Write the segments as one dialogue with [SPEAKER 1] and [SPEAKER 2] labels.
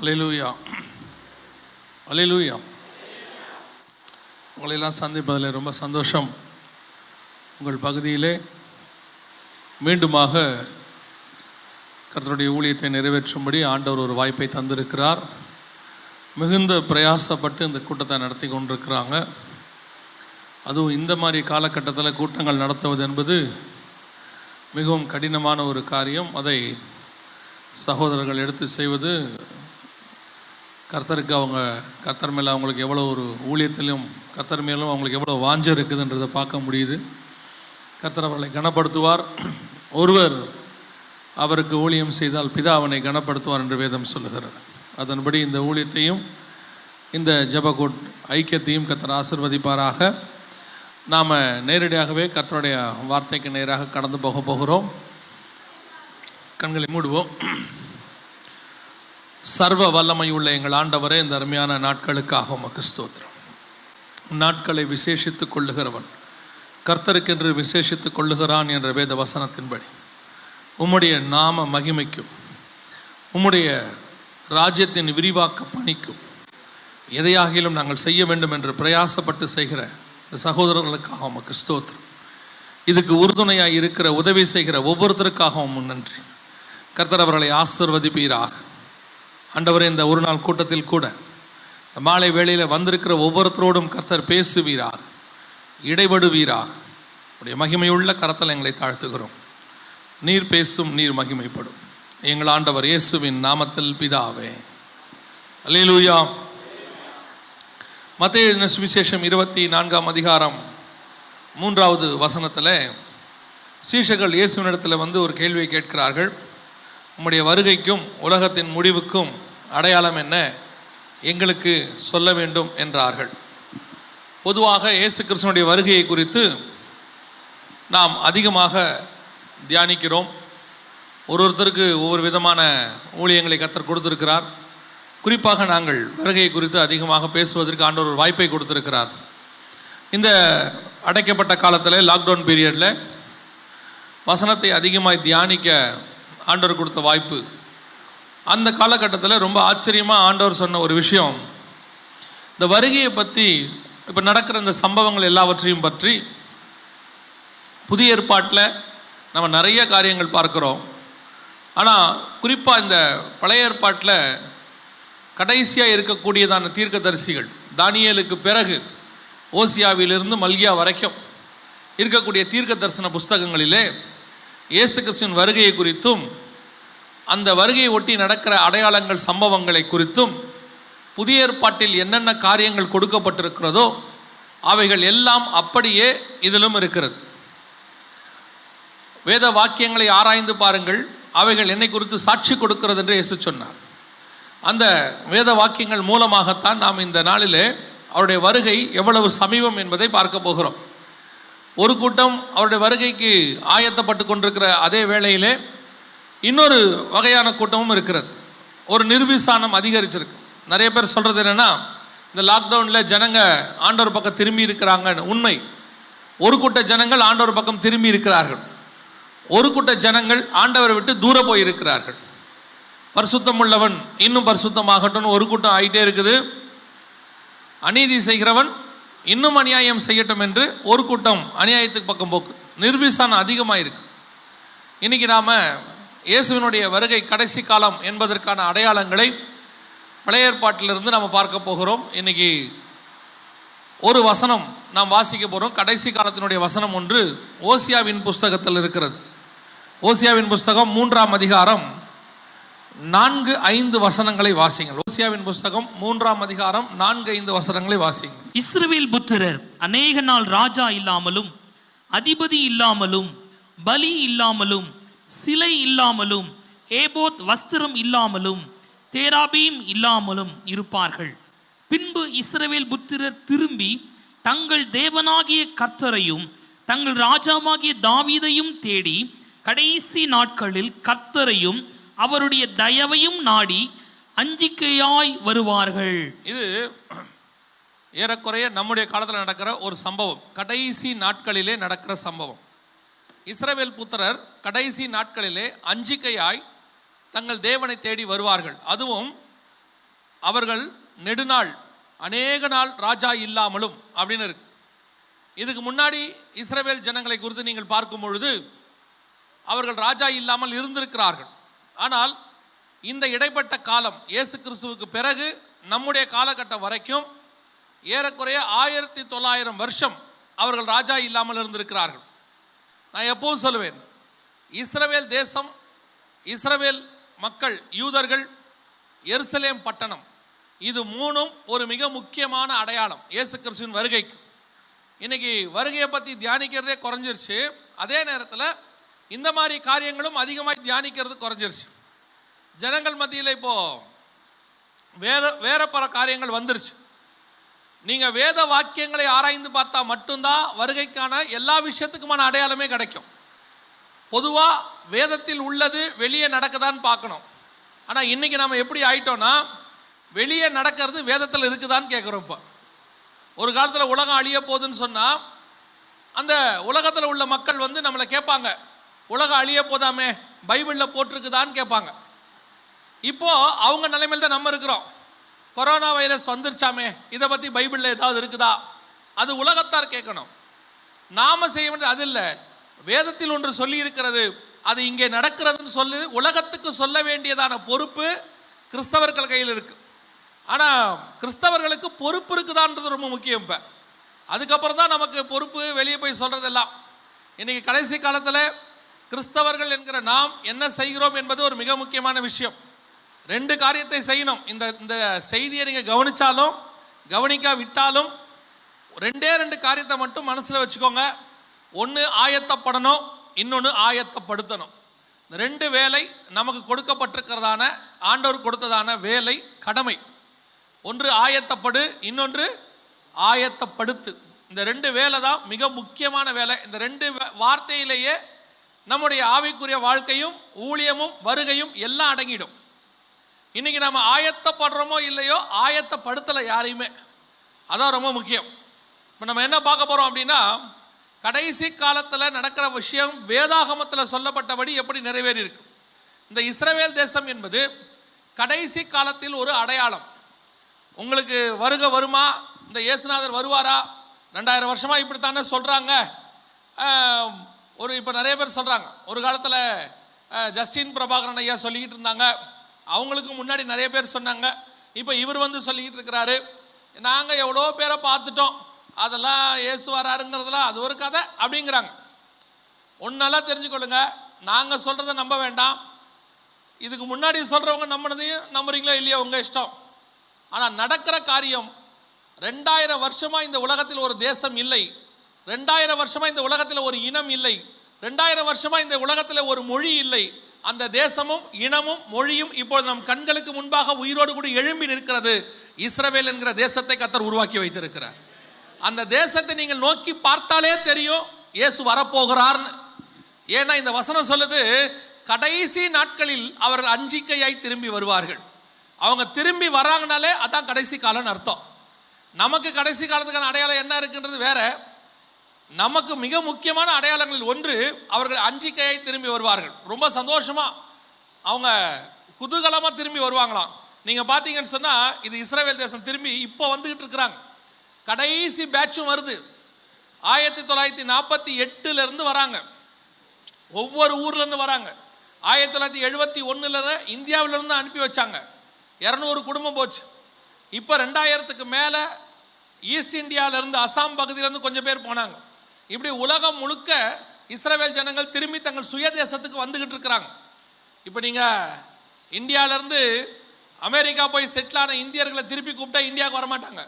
[SPEAKER 1] அல்லேலூயா, அல்லேலூயா. உங்களெல்லாம் சந்திப்பதில் ரொம்ப சந்தோஷம். உங்கள் பகுதியிலே மீண்டுமாக கர்த்தருடைய ஊழியத்தை நிறைவேற்றும்படி ஆண்டவர் ஒரு வாய்ப்பை தந்திருக்கிறார். மிகுந்த பிரயாசப்பட்டு இந்த கூட்டத்தை நடத்தி கொண்டிருக்கிறாங்க. அதுவும் இந்த மாதிரி காலகட்டத்தில் கூட்டங்கள் நடத்துவது என்பது மிகவும் கடினமான ஒரு காரியம். அதை சகோதரர்கள் எடுத்து செய்வது கர்த்தருக்கு கர்த்தர் மேலே அவங்களுக்கு எவ்வளோ ஒரு ஊழியத்திலும் கர்த்தர் மேலும் அவங்களுக்கு எவ்வளோ வாஞ்சை இருக்குதுன்றதை பார்க்க முடியுது. கர்த்தர் அவர்களை கனப்படுத்துவார். ஒருவர் அவருக்கு ஊழியம் செய்தால் பிதா அவனை கனப்படுத்துவார் என்று வேதம் சொல்லுகிறார். அதன்படி இந்த ஊழியத்தையும் இந்த ஜெபக்கூட் ஐக்கியத்தையும் கர்த்தர் ஆசீர்வதிப்பாராக. நாம் நேரடியாகவே கர்த்தருடைய வார்த்தைக்கு நேராக கடந்து போகிறோம். கண்களை மூடுவோம். சர்வ வல்லமை உள்ள எங்கள் ஆண்டவரே, இந்த அருமையான நாட்களுக்காக உமக்கு ஸ்தோத்திரம். நாட்களை விசேஷித்துக் கொள்ளுகிறவன் கர்த்தருக்கென்று விசேஷித்துக் கொள்ளுகிறான் என்ற வேத வசனத்தின்படி உம்முடைய நாம மகிமைக்கும் உம்முடைய ராஜ்யத்தின் விரிவாக்க பணிக்கும் எதையாகிலும் நாங்கள் செய்ய வேண்டும் என்று பிரயாசப்பட்டு செய்கிற இந்த சகோதரர்களுக்காக உமக்கு ஸ்தோத்திரம். இதுக்கு உறுதுணையாக இருக்கிற உதவி செய்கிற ஒவ்வொருத்தருக்காகவும் நன்றி. கர்த்தர் அவர்களை ஆசீர்வதிப்பீராக. ஆண்டவரே, இந்த ஒரு நாள் கூட்டத்தில் கூட மாலை வேளையில் வந்திருக்கிற ஒவ்வொருத்தரோடும் கர்த்தர் பேசுவீராக, இடைபடுவீராக. உடைய மகிமையுள்ள கரத்தில் எங்களை தாழ்த்துகிறோம். நீர் பேசும், நீர் மகிமைப்படும். எங்கள் ஆண்டவர் இயேசுவின் நாமத்தில் பிதாவே, அல்லேலூயா. மத்தேயு எழுதின சுவிசேஷம் 24ஆம் அதிகாரம் 3வது வசனத்தில் சீஷர்கள் இயேசுவினிடத்தில் வந்து ஒரு கேள்வியை கேட்கிறார்கள். உம்முடைய வருகைக்கும் உலகத்தின் முடிவுக்கும் அடையாளம் என்ன, எங்களுக்கு சொல்ல வேண்டும் என்றார்கள். பொதுவாக இயேசு கிறிஸ்துவினுடைய வருகையை குறித்து நாம் அதிகமாக தியானிக்கிறோம். ஒருத்தருக்கு ஒவ்வொரு விதமான ஊழியங்களை கர்த்தர் கொடுத்திருக்கிறார். குறிப்பாக நாங்கள் வருகையை குறித்து அதிகமாக பேசுவதற்கு ஆண்டவர் ஒரு வாய்ப்பை கொடுத்திருக்கிறார். இந்த அடைக்கப்பட்ட காலத்தில், லாக்டவுன் பீரியடில் வசனத்தை அதிகமாக தியானிக்க ஆண்டவர் கொடுத்த வாய்ப்பு. அந்த காலகட்டத்தில் ரொம்ப ஆச்சரியமாக ஆண்டவர் சொன்ன ஒரு விஷயம், இந்த வருகையை பற்றி, இப்போ நடக்கிற இந்த சம்பவங்கள் எல்லாவற்றையும் பற்றி புதிய ஏற்பாட்டில் நம்ம நிறைய காரியங்கள் பார்க்குறோம். ஆனால் குறிப்பாக இந்த பழைய ஏற்பாட்டில் கடைசியாக இருக்கக்கூடியதான தீர்க்கதரிசிகள், தானியேலுக்கு பிறகு ஓசியாவிலிருந்து மல்கியா வரைக்கும் இருக்கக்கூடிய தீர்க்க தரிசன புஸ்தகங்களிலே இயேசு கிறிஸ்துவின் வருகையை குறித்தும் அந்த வருகையை ஒட்டி நடக்கிற அடையாளங்கள், சம்பவங்களை குறித்தும் புதிய ஏற்பாட்டில் என்னென்ன காரியங்கள் கொடுக்கப்பட்டிருக்கிறதோ அவைகள் எல்லாம் அப்படியே இதிலும் இருக்கிறது. வேத வாக்கியங்களை ஆராய்ந்து பாருங்கள், அவைகள் என்னை குறித்து சாட்சி கொடுக்கிறது என்று இயேசு சொன்னார். அந்த வேத வாக்கியங்கள் மூலமாகத்தான் நாம் இந்த நாளிலே அவருடைய வருகை எவ்வளவு சமீபம் என்பதை பார்க்க போகிறோம். ஒரு கூட்டம் அவருடைய வருகைக்கு ஆயத்தப்பட்டு கொண்டிருக்கிற அதே வேளையிலே இன்னொரு வகையான கூட்டமும் இருக்கிறது. ஒரு நிர்விசானம் அதிகரிச்சிருக்கு. நிறைய பேர் சொல்கிறது என்னென்னா, இந்த லாக்டவுனில் ஜனங்க ஆண்டவர் பக்கம் திரும்பி இருக்கிறாங்க. உண்மை. ஒரு கூட்ட ஜனங்கள் ஆண்டவர் பக்கம் திரும்பி இருக்கிறார்கள். ஒரு கூட்ட ஜனங்கள் ஆண்டவரை விட்டு தூர போயிருக்கிறார்கள். பரிசுத்தம் உள்ளவன் இன்னும் பரிசுத்தமாகட்டும் ஒரு கூட்டம் ஆகிட்டே இருக்குது. அநீதி செய்கிறவன் இன்னும் அநியாயம் செய்யட்டும் என்று ஒரு கூட்டம் அநியாயத்துக்கு பக்கம் போக்கு. நிர்விசானம் அதிகமாக இருக்கு. இன்னைக்கு நாம் இயேசுவினுடைய வருகை கடைசி காலம் என்பதற்கான அடையாளங்களை பழைய ஏற்பாட்டிலிருந்து நம்ம பார்க்க போகிறோம். இன்னைக்கு ஒரு வசனம் நாம் வாசிக்க போகிறோம். கடைசி காலத்தினுடைய வசனம் ஒன்று ஓசியாவின் புஸ்தகத்தில் இருக்கிறது. ஓசியாவின் புஸ்தகம் 3ஆம் அதிகாரம் 4-5 வசனங்களை வாசிங்கள். ஓசியாவின் புஸ்தகம் 3ஆம் அதிகாரம் 4-5 வசனங்களை வாசிங்கள்.
[SPEAKER 2] இஸ்ரவேல் புத்திரர் அநேக நாள் ராஜா இல்லாமலும் அதிபதி இல்லாமலும் பலி இல்லாமலும் சிலை இல்லாமலும் ஏபோத் வஸ்திரம் இல்லாமலும் தேராபீம் இல்லாமலும் இருப்பார்கள். பின்பு இஸ்ரவேல் புத்திரர் திரும்பி தங்கள் தேவனாகிய கர்த்தரையும் தங்கள் ராஜாவாகிய தாவீதையும் தேடி கடைசி நாட்களில் கர்த்தரையும் அவருடைய தயவையும் நாடி அஞ்சிக்கையாய் வருவார்கள்.
[SPEAKER 1] இது ஏறக்குறைய நம்முடைய காலத்தில் நடக்கிற ஒரு சம்பவம். கடைசி நாட்களிலே நடக்கிற சம்பவம். இஸ்ரவேல் புத்திரர் கடைசி நாட்களிலே அஞ்சிக்கையாய் தங்கள் தேவனை தேடி வருவார்கள். அதுவும் அவர்கள் நெடுநாள் அநேக நாள் ராஜா இல்லாமலும் அப்படின்னு இருக்கு. இதுக்கு முன்னாடி இஸ்ரவேல் ஜனங்களை குறித்து நீங்கள் பார்க்கும் பொழுது அவர்கள் ராஜா இல்லாமல் இருந்திருக்கிறார்கள். ஆனால் இந்த இடைப்பட்ட காலம் இயேசு கிறிஸ்துவுக்கு பிறகு நம்முடைய காலகட்டம் வரைக்கும் ஏறக்குறைய 1900 வருஷம் அவர்கள் ராஜா இல்லாமல் இருந்திருக்கிறார்கள். நான் எப்பவும் சொல்லுவேன், இஸ்ரவேல் தேசம், இஸ்ரவேல் மக்கள், யூதர்கள், எருசலேம் பட்டணம், இது மூணும் ஒரு மிக முக்கியமான அடையாளம் இயேசு கிறிஸ்துவின் வருகைக்கு. இன்னைக்கு வருகையை பற்றி தியானிக்கிறதே குறைஞ்சிருச்சு. அதே நேரத்தில் இந்த மாதிரி காரியங்களும் அதிகமாக தியானிக்கிறது குறைஞ்சிருச்சு. ஜனங்கள் மத்தியில் இப்போ வேற பல காரியங்கள் வந்துருச்சு. நீங்கள் வேத வாக்கியங்களை ஆராய்ந்து பார்த்தா மட்டும்தான் வருகைக்கான எல்லா விஷயத்துக்குமான அடையாளமே கிடைக்கும். பொதுவாக வேதத்தில் உள்ளது வெளியே நடக்குதான்னு பார்க்கணும். ஆனால் இன்றைக்கி நம்ம எப்படி ஆயிட்டோம்னா, வெளியே நடக்கிறது வேதத்தில் இருக்குதான்னு கேட்குறோம். இப்போ ஒரு காலத்தில் உலகம் அழிய போகுதுன்னு சொன்னால் அந்த உலகத்தில் உள்ள மக்கள் வந்து நம்மளை கேட்பாங்க, உலகம் அழிய போதாமே பைபிளில் போட்டிருக்குதான்னு கேட்பாங்க. இப்போது அவங்க நிலைமையில் தான் நம்ம இருக்கிறோம். கொரோனா வைரஸ் வந்துருச்சாமே, இதை பற்றி பைபிளில் ஏதாவது இருக்குதா? அது உலகத்தார் கேட்கணும். நாம் செய்ய வேண்டியது அது இல்லை. வேதத்தில் ஒன்று சொல்லி இருக்கிறது, அது இங்கே நடக்கிறதுன்னு சொல்லி உலகத்துக்கு சொல்ல வேண்டியதான பொறுப்பு கிறிஸ்தவர்கள் கையில் இருக்குது. ஆனால் கிறிஸ்தவர்களுக்கு பொறுப்பு இருக்குதான்றது ரொம்ப முக்கியம். இப்போ அதுக்கப்புறம் தான் நமக்கு பொறுப்பு வெளியே போய் சொல்கிறதெல்லாம். இன்றைக்கி கடைசி காலத்தில் கிறிஸ்தவர்கள் என்கிற நாம் என்ன செய்கிறோம் என்பது ஒரு மிக முக்கியமான விஷயம். 2 காரியத்தை செய்யணும். இந்த செய்தியை நீங்கள் கவனித்தாலும் கவனிக்காவிட்டாலும் 2 காரியத்தை மட்டும் மனசில் வச்சுக்கோங்க. ஒன்று ஆயத்தப்படணும், இன்னொன்று ஆயத்தப்படுத்தணும். இந்த 2 வேலை நமக்கு கொடுக்கப்பட்டிருக்கிறதான, ஆண்டவர் கொடுத்ததான வேலை, கடமை. ஒன்று ஆயத்தப்படு, இன்னொன்று ஆயத்தப்படுத்து. இந்த 2 வேலை தான் மிக முக்கியமான வேலை. இந்த 2 வார்த்தையிலேயே நம்முடைய ஆவிக்குரிய வாழ்க்கையும் ஊழியமும் வருகையும் எல்லாம் அடங்கிடும். இன்றைக்கி நம்ம ஆயத்தப்படுறோமோ இல்லையோ, ஆயத்தப்படுத்தலை யாரையுமே. அதான் ரொம்ப முக்கியம். இப்போ நம்ம என்ன பார்க்க போகிறோம் அப்படின்னா, கடைசி காலத்தில் நடக்கிற விஷயம் வேதாகமத்தில் சொல்லப்பட்டபடி எப்படி நிறைவேறி இருக்கு. இந்த இஸ்ரவேல் தேசம் என்பது கடைசி காலத்தில் ஒரு அடையாளம். உங்களுக்கு வருகை வருமா, இந்த இயேசுநாதர் வருவாரா, 2000 வருஷமாக இப்படித்தானே சொல்கிறாங்க. இப்போ நிறைய பேர் சொல்கிறாங்க. ஒரு காலத்தில் ஜஸ்டின் பிரபாகரன் ஐயா சொல்லிக்கிட்டு இருந்தாங்க, அவங்களுக்கு முன்னாடி நிறைய பேர் சொன்னாங்க. இப்போ இவர் வந்து சொல்லிக்கிட்டு இருக்கிறாரு, நாங்கள் எவ்வளோ பேரை பார்த்துட்டோம், அதெல்லாம் இயேசு வராருங்கிறதுலாம் அது ஒரு கதை அப்படிங்கிறாங்க. ஒன்றெல்லாம் தெரிஞ்சுக்கொள்ளுங்க, நாங்கள் சொல்கிறத நம்ப வேண்டாம். இதுக்கு முன்னாடி சொல்கிறவங்க நம்பினதையும் நம்புறீங்களோ இல்லையோ உங்கள் இஷ்டம். ஆனால் நடக்கிற காரியம், 2000 வருஷமாக இந்த உலகத்தில் ஒரு தேசம் இல்லை, 2000 வருஷமாக இந்த உலகத்தில் ஒரு இனம் இல்லை, 2000 வருஷமாக இந்த உலகத்தில் ஒரு மொழி இல்லை. அந்த தேசமும் இனமும் மொழியும் இப்பொழுது நம் கண்களுக்கு முன்பாக உயிரோடு கூட எழும்பி நிற்கிறது. இஸ்ரவேல் என்கிற தேசத்தை கர்த்தர் உருவாக்கி வைத்திருக்கிறார். அந்த தேசத்தை நீங்கள் நோக்கி பார்த்தாலே தெரியும் இயேசு வரப்போகிறார்னு. ஏன்னா இந்த வசனம் சொல்லுது, கடைசி நாட்களில் அவர்கள் அஞ்சிக்கையாய் திரும்பி வருவார்கள். அவங்க திரும்பி வராங்கனாலே அதான் கடைசி காலம்னு அர்த்தம். நமக்கு கடைசி காலத்துக்கான அடையாளம் என்ன இருக்குன்றது வேற. நமக்கு மிக முக்கியமான அடையாளங்களில் ஒன்று, அவர்கள் அஞ்சிக்கையாய் திரும்பி வருவார்கள். ரொம்ப சந்தோஷமா அவங்க குதூகலமாக திரும்பி வருவாங்களாம். நீங்கள் பார்த்தீங்கன்னு சொன்னால் இது இஸ்ரவேல் தேசம் திரும்பி இப்போ வந்துக்கிட்டு இருக்கிறாங்க. கடைசி பேட்சும் வருது. 1948 வராங்க, ஒவ்வொரு ஊர்லேருந்து வராங்க. 1971 இந்தியாவிலிருந்து அனுப்பி வச்சாங்க, 200 குடும்பம் போச்சு. இப்போ 2000க்கு மேலே ஈஸ்ட் இந்தியாவிலேருந்து, அசாம் பகுதியிலேருந்து கொஞ்சம் பேர் போனாங்க. இப்படி உலகம் முழுக்க இஸ்ரவேல் ஜனங்கள் திரும்பி தங்கள் சுய தேசத்துக்கு வந்துக்கிட்டு இருக்கிறாங்க. இப்போ நீங்கள் இந்தியாவிலேருந்து அமெரிக்கா போய் செட்டில் ஆன இந்தியர்களை திருப்பி கூப்பிட்டா இந்தியாவுக்கு வரமாட்டாங்க.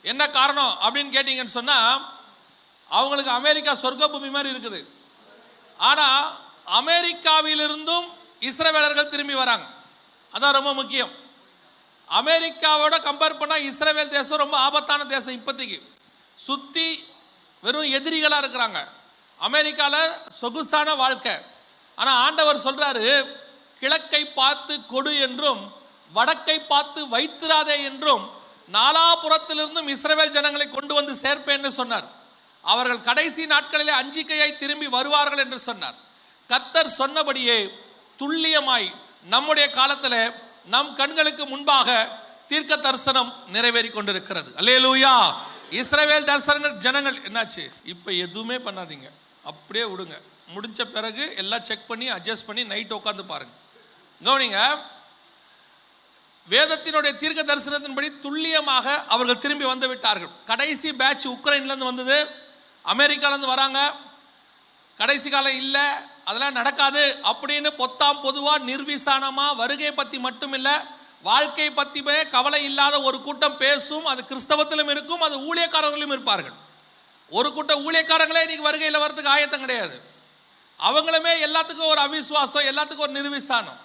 [SPEAKER 1] என்ன காரணம் அப்படின்னு கேட்டிங்கன்னு சொன்னால், அவங்களுக்கு அமெரிக்கா சொர்க்க பூமி மாதிரி இருக்குது. ஆனால் அமெரிக்காவிலிருந்தும் இஸ்ரவேலர்கள் திரும்பி வராங்க. அதான் ரொம்ப முக்கியம். அமெரிக்காவோட கம்பேர் பண்ணால் இஸ்ரவேல் தேசம் ரொம்ப ஆபத்தான தேசம். இப்போதைக்கு சுற்றி வெறும் எதிரிகளாக இருக்கிறாங்க. அமெரிக்காவில் சொகுசான வாழ்க்கை. ஆனால் ஆண்டவர் சொல்கிறாரு, கிழக்கை பார்த்து கொடு என்றும் வடக்கை பார்த்து வைத்திராதே என்றும் நாலாபுறத்திலிருந்தும் இஸ்ரவேல் ஜனங்களை கொண்டு வந்து சேர்ப்பேன் சொன்னார். அவர்கள் கடைசி நாட்களிலே அஞ்சிக்கையாய் திரும்பி வருவார்கள் என்று சொன்னார். கர்த்தர் சொன்னபடியே துல்லியமாய் நம்முடைய காலத்தில் நம் கண்களுக்கு முன்பாக தீர்க்க தரிசனம் நிறைவேறி கொண்டிருக்கிறது. அல்லேலூயா. இஸ்ரவேல் தரிசனங்கள் ஜனங்கள் என்னாச்சு? இப்போ எதுவுமே பண்ணாதீங்க, அப்படியே விடுங்க. முடிஞ்ச பிறகு எல்லாம் செக் பண்ணி அட்ஜஸ்ட் பண்ணி நைட் உட்காந்து பாருங்க. கவனிங்க, வேதத்தினுடைய தீர்க்க தரிசனத்தின்படி துல்லியமாக அவர்கள் திரும்பி வந்து விட்டார்கள். கடைசி பேட்ச் உக்ரைன்லேருந்து வந்தது, அமெரிக்காலேருந்து வராங்க. கடைசி காலம் இல்லை, அதெல்லாம் நடக்காது அப்படின்னு பொத்தாம் பொதுவாக நிர்விசானமாக வருகை பற்றி மட்டும் இல்லை, வாழ்க்கை பற்றியே கவலை இல்லாத ஒரு கூட்டம் பேசும். அது கிறிஸ்தவத்திலும் இருக்கும், அது ஊழியக்காரர்களும் இருப்பார்கள். ஒரு கூட்டம் ஊழியக்காரங்களே இன்னைக்கு வருகையில் வரதுக்கு ஆயத்தம் கிடையாது. அவங்களுமே எல்லாத்துக்கும் ஒரு அவிசுவாசம், எல்லாத்துக்கும் ஒரு நிர்விசானம்.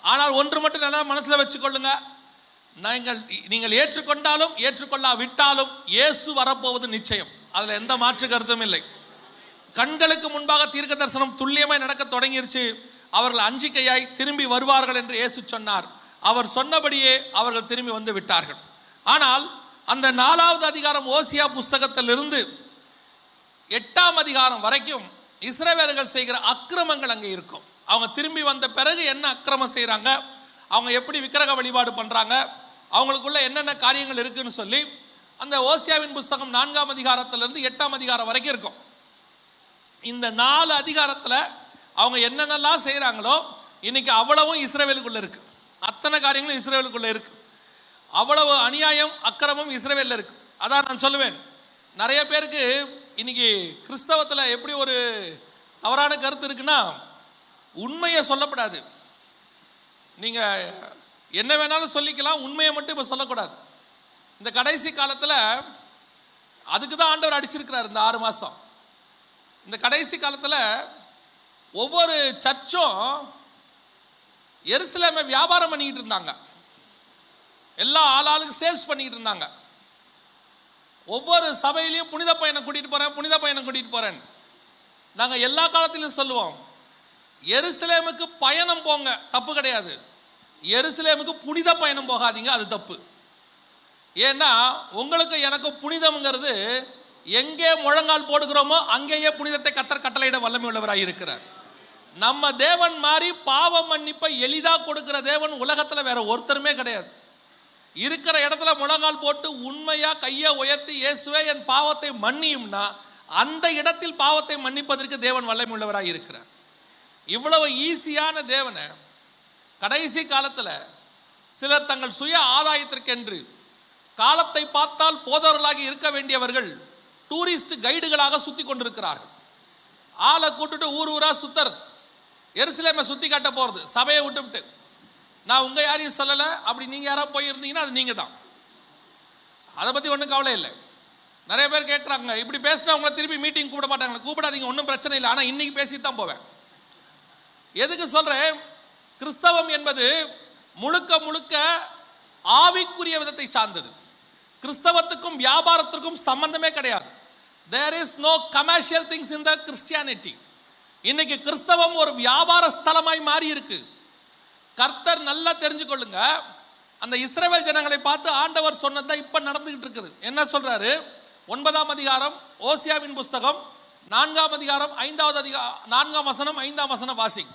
[SPEAKER 1] ஆனால் ஒன்று மட்டும் நல்லா மனசில் வச்சுக்கொள்ளுங்க, நீங்கள் ஏற்றுக்கொண்டாலும் ஏற்றுக்கொள்ளாவிட்டாலும் இயேசு வரப்போவது நிச்சயம். அதில் எந்த மாற்று கருத்தும் இல்லை. கண்களுக்கு முன்பாக தீர்க்க தரிசனம் துல்லியமாய் நடக்க தொடங்கிருச்சு. அவர்கள் அஞ்சிக்கையாய் திரும்பி வருவார்கள் என்று இயேசு சொன்னார். அவர் சொன்னபடியே அவர்கள் திரும்பி வந்து விட்டார்கள். ஆனால் அந்த 4வது அதிகாரம் ஓசியா புஸ்தகத்திலிருந்து 8ஆம் அதிகாரம் வரைக்கும் இஸ்ரவேலர்கள் செய்கிற அக்கிரமங்கள் அங்கே இருக்கும். அவங்க திரும்பி வந்த பிறகு என்ன அக்கிரமம் செய்கிறாங்க, அவங்க எப்படி விக்கிரக வழிபாடு பண்ணுறாங்க, அவங்களுக்குள்ள என்னென்ன காரியங்கள் இருக்குன்னு சொல்லி அந்த ஓசியாவின் புஸ்தகம் 4ஆம் அதிகாரத்திலிருந்து 8ஆம் அதிகாரம் வரைக்கும் இருக்கும். இந்த 4 அதிகாரத்தில் அவங்க என்னென்னலாம் செய்கிறாங்களோ இன்னைக்கு அவ்வளவும் இஸ்ரவேலுக்குள்ள இருக்கு. அத்தனை காரியங்களும் இஸ்ரவேலுக்குள்ள இருக்கு. அவ்வளவு அநியாயம் அக்கிரமம் இஸ்ரவேலில் இருக்கு. அதான் நான் சொல்லுவேன், நிறைய பேருக்கு இன்னைக்கு கிறிஸ்தவத்தில் எப்படி ஒரு தவறான கருத்து இருக்குன்னா, உண்மையை சொல்லப்படாது. நீங்கள் என்ன வேணாலும் சொல்லிக்கலாம், உண்மையை மட்டும் இப்போ சொல்லக்கூடாது. இந்த கடைசி காலத்தில் அதுக்கு தான் ஆண்டவர் அடிச்சிருக்கிறார். இந்த 6 மாதம் இந்த கடைசி காலத்தில் ஒவ்வொரு சர்ச்சும் எருசலேமை வியாபாரம் பண்ணிக்கிட்டு இருந்தாங்க. எல்லா ஆளாளுக்கு சேல்ஸ் பண்ணிக்கிட்டு இருந்தாங்க. ஒவ்வொரு சபையிலையும் புனித பையனை கூட்டிகிட்டு போகிறேன், புனித பையனை கூட்டிகிட்டு போகிறேன். நாங்கள் எல்லா காலத்திலையும் சொல்லுவோம், எருசலேமுக்கு பயணம் போங்க, தப்பு கிடையாது. எருசலேமுக்கு புனித பயணம் போகாதீங்க, அது தப்பு. ஏன்னா உங்களுக்கு எனக்கும் புனிதம்ங்கிறது எங்கே முழங்கால் போடுகிறோமோ அங்கேயே புனிதத்தை கர்த்தர் கட்டளையிட வல்லமை உள்ளவராக இருக்கிறார். நம்ம தேவன் மாதிரி பாவ மன்னிப்பை எளிதாக கொடுக்கிற தேவன் உலகத்தில் வேற ஒருத்தருமே கிடையாது. இருக்கிற இடத்துல முழங்கால் போட்டு உண்மையாக கையை உயர்த்தி இயேசுவே என் பாவத்தை மன்னியும்னா அந்த இடத்தில் பாவத்தை மன்னிப்பதற்கு தேவன் வல்லமை உள்ளவராக இருக்கிறார். இவ்வளவு ஈஸியான தேவனை கடைசி காலத்தில் சிலர் தங்கள் சுய ஆதாயத்திற்கென்று காலத்தை பார்த்தால் போதவர்களாக இருக்க வேண்டியவர்கள் டூரிஸ்ட் கைடுகளாக சுற்றி கொண்டிருக்கிறார்கள். ஆளை கூட்டுட்டு ஊர் ஊராக சுத்துறது, எருசலேமை சுற்றி காட்ட போகிறது, சபையை விட்டுவிட்டு. நான் உங்கள் யாரையும் சொல்லலை, அப்படி நீங்கள் யாராவது போயிருந்தீங்கன்னா அது நீங்கள் தான். அதை பற்றி ஒன்றும் கவலை இல்லை. நிறைய பேர் கேட்குறாங்க, இப்படி பேசினா உங்களை திருப்பி மீட்டிங் கூப்பிட மாட்டாங்க. கூப்பிடாதீங்க, ஒன்றும் பிரச்சனை இல்லை. ஆனால் இன்னைக்கு பேசிட்டு தான் போவேன். எதுக்கு சொல்கிறேன்? கிறிஸ்தவம் என்பது முழுக்க முழுக்க ஆவிக்குரிய விதத்தை சார்ந்தது. கிறிஸ்தவத்துக்கும் வியாபாரத்திற்கும் சம்பந்தமே கிடையாது. There is no commercial things in the Christianity. இன்னைக்கு கிறிஸ்தவம் ஒரு வியாபார ஸ்தலமாய் மாறி இருக்கு. கர்த்தர் நல்லா தெரிஞ்சுக்கொள்ளுங்க, அந்த இஸ்ரவேல் ஜனங்களை பார்த்து ஆண்டவர் சொன்னதை இப்ப நடந்துகிட்டு இருக்குது. என்ன சொல்றாரு? 9ஆம் அதிகாரம் ஓசியாவின் புஸ்தகம் 4ஆம் அதிகாரம் 4ஆம் வசனம் 5ஆம் வசனம் வாசிங்.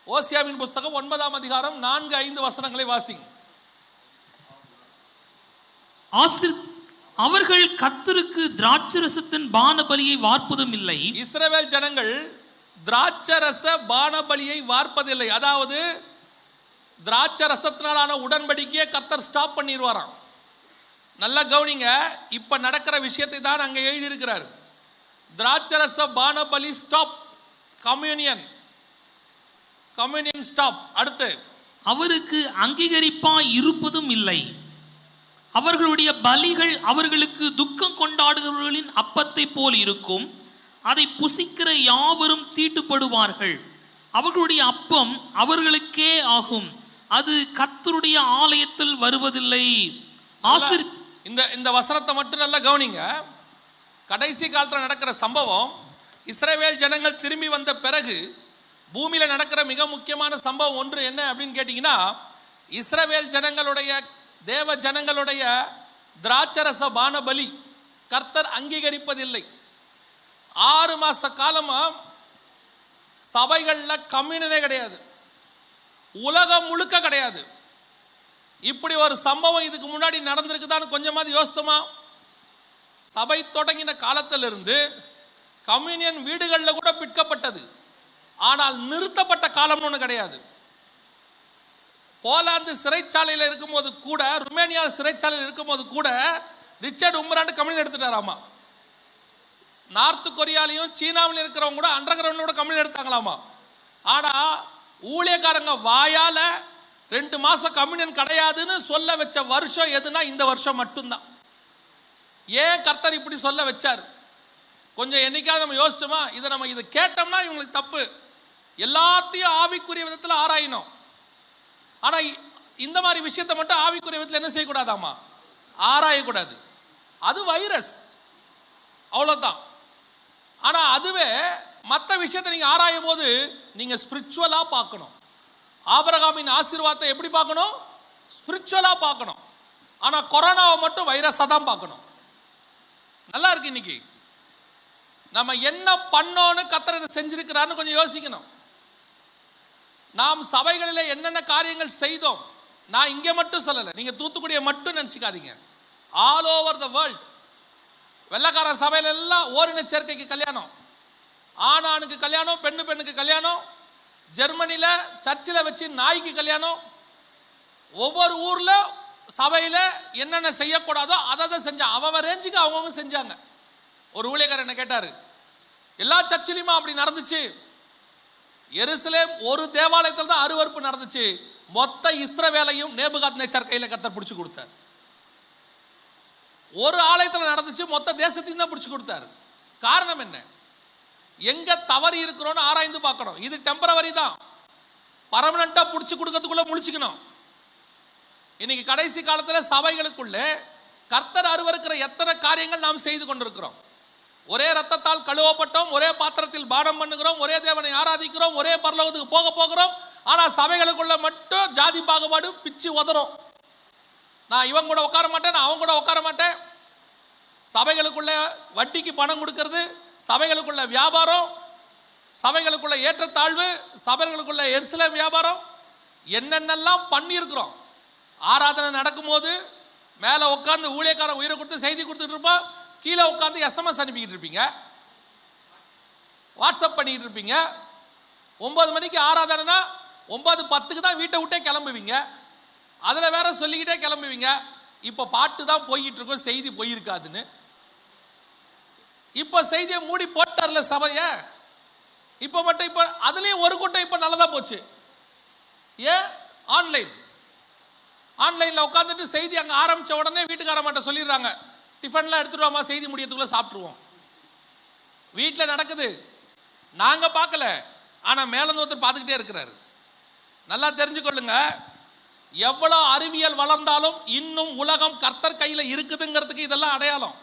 [SPEAKER 1] ஓசியாவின் புஸ்தகம் 9ஆம் அதிகாரம் 4-5 வசனங்களை வாசிங்.
[SPEAKER 2] அவர்கள் கர்த்தருக்கு திராட்சரசத்தின் பானபலியை வார்ப்பதும் இல்லை.
[SPEAKER 1] இஸ்ரவேல் ஜனங்கள் திராட்சரச பானபலியை வார்ப்பதில்லை. அதாவது திராட்சரசத்தினாலான உடன்படிக்கையை கர்த்தர் ஸ்டாப் பண்ணிடுவாராம். நல்லா கவனிங்க, இப்ப நடக்கிற விஷயத்தை தான் அங்க எழுதியிருக்கிறார். திராட்சரச பானபலி ஸ்டாப், கம்யூனியன் ஸ்டாப். அடுத்து
[SPEAKER 2] அவருக்கு அங்கீகரிப்பாய் இருப்பதும் இல்லை. அவர்களுடைய பலிகள் அவர்களுக்கு துக்கம் கொண்டாடுகிறவர்களின் அப்பத்தை போல் இருக்கும். அதை புசிக்கிற யாவரும் தீட்டுப்படுவார்கள். அவர்களுடைய அப்பம் அவர்களுக்கே ஆகும், அது கர்த்தருடைய ஆலயத்தில் வருவதில்லை.
[SPEAKER 1] இந்த வசனத்தை மட்டும் நல்லா கவனிங்க. கடைசி காலத்தில் நடக்கிற சம்பவம், இஸ்ரவேல் ஜனங்கள் திரும்பி வந்த பிறகு பூமியில நடக்கிற மிக முக்கியமான சம்பவம் ஒன்று என்ன அப்படின்னு கேட்டீங்கன்னா, இஸ்ரவேல் ஜனங்களுடைய தேவ ஜனங்களுடைய திராட்சரச பானபலி கர்த்தர் அங்கீகரிப்பதில்லை. 6 மாச காலமா சபைகள்ல கம்யூனே கிடையாது, உலகம் முழுக்க கிடையாது. இப்படி ஒரு சம்பவம் இதுக்கு முன்னாடி நடந்திருக்குதான்னு கொஞ்சமாவது யோசித்தோமா? சபை தொடங்கின காலத்திலிருந்து கம்யூனியன் வீடுகளில் கூட பிற்கப்பட்டது. ஆனால் நிறுத்தப்பட்ட காலம்னு ஒன்று கிடையாது. போலாந்து சிறைச்சாலையில் இருக்கும்போது கூட, ருமேனியா சிறைச்சாலையில் இருக்கும்போது கூட ரிச்சர்ட் உம்பராண்ட் கம்யூனியன் எடுத்துட்டாராமா. நார்த் கொரியாலையும் சீனாவில் இருக்கிறவங்க கூட அண்டர் கிரவுண்டோட கம்யூனியன் எடுத்தாங்களாமா. ஆனால் ஊழியக்காரங்க வாயால் 2 மாதம் கம்யூனியன் கிடையாதுன்னு சொல்ல வச்ச வருஷம் எதுனா இந்த வருஷம் மட்டும்தான். ஏன் கர்த்தர் இப்படி சொல்ல வச்சார்? கொஞ்சம் என்னைக்காவது நம்ம யோசிச்சோமா? இதை கேட்டோம்னா இவங்களுக்கு தப்பு. எல்லாத்தையும் ஆவிக்குரிய விதத்தில் ஆராயணும். ஆனால் இந்த மாதிரி விஷயத்தை மட்டும் ஆவிக்குரிய விதத்தில் என்ன செய்யக்கூடாதாமா? ஆராயக்கூடாது. அது வைரஸ், அவ்வளோதான். ஆனால் அதுவே மற்ற விஷயத்தை நீங்கள் ஆராயும் போது நீங்கள் ஸ்பிரிச்சுவலாக பார்க்கணும். ஆபிரகாமின் ஆசீர்வாதத்தை எப்படி பார்க்கணும்? ஸ்பிரிச்சுவலாக பார்க்கணும். ஆனால் கொரோனாவை மட்டும் வைரஸாக தான் பார்க்கணும். நல்லா இருக்கு. இன்னைக்கு நம்ம என்ன பண்ணோன்னு கர்த்தர் இதை செஞ்சிருக்கிறான்னு கொஞ்சம் யோசிக்கணும். நாம் சபைகளில் என்னென்ன காரியங்கள் செய்தோம், நான் இங்கே மட்டும் சொல்லலை, நீங்கள் தூத்துக்குடியை மட்டும் நினச்சிக்காதீங்க. All over the world. வெள்ளக்காரன் சபையில எல்லாம் ஓரின சேர்க்கைக்கு கல்யாணம், ஆணுக்கு கல்யாணம், பெண்ணுக்கு கல்யாணம். ஜெர்மனியில் சர்ச்சில் வச்சு நாய்க்கு கல்யாணம். ஒவ்வொரு ஊரில் சபையில் என்னென்ன செய்யக்கூடாதோ அதை செஞ்சான். அவன் ரேஞ்சுக்கு அவங்க செஞ்சாங்க. ஒரு ஊழியக்காரர் என்ன கேட்டார், எல்லா சர்ச்சிலையுமா அப்படி நடந்துச்சு? எருசலேம் ஒரு தேவாலயத்தில் தான் அருவருப்பு நடந்துச்சு. மொத்த இஸ்ரவேலையும் நேபுகாத்நேச்சர் கையில் கர்த்தர் பிடிச்சு கொடுத்தார். ஒரு ஆலயத்தில் நடந்துச்சு, மொத்த தேசத்தையும் தான் பிடிச்சு கொடுத்தார். காரணம் என்ன? எங்க தவறு இருக்கிறோன்னு ஆராய்ந்து பார்க்கணும். இது டெம்பரவரி தான். பர்மனண்டா பிடிச்சு கொடுக்கறதுக்குள்ள முழிச்சுக்கணும். இன்னைக்கு கடைசி காலத்தில் சபைகளுக்குள்ளே கர்த்தர் அருவருக்கிற எத்தனை காரியங்கள் நாம் செய்து கொண்டிருக்கிறோம். ஒரே ரத்தத்தால் கழுவப்பட்டோம், ஒரே பாத்திரத்தில் பானம் பண்ணுகிறோம், ஒரே தேவனை ஆராதிக்கிறோம், ஒரே பரலோகத்துக்கு போகிறோம். ஆனால் சபைகளுக்குள்ள மட்டும் ஜாதி பாகுபாடு பிச்சு உதறோம். நான் இவங்க கூட உட்கார மாட்டேன், நான் அவங்க கூட உட்கார மாட்டேன். சபைகளுக்குள்ள வட்டிக்கு பணம் கொடுக்கறது, சபைகளுக்குள்ள வியாபாரம், சபைகளுக்குள்ள ஏற்றத்தாழ்வு, சபைகளுக்குள்ள எரிசலேம் வியாபாரம், என்னென்னலாம் பண்ணியிருக்கிறோம். ஆராதனை நடக்கும்போது மேலே உட்காந்து ஊழியக்காரன் உயிரை கொடுத்து செய்தி கொடுத்துட்டு இருப்போம், கீழே உட்காந்து SMS அனுப்பிக்கிட்டு இருப்பீங்க, வாட்ஸ்அப் பண்ணிக்கிட்டு இருப்பீங்க. 9 மணிக்கு ஆராதனைனா 9:10க்கு தான் வீட்டை விட்டே கிளம்புவீங்க. அதில் வேற சொல்லிக்கிட்டே கிளம்புவீங்க, இப்போ பாட்டு தான் போய்கிட்டு இருக்கும், செய்தி போயிருக்காதுன்னு. இப்போ செய்தியை மூடி போட்டார்ல சபைய. இப்போ மட்டும் இப்போ அதுலேயும் ஒரு கூட்டம் இப்போ நல்லதாக போச்சு. ஏன்? ஆன்லைனில் உட்காந்துட்டு செய்தி அங்கே ஆரம்பித்த உடனே வீட்டுக்காரமாட்ட சொல்லிடுறாங்க, டிஃபன்லாம் எடுத்துட்டு வாமா, செய்தி முடியத்துக்குள்ளே சாப்பிட்ருவோம். வீட்டில் நடக்குது, நாங்கள் பார்க்கல, ஆனால் மேலே ஒருத்தர் பார்த்துக்கிட்டே இருக்கிறாரு. நல்லா தெரிஞ்சுக்கொள்ளுங்க, எவ்வளோ அறிவியல் வளர்ந்தாலும் இன்னும் உலகம் கர்த்தர் கையில் இருக்குதுங்கிறதுக்கு இதெல்லாம் அடையாளம்.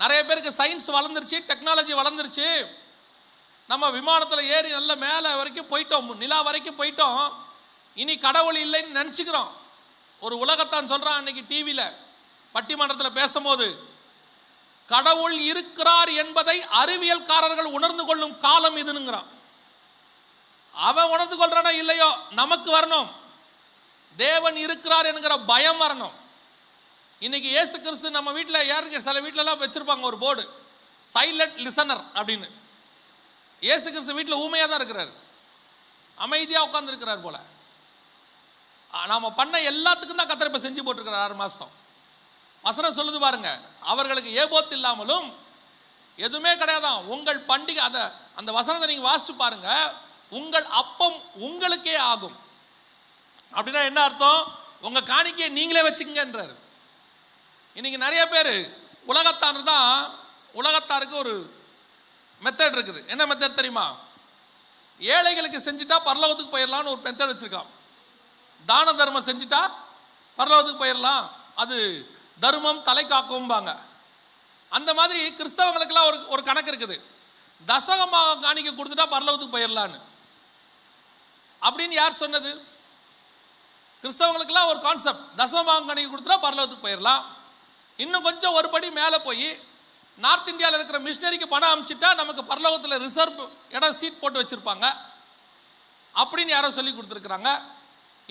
[SPEAKER 1] நிறைய பேருக்கு சயின்ஸ் வளர்ந்துருச்சு, டெக்னாலஜி வளர்ந்துருச்சு. நம்ம விமானத்தில் ஏறி நல்ல மேலே வரைக்கும் போயிட்டோம், நிலா வரைக்கும் போயிட்டோம். இனி கடவுள் இல்லைன்னு நினச்சிக்கிறோம். ஒரு உலகத்தான் சொல்கிறான் அன்னைக்கு டிவியில் பட்டிமன்றத்தில் பேசும்போது, கடவுள் இருக்கிறார் என்பதை அறிவியல்காரர்கள் உணர்ந்து கொள்ளும் காலம் இதுங்கிறான். அவன் உணர்ந்து கொள்றானா இல்லையோ, நமக்கு வரணும், தேவன் இருக்கிறார் என்கிற பயம் வரணும். இன்னைக்கு இயேசு கிறிஸ்து நம்ம வீட்டில் யாருக்கு சில வீட்டிலலாம் வச்சிருப்பாங்க ஒரு போர்டு, சைலண்ட் லிசனர் அப்படின்னு. இயேசு கிறிஸ்து வீட்டில் ஊமையாக தான் இருக்கிறார், அமைதியாக உட்கார்ந்து இருக்கிறார் போல. நாம பண்ண எல்லாத்துக்கும் தான் கர்த்தர் இப்ப செஞ்சு போட்டிருக்கிறார் 6 மாசம். வசனம் சொல்லுது பாருங்க, அவர்களுக்கு ஏபோத்து இல்லாமலும் எதுவுமே கிடையாதான். உங்கள் பண்டிகை, அந்த வசனத்தை நீங்க வாசிச்சு பாருங்க, உங்கள் அப்பம் உங்களுக்கே ஆகும். அப்படின்னா என்ன அர்த்தம்? உங்க காணிக்கையை நீங்களே வச்சுக்கங்கன்றாரு. இன்னைக்கு நிறைய பேர் உலகத்தாருக்கு ஒரு மெத்தட் இருக்குது. என்ன மெத்தட் தெரியுமா? ஏழைகளுக்கு செஞ்சுட்டா பரலோகத்துக்கு போயிடலாம்னு ஒரு மெத்தட் வச்சிருக்கான். தான தர்மம் செஞ்சுட்டா பரலோகத்துக்கு போயிடலாம், அது தர்மம் தலை காக்கும்பாங்க. அந்த மாதிரி கிறிஸ்தவங்களுக்கெல்லாம் ஒரு கணக்கு இருக்குது. தசகமாக காணிக்கை கொடுத்துட்டா பரலோகத்துக்கு போயிடலான்னு. அப்படின்னு யார் சொன்னது? கிறிஸ்தவங்களுக்கெல்லாம் ஒரு கான்செப்ட், தசகமாக காணிக்கை கொடுத்துட்டா பரலோகத்துக்கு போயிடலாம். இன்னும் கொஞ்சம் ஒரு படி மேலே போய் நார்த் இந்தியாவில் இருக்கிற மிஷினரிக்கு பணம் அனுப்பிச்சிட்டா நமக்கு பரலோகத்தில் ரிசர்வ் இடம் சீட் போட்டு வச்சுருப்பாங்க அப்படின்னு யாரோ சொல்லி கொடுத்துருக்குறாங்க.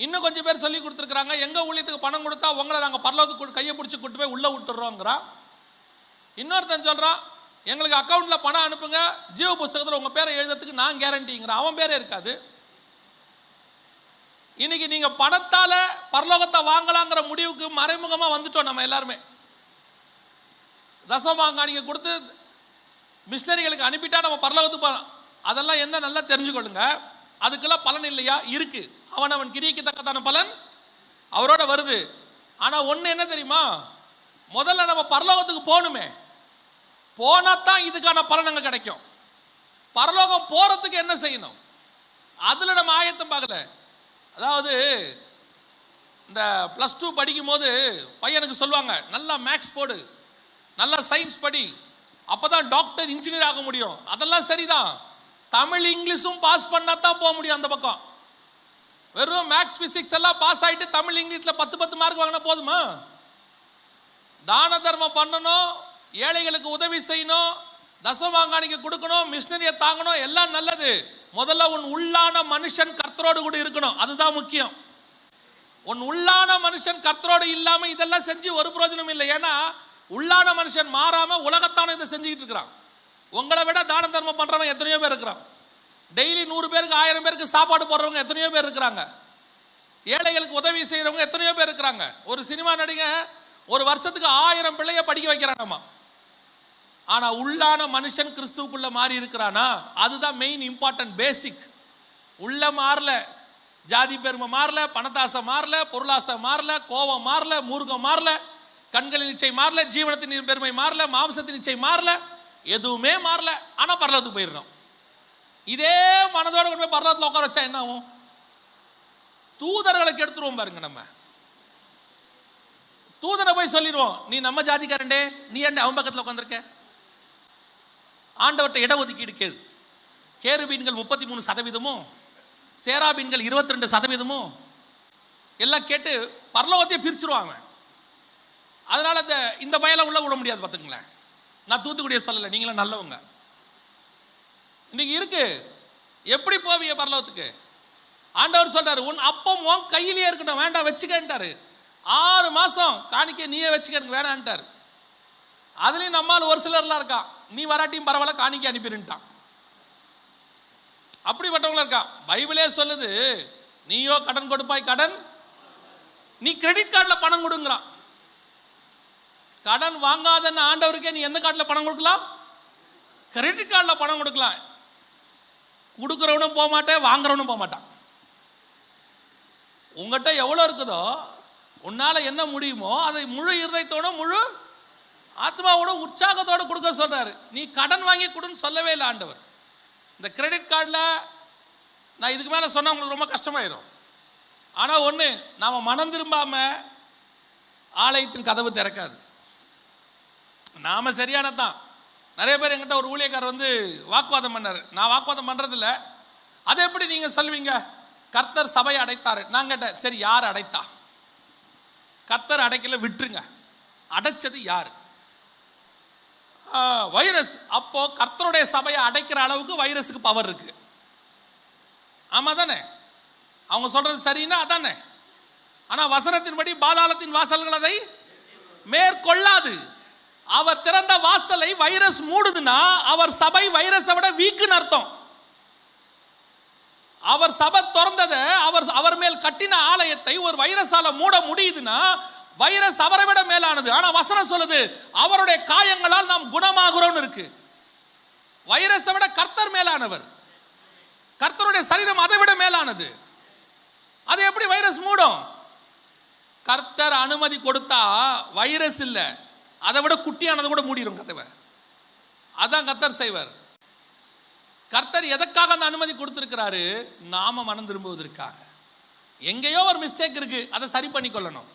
[SPEAKER 1] இன்னும் கொஞ்சம் பேர் சொல்லி கொடுத்துருக்குறாங்க, எங்கள் ஊழியத்துக்கு பணம் கொடுத்தா உங்களை நாங்கள் பரலோகத்துக்கு கையை பிடிச்சி கூட்டு போய் உள்ளே விட்டுறோங்கிறான். இன்னொருத்தன் சொல்கிறான், எங்களுக்கு அக்கௌண்ட்டில் பணம் அனுப்புங்க, ஜீவ புஸ்தகத்தில் உங்கள் பேரை எழுதுறதுக்கு நான் கேரண்டிங்கிறான். அவன் பேரே இருக்காது. இன்னைக்கு நீங்கள் பணத்தால் பரலோகத்தை வாங்கலாங்கிற முடிவுக்கு மறைமுகமாக வந்துட்டோம் நம்ம எல்லாருமே. தசமாங்காணிக்க கொடுத்து மிஷினரிகளுக்கு அனுப்பிட்டா நம்ம பரலோகத்துக்கு போகலாம். அதெல்லாம் என்ன நல்லா தெரிஞ்சுக்கொள்ளுங்க. அதுக்கெல்லாம் பலன் இல்லையா? இருக்கு. அவன் கிரியைக்கு தக்கதான பலன் அவரோட வருது. ஆனால் ஒன்று என்ன தெரியுமா, முதல்ல நம்ம பரலோகத்துக்கு போகணுமே, போனாதான் இதுக்கான பலன் அங்கே கிடைக்கும். பரலோகம் போகிறதுக்கு என்ன செய்யணும், அதில் நம்ம ஆயத்தம் பார்க்கல. அதாவது இந்த +2 படிக்கும் போது பையனுக்கு சொல்லுவாங்க, நல்லா மேக்ஸ் போடு, நல்லா சயின்ஸ் படி, அப்போதான் டாக்டர் இன்ஜினியர் ஆக முடியும். அதெல்லாம் சரிதான். தமிழ் இங்கிலீஷும் பாஸ் பண்ணா தான் போக முடியும் அந்த பக்கம். வெறும் மேக்ஸ் பிசிக்ஸ் எல்லாம் பாஸ் ஆகிட்டு தமிழ் இங்கிலீஷில் 10 மார்க் வாங்கினா போதுமா? தான தர்மம் பண்ணணும், ஏழைகளுக்கு உதவி செய்யணும், தசமாங்காணிக்க கொடுக்கணும், மிஷினரியை தாங்கணும், எல்லாம் நல்லது. முதல்ல உன் உள்ளான மனுஷன் கர்த்தரோடு கூட இருக்கணும். அதுதான் முக்கியம். உன் உள்ளான மனுஷன் கர்த்தரோடு இல்லாமல் இதெல்லாம் செஞ்சு ஒரு பிரயோஜனம் இல்லை. ஏன்னா உள்ளான மனுஷன் மாறாமல் உலகத்தான இதை செஞ்சுக்கிட்டு இருக்கிறான். உங்களை விட தான தர்மம் பண்ணுறவங்க எத்தனையோ பேர் இருக்கிறான். டெய்லி 100 பேருக்கு 1000 பேருக்கு சாப்பாடு போடுறவங்க எத்தனையோ பேர் இருக்கிறாங்க. ஏழைகளுக்கு உதவி செய்கிறவங்க எத்தனையோ பேர் இருக்கிறாங்க. ஒரு சினிமா நடிகை ஒரு வருஷத்துக்கு 1000 பிள்ளைய படிக்க வைக்கிறானாமா. ஆனால் உள்ளான மனுஷன் கிறிஸ்துவுக்குள்ள மாறி இருக்கிறானா? அதுதான் மெயின் இம்பார்ட்டன்ட், பேசிக். உள்ள மாறல, ஜாதி பெருமை மாறல, பணத்தாசை மாறல, பொருளாசை மாறல, கோபம் மாறல, மூர்க்கம் மாறல, கண்களின் நிச்சயம் மாறல, ஜீவனத்தின் பெருமை மாறல, மாம்சத்தின் நிச்சயம் மாறல, எதுவுமே மாறல. ஆனால் பரலோகத்துக்கு போயிடணும். இதே மனதோட கொண்டு போய் பரலோகத்தில் உட்கார வச்சா என்ன ஆகும்? தூதர்களுக்கு எடுத்துருவோம் பாருங்க. நம்ம தூதரை போய் சொல்லிடுவோம், நீ நம்ம ஜாதிக்காரண்டே, நீ ஏன் அவன் பக்கத்தில் உட்காந்துருக்க? ஆண்டவர்கிட்ட இடஒதுக்கீடு கேது. கேருபீன்கள் 33%, சேராபீன்கள் 22% எல்லாம் கேட்டு பரலோகத்தையே பிரிச்சுருவாங்க. அதனால இந்த பயலை உள்ள விட முடியாது. பார்த்துங்களேன், நான் தூத்துக்குடியை சொல்லலை, நீங்களும் நல்லவங்க. இன்னைக்கு இருக்கு. எப்படி போவிய பரலோகத்துக்கு? ஆண்டவர் சொல்றாரு, உன் அப்பம் உன் கையிலேயே இருக்கட்டும், வேண்டாம் வச்சுக்கிட்டாரு. 6 மாசம் காணிக்க நீயே வச்சுக்க வேணான்ட்டார். அதுலேயும் நம்மால் ஒரு சிலர்லாம் இருக்கா, நீ வராட்டியும் பரவாயில்ல காணிக்க அனுப்பிடுன்ட்டான். அப்படிப்பட்டவங்களும் இருக்கா. பைபிளே சொல்லுது, நீயோ கடன் கொடுப்பாய் கடன், நீ கிரெடிட் கார்டில் பணம் கொடுங்கிறான். கடன் வாங்காதன்னு ஆண்டவருக்கே நீ எந்த கார்டில் பணம் கொடுக்கலாம்? கிரெடிட் கார்டில் பணம் கொடுக்கலாம். கொடுக்குறவனும் போக மாட்டேன், வாங்குறவனும் போக மாட்டான். உங்கள்கிட்ட எவ்வளோ இருக்குதோ, உன்னால் என்ன முடியுமோ அதை முழு இருதயத்தோட முழு ஆத்மாவோட உற்சாகத்தோடு கொடுக்க சொல்கிறாரு. நீ கடன் வாங்கி கொடுன்னு சொல்லவே இல்லை ஆண்டவர். இந்த கிரெடிட் கார்டில் நான் இதுக்கு மேலே சொன்னால் உங்களுக்கு ரொம்ப கஷ்டமாயிடும். ஆனால் ஒன்று, நாம் மனம் திரும்பாமல் ஆலயத்தின் கதவு திறக்காது. நாம் சரியானதான். நிறைய பேர் என்கிட்ட ஒரு ஊழியக்காரர் வந்து வாக்குவாதம் பண்ணார். நான் வாக்குவாதம் பண்ணுறதில்ல. அதை எப்படி நீங்கள் சொல்வீங்க? கர்த்தர் சபையை அடைத்தார். நான் கேட்டேன், சரி யார் அடைத்தா? கர்த்தர் அடைக்கல, விட்டுருங்க. அடைச்சது யார்? வைரஸ். அப்போ கர்த்தருடைய சபையை அடைக்கிற அளவுக்கு வைரஸுக்கு பவர் இருக்கு. ஆமா தானே? அவங்க சொல்றது சரின்னா அதானே. ஆனா வசனத்தின்படி பாதாளத்தின் வாசல்கள் அதை மேற்கொள்ளாது. அவர் திறந்த வாசலை வைரஸ் மூடுதுன்னா அவர் சபை வைரஸை விட வீக்குன்னு அர்த்தம். அவர் சபை திறந்ததை, அவர் மேல் கட்டின ஆலயத்தை ஒரு வைரஸால மூட முடியுதுன்னா வைரஸ் அவரை விட மேலானது. ஆனா வசனம் சொல்லுது, அவருடைய காயங்களால் நாம் குணமாகிறோம் இருக்கு. வைரஸை விட கர்த்தர் மேலானவர். கர்த்தருடைய சரீரம் அதை விட மேலானது. அதை எப்படி வைரஸ் மூடும்? கர்த்தர் அனுமதி கொடுத்தா வைரஸ் இல்ல, அதை விட குட்டியானது கூட மூடிடும் கதவை. அதான் கர்த்தர் செய்வார். கர்த்தர் எதற்காக அந்த அனுமதி கொடுத்திருக்கிறாரு? நாம மனம் திரும்புவதற்காக. எங்கேயோ ஒரு மிஸ்டேக் இருக்கு, அதை சரி பண்ணி கொள்ளணும்.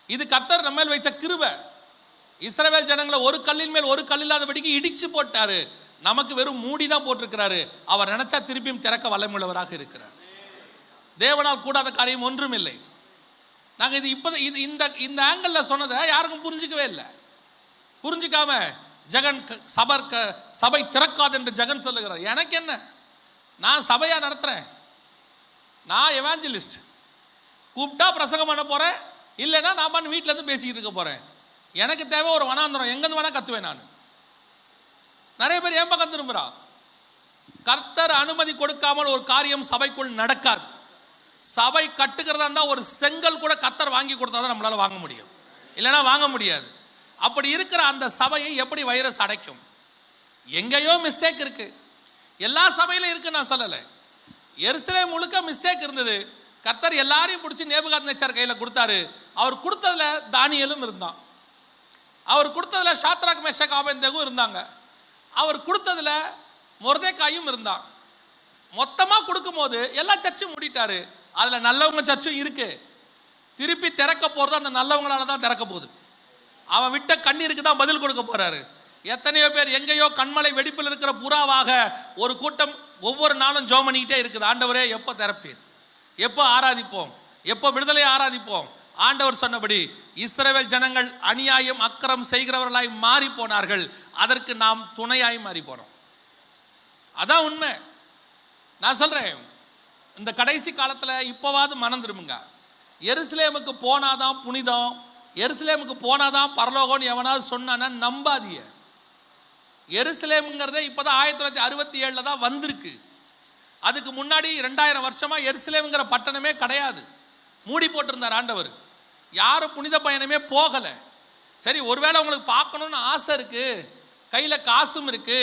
[SPEAKER 1] இது கர்த்தர் நம்ம மேல் வைத்த கிருபை. இஸ்ரவேல் ஜனங்களை ஒரு கல்லின் மேல் ஒரு கல் இல்லாதபடிக்கு இடிச்சு போட்டாரு. நமக்கு வெறும் மூடி தான் போட்டிருக்கிறாரு. அவர் நினைச்சா திருப்பியும் திறக்க வல்லமையுள்ளவராக இருக்கிறார். தேவனால் கூடாத காரியம் ஒன்றும் இல்லை. நாங்கள் இது இப்போ இந்த ஆங்கிள் சொன்னதை யாருக்கும் புரிஞ்சிக்கவே இல்லை. புரிஞ்சிக்காம ஜெகன் சபை திறக்காது என்று ஜெகன் சொல்லுகிறார். எனக்கு என்ன? நான் சபையா நடத்துறேன், நான் எவாஞ்சலிஸ்ட். கூப்பிட்டா பிரசங்கம் பண்ண போறேன், இல்லைன்னா நான் வீட்டில இருந்து பேசிக்கிட்டு இருக்க போறேன். எனக்கு தேவை ஒரு வனாந்தரம், எங்கேருந்து வேணா கத்துவேன் நான். நிறைய பேர் ஏன் பக்கம் திரும்புறா? கர்த்தர் அனுமதி கொடுக்காமல் ஒரு காரியம் சபைக்குள் நடக்காது. சபை கட்டுகிறதா இருந்தா ஒரு செங்கல் கூட கர்த்தர் வாங்கி கொடுத்தாதான் நம்மளால வாங்க முடியும், இல்லைன்னா வாங்க முடியாது. அப்படி இருக்கிற அந்த சபையை எப்படி வைரஸ் அடைக்கும்? எங்கேயோ மிஸ்டேக் இருக்கு, எல்லா சபையிலும் இருக்கு நான் சொல்லல. எருசலேம் முழுக்க மிஸ்டேக் இருந்தது. கர்த்தர் எல்லாரையும் பிடிச்சி நேபுகாத்நேச்சார் கையில கொடுத்தாரு. அவர் கொடுத்ததுல தானியேலும் இருந்தான், அவர் கொடுத்ததுல ஷாத்ராக் மேஷாக் ஆபேத்நேகோ இருந்தாங்க, அவர் கொடுத்ததுல மொர்தெகாயும் இருந்தான். மொத்தமா கொடுக்கும் போது எல்லா சர்ச்சும் மூடிட்டாரு. அதுல நல்லவங்க சர்ச்சும் இருக்கு. திருப்பி திறக்க போறது அந்த நல்லவங்களால தான் திறக்க போகுது. அவன் விட்ட கண்ணீருக்கு தான் பதில் கொடுக்க போறாரு. எத்தனையோ பேர் எங்கேயோ கண்மலை வெடிப்பில் இருக்கிற புறாவாக ஒரு கூட்டம் ஒவ்வொரு நாளும் ஜெபம் பண்ணிக்கிட்டே இருக்குது. ஆண்டவரே எப்போ திறப்பீர், எப்போ ஆராதிப்போம், எப்போ விடுதலை ஆராதிப்போம். ஆண்டவர் சொன்னபடி இஸ்ரவேல் ஜனங்கள் அநியாயம் அக்கிரம் செய்கிறவர்களாய் மாறி போனார்கள், அதற்கு நாம் துணையாய் மாறி போனோம். அதான் உண்மை. நான் சொல்றேன், இந்த கடைசி காலத்துல இப்பவாது மனம் திரும்புங்க. எருசலேமுக்கு போனாதான் புனிதம், எருசலேமுக்கு போனாதான் பரலோகம்னு எவனாவது சொன்னானா நம்பாதீங்க. எருசலேம்ங்கிறதே இப்பதான் 1967 தான் வந்திருக்கு. அதுக்கு முன்னாடி 2000 வருஷமா எருசலேம்ங்கிற பட்டணமே கிடையாது, மூடி போட்டிருந்தார் ஆண்டவர். யாரும் புனித பயணமே போகல. சரி, ஒருவேளை உங்களுக்கு பார்க்கணும்னு ஆசை இருக்கு, கையில காசும் இருக்கு,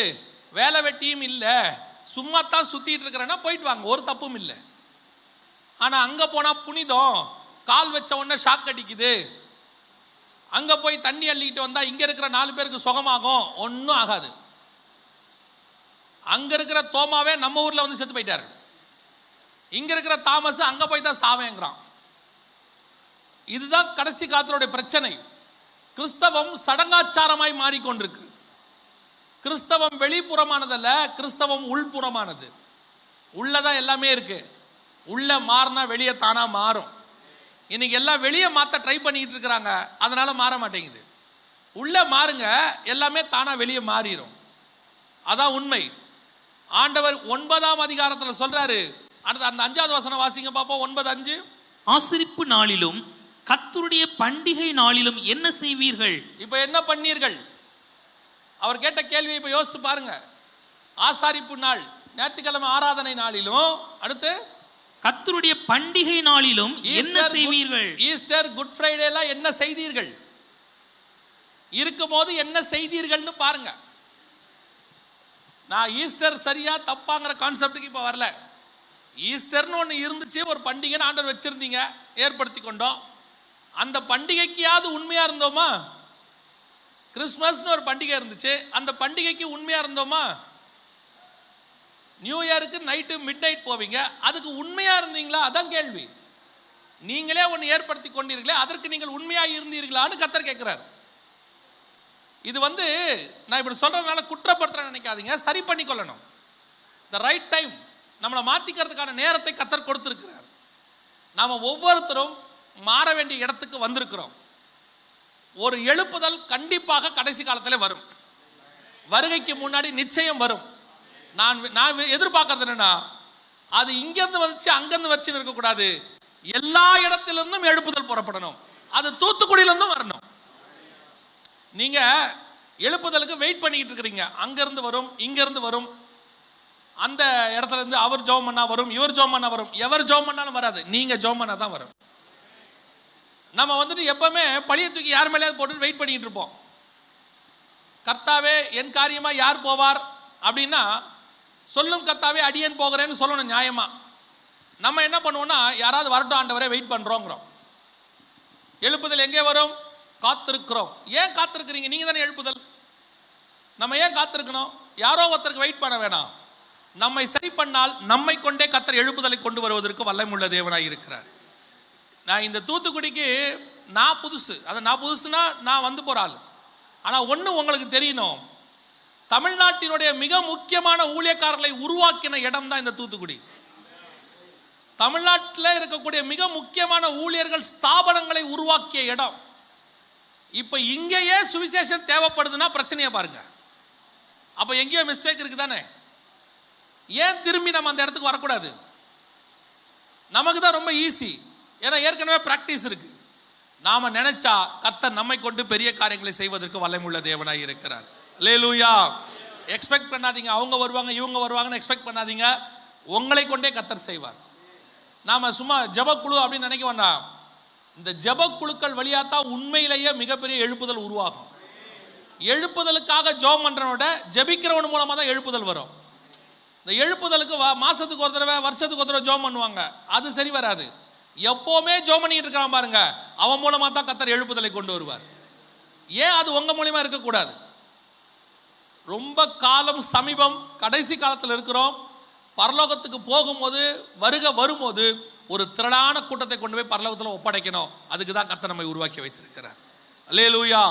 [SPEAKER 1] வேலை வெட்டியும் இல்லை, சும்மா தான் சுத்திட்டு இருக்கிறேன்னா போயிட்டு வாங்க, ஒரு தப்பும் இல்லை. ஆனா அங்க போனா புனிதம், கால் வச்ச உடனே ஷாக் அடிக்குது, அங்க போய் தண்ணி அள்ளிக்கிட்டு வந்தா இங்க இருக்கிற 4 பேருக்கு சுகமாகும், ஒன்றும் ஆகாது. அங்க இருக்கிற தோமாவே நம்ம ஊர்ல வந்து செத்து போயிட்டாரு, இங்க இருக்கிற தாமஸ் அங்க போய் தான் சாவேங்கிறான். இதுதான் கடைசி காலத்தினுடைய பிரச்சனை. கிறிஸ்தவம் சடங்காச்சாரமாய் மாறிக்கொண்டிருக்கு. கிறிஸ்தவம் வெளிப்புறமானதல்ல, கிறிஸ்தவம் உள்புறமானது. உள்ளதான் எல்லாமே இருக்கு, உள்ள மாறினா வெளியே தானா மாறும். இன்னைக்கு எல்லாம் வெளியே மாற்ற ட்ரை பண்ணிட்டு இருக்கிறாங்க, அதனால மாற மாட்டேங்குது. உள்ள மாறுங்க, எல்லாமே தானா வெளியே மாறிடும். அதான் உண்மை. ஆண்டவர் 9ஆம் அதிகாரத்தில் சொல்றாரு. அந்த 5வது வசனம் வாசிங்க பாப்போம். 9:5.
[SPEAKER 2] ஆசரிப்பு நாளிலும் கர்த்தருடைய பண்டிகை நாளிலும் என்ன செய்வீர்கள்?
[SPEAKER 1] இப்ப என்ன பண்ணீர்கள்? அவர் கேட்ட கேள்வி இப்ப யோசிச்சு பாருங்க. ஆசாரிப்பு நாள், ஞாயிற்றுக்கிழமை ஆராதனை நாளிலும், அடுத்து
[SPEAKER 2] கர்த்தருடைய பண்டிகை நாளிலும் என்ன செய்வீர்கள்?
[SPEAKER 1] ஈஸ்டர், குட் ஃப்ரைடே எல்லாம் என்ன செய்தீர்கள்? இருக்கும் போது என்ன செய்தீர்கள்னு பாருங்க. நான் ஈஸ்டர் சரியா தப்பாங்கிற கான்செப்டுக்கு இப்ப வரல. ஈஸ்டர்னு ஒன்று இருந்துச்சு, ஒரு பண்டிகை ஆண்டவர் வச்சிருந்தீங்க, ஏற்படுத்தி கொண்டோம். அந்த பண்டிகைக்காவது உண்மையா இருந்தோமா? கிறிஸ்மஸ்னு ஒரு பண்டிகை இருந்துச்சு, அந்த பண்டிகைக்கு உண்மையா இருந்தோமா? நியூ இயருக்கு நைட்டு மிட் நைட் போவீங்க, அதுக்கு உண்மையா இருந்தீங்களா? அதான் கேள்வி. நீங்களே ஒன்று ஏற்படுத்தி கொண்டீர்களே, அதற்கு நீங்கள் உண்மையா இருந்தீர்களான்னு கர்த்தர் கேட்கிறார். இது நான் இப்படி சொல்றதுனால குற்றப்படுத்த நினைக்காதீங்க, சரி பண்ணிக்கொள்ளணும். த ரைட் டைம், நம்மளை மாத்திக்கிறதுக்கான நேரத்தை கர்த்தர் கொடுத்திருக்கிறார். நாம ஒவ்வொருத்தரும் மாற வேண்டிய இடத்துக்கு வந்திருக்கிறோம். ஒரு எழுப்புதல் கண்டிப்பாக கடைசி காலத்தில் வரும், வருகைக்கு முன்னாடி நிச்சயம் வரும். நான் எதிர்பார்க்கறது என்னன்னா, அது இங்கிருந்து வந்துச்சு அங்கிருந்து வச்சு இருக்கக்கூடாது, எல்லா இடத்திலிருந்தும் எழுப்புதல் புறப்படணும். அது தூத்துக்குடியிலிருந்தும் வரணும். நீங்க எழுப்புதலுக்கு வெயிட் பண்ணிட்டு இருக்கிறீங்க, அங்கிருந்து வரும், இங்கிருந்து வரும், அந்த இடத்துல இருந்து அவர் ஜெபம் பண்ணா வரும், இவர் ஜெபம் பண்ணா வரும். எவர் ஜெபம் பண்ணாலும் வராது, நீங்க ஜெபம் பண்ணா தான் வரும். நம்ம எப்பவுமே பழிய தூக்கி யார் மேலேயாவது போட்டு வெயிட் பண்ணிட்டு இருப்போம். கர்த்தாவே என் காரியமா யார் போவார் அப்படின்னா, சொல்லும் கர்த்தாவே அடியேன் போகிறேன்னு சொல்லணும் நியாயமா. நம்ம என்ன பண்ணுவோம்னா, யாராவது வரட்டும் ஆண்டவரே வெயிட் பண்றோங்கிறோம். எழுப்புதல் எங்கே வரும்? காத்திருக்கிறோம். ஏன் காத்திருக்கிறீங்க? நீங்க தானே எழுப்புதல். நம்ம ஏன் காத்திருக்கணும்? யாரோ ஒருத்தருக்கு வெயிட் பண்ண வேணாம். நம்மை சரி பண்ணால் நம்மை கொண்டே கர்த்தர் எழுப்புதலை கொண்டு வருவதற்கு வல்லமையுள்ள தேவனாய் இருக்கிறார். நான் இந்த தூத்துக்குடிக்கு நான் புதுசு, அதை நான் புதுசுனா நான் வந்து போறாள். ஆனால் ஒன்று உங்களுக்கு தெரியணும், தமிழ்நாட்டினுடைய மிக முக்கியமான ஊழியக்காரர்களை உருவாக்கின இடம் தான் இந்த தூத்துக்குடி. தமிழ்நாட்டில் இருக்கக்கூடிய மிக முக்கியமான ஊழியர்கள் ஸ்தாபனங்களை உருவாக்கிய இடம். இப்போ இங்கேயே சுவிசேஷம் தேவைப்படுதுன்னா பிரச்சனையை பாருங்க. அப்போ எங்கேயோ மிஸ்டேக் இருக்கு தானே? ஏன் திரும்பி நம்ம அந்த இடத்துக்கு வரக்கூடாது? நமக்கு தான் ரொம்ப ஈஸி. ஏன்னா ஏற்கனவே பிராக்டிஸ் இருக்கு. நாம நினைச்சா கர்த்தர் நம்மை கொண்டு பெரிய காரியங்களை செய்வதற்கு வல்லமையுள்ள தேவனாய் இருக்கிறார். அல்லேலூயா. எக்ஸ்பெக்ட் பண்ணாதீங்க அவங்க வருவாங்க இவங்க வருவாங்கன்னு எக்ஸ்பெக்ட் பண்ணாதீங்க. உங்களை கொண்டே கர்த்தர் செய்வார். நாம சும்மா ஜெபக்குழு அப்படின்னு நினைக்க வேண்டாம். இந்த ஜெபக்குழுக்கள் வழியாத்தான் உண்மையிலேயே மிகப்பெரிய எழுப்புதல் உருவாகும். எழுப்புதலுக்காக ஜெபம் பண்றவனோட ஜெபிக்கிறவன் மூலமா தான் எழுப்புதல் வரும். இந்த எழுப்புதலுக்கு மாசத்துக்கு ஒரு தடவை வருஷத்துக்கு ஒரு தடவை ஜெபம் பண்ணுவாங்க, அது சரி வராது. எப்பவுமே ஜெபம் பண்ணிட்டு இருக்கான் பாருங்க, அவன் மூலமா தான் கர்த்தர் எழுப்புதலை கொண்டு வருவார். ஏன் அது உங்க மூலமா இருக்கக்கூடாது? ரொம்ப காலம் சமீபம், கடைசி காலத்தில் இருக்கிறோம். பரலோகத்துக்கு போகும்போது வரும்போது ஒரு திரளான கூட்டத்தை கொண்டு போய் பரலோகத்தில் ஒப்படைக்கணும். அதுக்கு தான் கர்த்தர் நம்மை உருவாக்கி வைத்திருக்கிறார். அல்லேலூயா.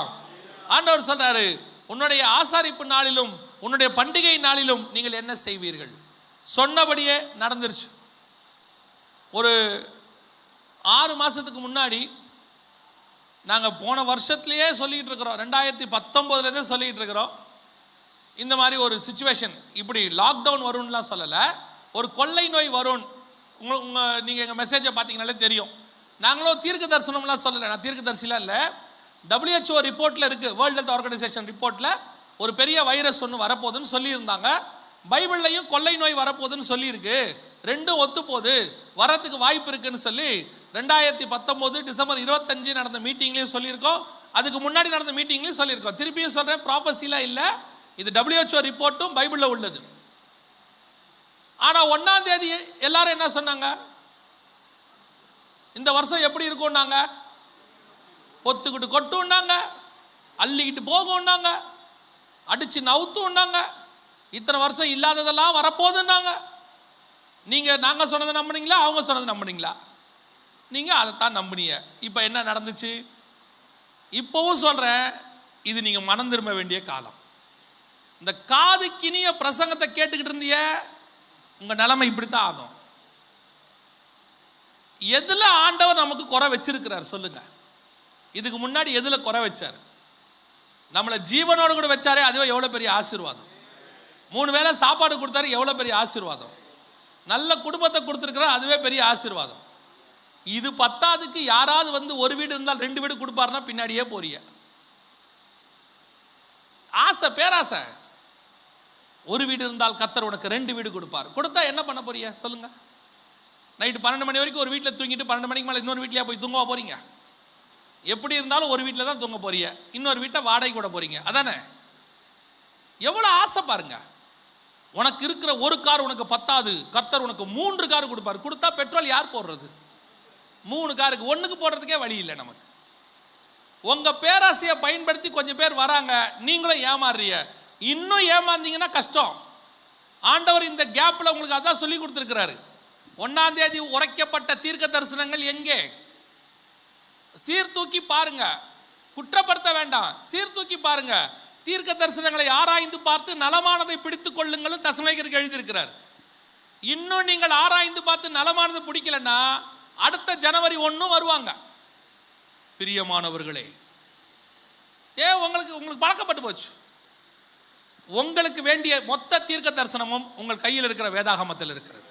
[SPEAKER 1] ஆண்டவர் சொல்றாரு, உன்னுடைய ஆசாரிப்பு நாளிலும் உன்னுடைய பண்டிகை நாளிலும் நீங்கள் என்ன செய்வீர்கள்? சொன்னபடியே நடந்துருச்சு. ஒரு 6 மாசத்துக்கு முன்னாடி நாங்கள் போன வருஷத்துலேயே சொல்லிக்கிட்டு இருக்கிறோம், 2019 சொல்லிக்கிட்டு இருக்கிறோம், இந்த மாதிரி ஒரு சிச்சுவேஷன், இப்படி லாக்டவுன் வரும்லாம் சொல்லலை, ஒரு கொள்ளை நோய் வரும். நீங்கள் எங்கள் மெசேஜை பார்த்தீங்கனாலே தெரியும். நாங்களும் தீர்க்க தரிசனம்லாம் சொல்லலை, நான் தீர்க்க தரிசிலாம் இல்லை. WHO ரிப்போர்ட்டில் இருக்குது, வேர்ல்டு ஹெல்த் ஆர்கனைசேஷன் ரிப்போர்ட்டில் ஒரு பெரிய வைரஸ் ஒன்று வரப்போகுதுன்னு சொல்லியிருந்தாங்க. பைபிள்லையும் கொள்ளை நோய் வரப்போகுதுன்னு சொல்லியிருக்கு. ரெண்டும் ஒத்து போகுது, வரத்துக்கு வாய்ப்பு இருக்குன்னு சொல்லி 2019 டிசம்பர் 25 நடந்த மீட்டிங்லேயும் சொல்லியிருக்கோம். அதுக்கு முன்னாடி நடந்த மீட்டிங்லேயும் சொல்லியிருக்கோம். திருப்பியும் சொல்கிறேன், ப்ராஃபஸிலாம் இல்லை, இது WHO ரிப்போர்ட்டும் பைபிளில் உள்ளது. ஆனால் 1ஆம் தேதி எல்லாரும் என்ன சொன்னாங்க? இந்த வருஷம் எப்படி இருக்கும்னாங்க, பொத்துக்கிட்டு கொட்டுன்னாங்க, அள்ளிக்கிட்டு போகும்னாங்க, அடிச்சு நவுத்துன்னாங்க, இத்தனை வருஷம் இல்லாததெல்லாம் வரப்போகுதுன்னாங்க. நீங்கள் நாங்கள் சொன்னதை நம்புனீங்களா, அவங்க சொன்னதை நம்புனீங்களா? நீங்கள் அதைத்தான் நம்புனீங்க. இப்போ என்ன நடந்துச்சு? இப்போவும் சொல்கிறேன், இது நீங்கள் மனம் திரும்ப வேண்டிய காலம். இந்த காதுக்கினிய பிரசங்கத்தை கேட்டுக்கிட்டு இருந்தீங்க, உங்கள் நிலைமை இப்படித்தான் ஆகும். எதில் ஆண்டவர் நமக்கு குறை வச்சிருக்கிறார் சொல்லுங்க? இதுக்கு முன்னாடி எதில் குறை வச்சார்? நம்மளை ஜீவனோடு கூட வச்சாரே, அதுவே எவ்வளோ பெரிய ஆசீர்வாதம். 3 வேளை சாப்பாடு கொடுத்தாரு, எவ்வளோ பெரிய ஆசீர்வாதம். நல்ல குடும்பத்தை கொடுத்துருக்கிறார், அதுவே பெரிய ஆசீர்வாதம். இது பத்தாதுக்கு யாராவது வந்து ஒரு வீடு இருந்தால் 2 வீடு கொடுப்பாருன்னா பின்னாடியே போறீங்க. ஆசை, பேராசை. ஒரு வீடு இருந்தால் கர்த்தர் உனக்கு 2 வீடு கொடுப்பார். கொடுத்தா என்ன பண்ண போறீங்க சொல்லுங்க? நைட்டு 12 மணி வரைக்கும் ஒரு வீட்டில் தூங்கிட்டு 12 மணிக்கு மேலே இன்னொரு வீட்டிலேயே போய் தூங்கவா போறீங்க? எப்படி இருந்தாலும் ஒரு வீட்டில் தான் தூங்க போறீங்க, இன்னொரு வீட்டை வாடகை கூட போறீங்க, அதானே? எவ்வளோ ஆசை பாருங்க. உனக்கு இருக்கிற ஒரு கார் உனக்கு பத்தாது, கர்த்தர் உனக்கு 3 கார் கொடுப்பார். கொடுத்தா பெட்ரோல் யார் போடுறது? 3 காருக்கு, 1க்கு போடுறதுக்கே வழி இல்லை நமக்கு. உங்க பேராசையை பயன்படுத்தி கொஞ்சம் பேர் வராங்க, நீங்களும் ஏமாறுறீங்க. இன்னும் ஏமாந்தீங்கன்னா கஷ்டம். ஆண்டவர் இந்த கேப்ல உங்களுக்கு அதான் சொல்லி கொடுத்துருக்கிறாரு. 1ஆம் தேதி உரைக்கப்பட்ட தீர்க்க தரிசனங்கள் எங்கே? சீர்தூக்கி பாருங்க, குற்றப்படுத்த வேண்டாம், சீர்தூக்கி பாருங்க. தீர்க்க தரிசனங்களை ஆராய்ந்து பார்த்து நலமானதை பிடித்துக் கொள்ளுங்களும் தசமேகருக்கு எழுதியிருக்கிறார். இன்னும் நீங்கள் ஆராய்ந்து பார்த்து நலமானதை பிடிக்கலன்னா அடுத்த ஜனவரி 1 வருவாங்க. பிரியமானவர்களே, உங்களுக்கு பழக்கப்பட்டு போச்சு. உங்களுக்கு வேண்டிய மொத்த தீர்க்க தரிசனமும் உங்கள் கையில் இருக்கிற வேதாகமத்தில் இருக்கிறது.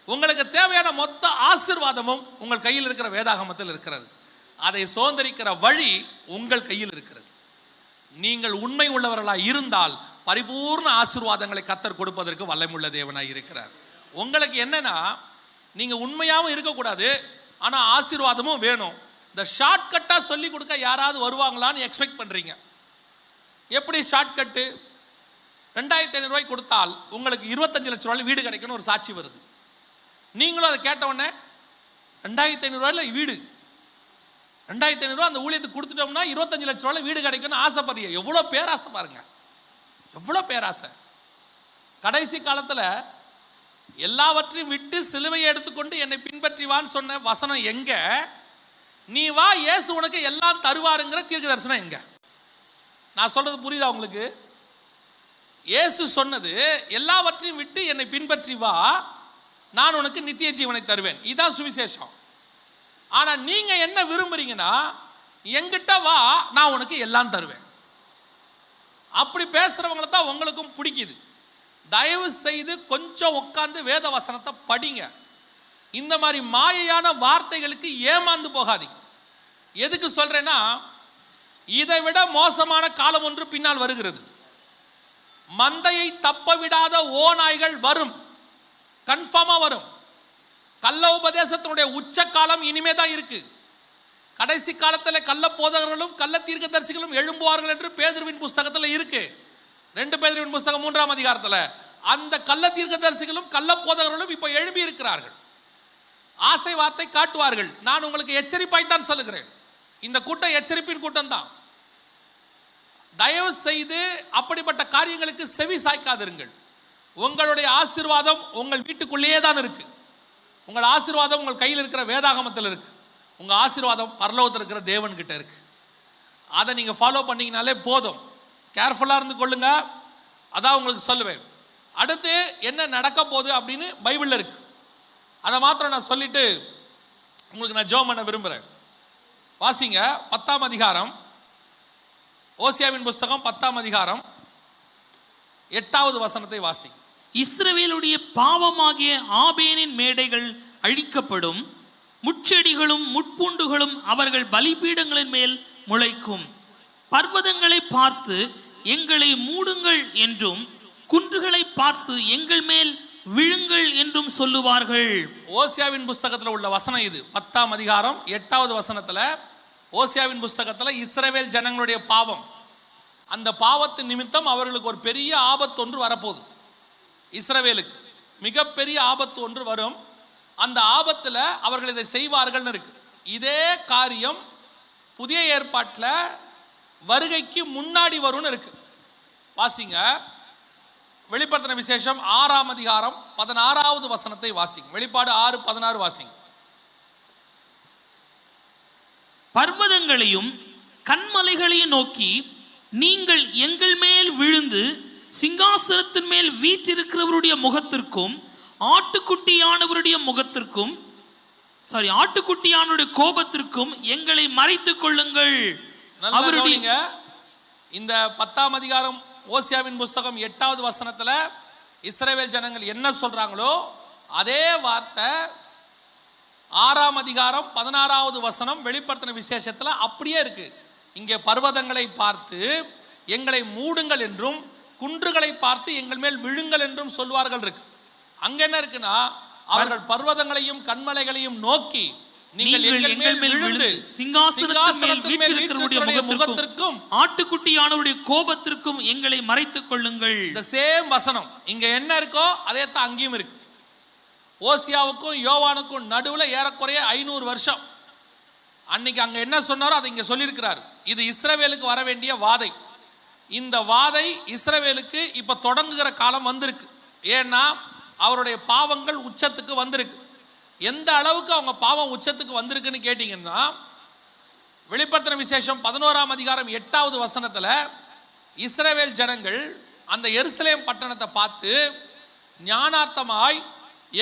[SPEAKER 1] உங்களுக்கு தேவையான மொத்த ஆசீர்வாதமும் உங்கள் கையில் இருக்கிற வேதாகமத்தில் இருக்கிறது. அதை சுதந்திரிக்கிற வழி உங்கள் கையில் இருக்கிறது. நீங்கள் உண்மை உள்ளவர்களாக இருந்தால் பரிபூர்ண ஆசீர்வாதங்களை கர்த்தர் கொடுப்பதற்கு வல்லமையுள்ள தேவனாய் இருக்கிறார். உங்களுக்கு என்னன்னா, நீங்க உண்மையாகவும் இருக்கக்கூடாது, ஆனா ஆசீர்வாதமும் வேணும். இந்த ஷார்ட்கட்டா சொல்லி கொடுக்க யாராவது வருவாங்களான்னு எக்ஸ்பெக்ட் பண்றீங்க. எப்படி ஷார்ட்கட்டு? 2500 ரூபாய் கொடுத்தால் உங்களுக்கு 25 லட்சம் ரூபாய் வீடு கிடைக்கணும் ஒரு சாட்சி வருது. நீங்களும் அதை கேட்ட உடனே 2500 ரூபாயில் வீடு, 2500 ரூபா அந்த ஊழியத்துக்கு கொடுத்துட்டோம்னா 25 லட்சம் ரூபாய் வீடு கிடைக்கும்னு ஆசைப்படுறீங்க. எவ்வளோ பேராசை பாருங்க, எவ்வளோ பேராசை. கடைசி காலத்தில் எல்லாவற்றையும் விட்டு சிலுவையை எடுத்துக்கொண்டு என்னை பின்பற்றி வான்னு சொன்ன வசனம் எங்க? நீ வா, இயேசு உனக்கு எல்லாம் தருவாருங்கிற தீர்க்க தரிசனம் எங்க? நான் சொல்றது புரியுதா உங்களுக்கு? இயேசு சொன்னது எல்லாவற்றையும் விட்டு என்னை பின்பற்றி வா, நான் உனக்கு நித்திய ஜீவனை தருவேன். இதுதான் சுவிசேஷம். ஆனா நீங்க என்ன விரும்புறீங்கன்னா, என்கிட்ட வா, நான் உனக்கு எல்லாம் தருவேன். அப்படி பேசுறவங்களை தான் உங்களுக்கும் பிடிக்குது. தயவு செய்து கொஞ்சம் உட்கார்ந்து வேத வசனத்தை படிங்க. இந்த மாதிரி மாயையான வார்த்தைகளுக்கு ஏமாந்து போகாதீங்க. எதுக்கு சொல்றேன்னா, இதை விட மோசமான காலம் ஒன்று பின்னால் வருகிறது. மந்தையை தப்ப விடாத ஓநாய்கள் வரும், கன்ஃபார்மா வரும். கள்ள உபதேசத்தினுடைய உச்ச காலம் இனிமே தான் இருக்கு. கடைசி காலத்தில் கள்ள போதகர்களும் கள்ள தீர்க்கதரிசிகளும் எழும்புவார்கள் என்று பேதுருவின் புஸ்தகத்தில் இருக்கு. 2 பேதுருவின் புஸ்தகம் 3ஆம் அதிகாரத்தில் அந்த கள்ள தீர்க்கதரிசிகளும் கள்ள போதகர்களும் இப்ப எழும்பி இருக்கிறார்கள். ஆசை வார்த்தை காட்டுவார்கள். நான் உங்களுக்கு எச்சரிப்பாய்த்தான் சொல்லுகிறேன். இந்த கூட்டம் எச்சரிப்பின் கூட்டம் தான். தயவு செய்து அப்படிப்பட்ட காரியங்களுக்கு செவி சாய்க்காதிருங்கள். உங்களுடைய ஆசீர்வாதம் உங்கள் வீட்டுக்குள்ளேயே தான் இருக்கு. உங்கள் ஆசீர்வாதம் உங்கள் கையில் இருக்கிற வேதாகமத்தில் இருக்கு. உங்க ஆசீர்வாதம் பரலோகத்தில் இருக்கிற தேவன் கிட்ட இருக்கு. அதை நீங்க ஃபாலோ பண்ணீங்கனாலே போதும். கேர்ஃபுல்லா இருந்து கொள்ளுங்க. அதான் உங்களுக்கு சொல்லுவேன். அடுத்து என்ன நடக்க போகுது அப்படின்னு பைபிள்ல இருக்கு. அதை மாத்திரம் நான் சொல்லிட்டு உங்களுக்கு நான் ஜெபம் பண்ண விரும்புகிறேன். வாசிங்க 10ஆம் அதிகாரம், ஓசியாவின் புஸ்தகம் 10ஆம் அதிகாரம் 8வது வசனத்தை வாசி.
[SPEAKER 2] இஸ்ரவேலுடைய பாவமாகிய ஆபேனின் மேடைகள் அழிக்கப்படும், முட்செடிகளும் முட்பூண்டுகளும் அவர்கள் பலிபீடங்களின் மேல் முளைக்கும். பர்வதங்களை பார்த்து எங்களை மூடுங்கள் என்றும், குன்றுகளை பார்த்து எங்கள் மேல் விழுங்கள் என்றும் சொல்லுவார்கள்.
[SPEAKER 1] ஓசியாவின் புஸ்தகத்தில் உள்ள வசனம் இது. 10ஆம் அதிகாரம் 8வது வசனத்தில் ஓசியாவின் புஸ்தகத்தில் இஸ்ரவேல் ஜனங்களுடைய பாவம், அந்த பாவத்தின் நிமித்தம் அவர்களுக்கு ஒரு பெரிய ஆபத்து ஒன்று வரப்போகுது. இஸ்ரவேலுக்கு மிகப்பெரிய ஆபத்து ஒன்று வரும். அந்த ஆபத்தில் அவர்கள் இதை செய்வார்கள் இருக்கு. இதே காரியம் புதிய ஏற்பாட்டில் வருகைக்கு முன்னாடி வரும்னு இருக்கு. வாசிங்க வெளிப்படுத்தின விசேஷம் 6ஆம் அதிகாரம் 16வது வசனத்தை வாசிங்க. வெளிப்பாடு 6:16 வாசிங்க.
[SPEAKER 2] பர்வதங்களையும் கன்மலைகளையும் நோக்கி நீங்கள் எங்கள் மேல் விழுந்து சிங்காசனத்தின் மேல் வீற்றிருக்கிறவருடைய முகத்திற்கும் ஆட்டுக்குட்டியானவருடைய முகத்திற்கும் ஆட்டுக்குட்டியானுடைய கோபத்திற்கும் எங்களை மறைத்துக் கொள்ளுங்கள்.
[SPEAKER 1] அவருடைய இந்த 10ஆம் அதிகாரம் ஓசியாவின் புஸ்தகம் 8வது வசனத்துல இஸ்ரவேல் ஜனங்கள் என்ன சொல்றாங்களோ அதே வார்த்தை 6ஆம் அதிகாரம் 16வது வசனம் வெளிப்படுத்தின விசேஷத்துல அப்படியே இருக்கு. இங்கே பர்வதங்களை பார்த்து எங்களை மூடுங்கள் என்றும், குன்றுகளை பார்த்து எங்கள் மேல் விழுங்கள் என்றும் சொல்வார்கள் இருக்கு. அங்க என்ன இருக்குன்னா, அவர்கள் பர்வதங்களையும் கன்மலைகளையும் நோக்கி நீங்கள் எங்கள் மேல் விழுந்து சிங்காசனத்தின் மேல் வீற்றிருக்கிறவருடைய முகத்திற்கும்
[SPEAKER 2] ஆட்டுக்குட்டியானவருடைய கோபத்திற்கும் எங்களை மறைத்துக் கொள்ளுங்கள்.
[SPEAKER 1] இந்த சேம் வசனம் இங்க என்ன இருக்கோ அதே தான் அங்கேயும் இருக்கு. ஓசியாவுக்கும் யோவானுக்கும் நடுவுல ஏறக்குறைய 500 வருஷம். அன்னைக்கு அங்க என்ன சொன்னாரோ அதை இங்க சொல்லியிருக்கிறார். இது இஸ்ரவேலுக்கு வர வேண்டிய வாதை. இந்த வாதை இஸ்ரவேலுக்கு இப்ப தொடங்குகிற காலம் வந்திருக்கு. ஏன்னா அவருடைய பாவங்கள் உச்சத்துக்கு வந்திருக்கு. எந்த அளவுக்கு அவங்க பாவம் உச்சத்துக்கு வந்திருக்குன்னு கேட்டீங்கன்னா, வெளிப்படுத்தின விசேஷம் 11ஆம் அதிகாரம் 8வது வசனத்துல இஸ்ரவேல் ஜனங்கள் அந்த எருசலேம் பட்டணத்தை பார்த்து ஞானார்த்தமாய்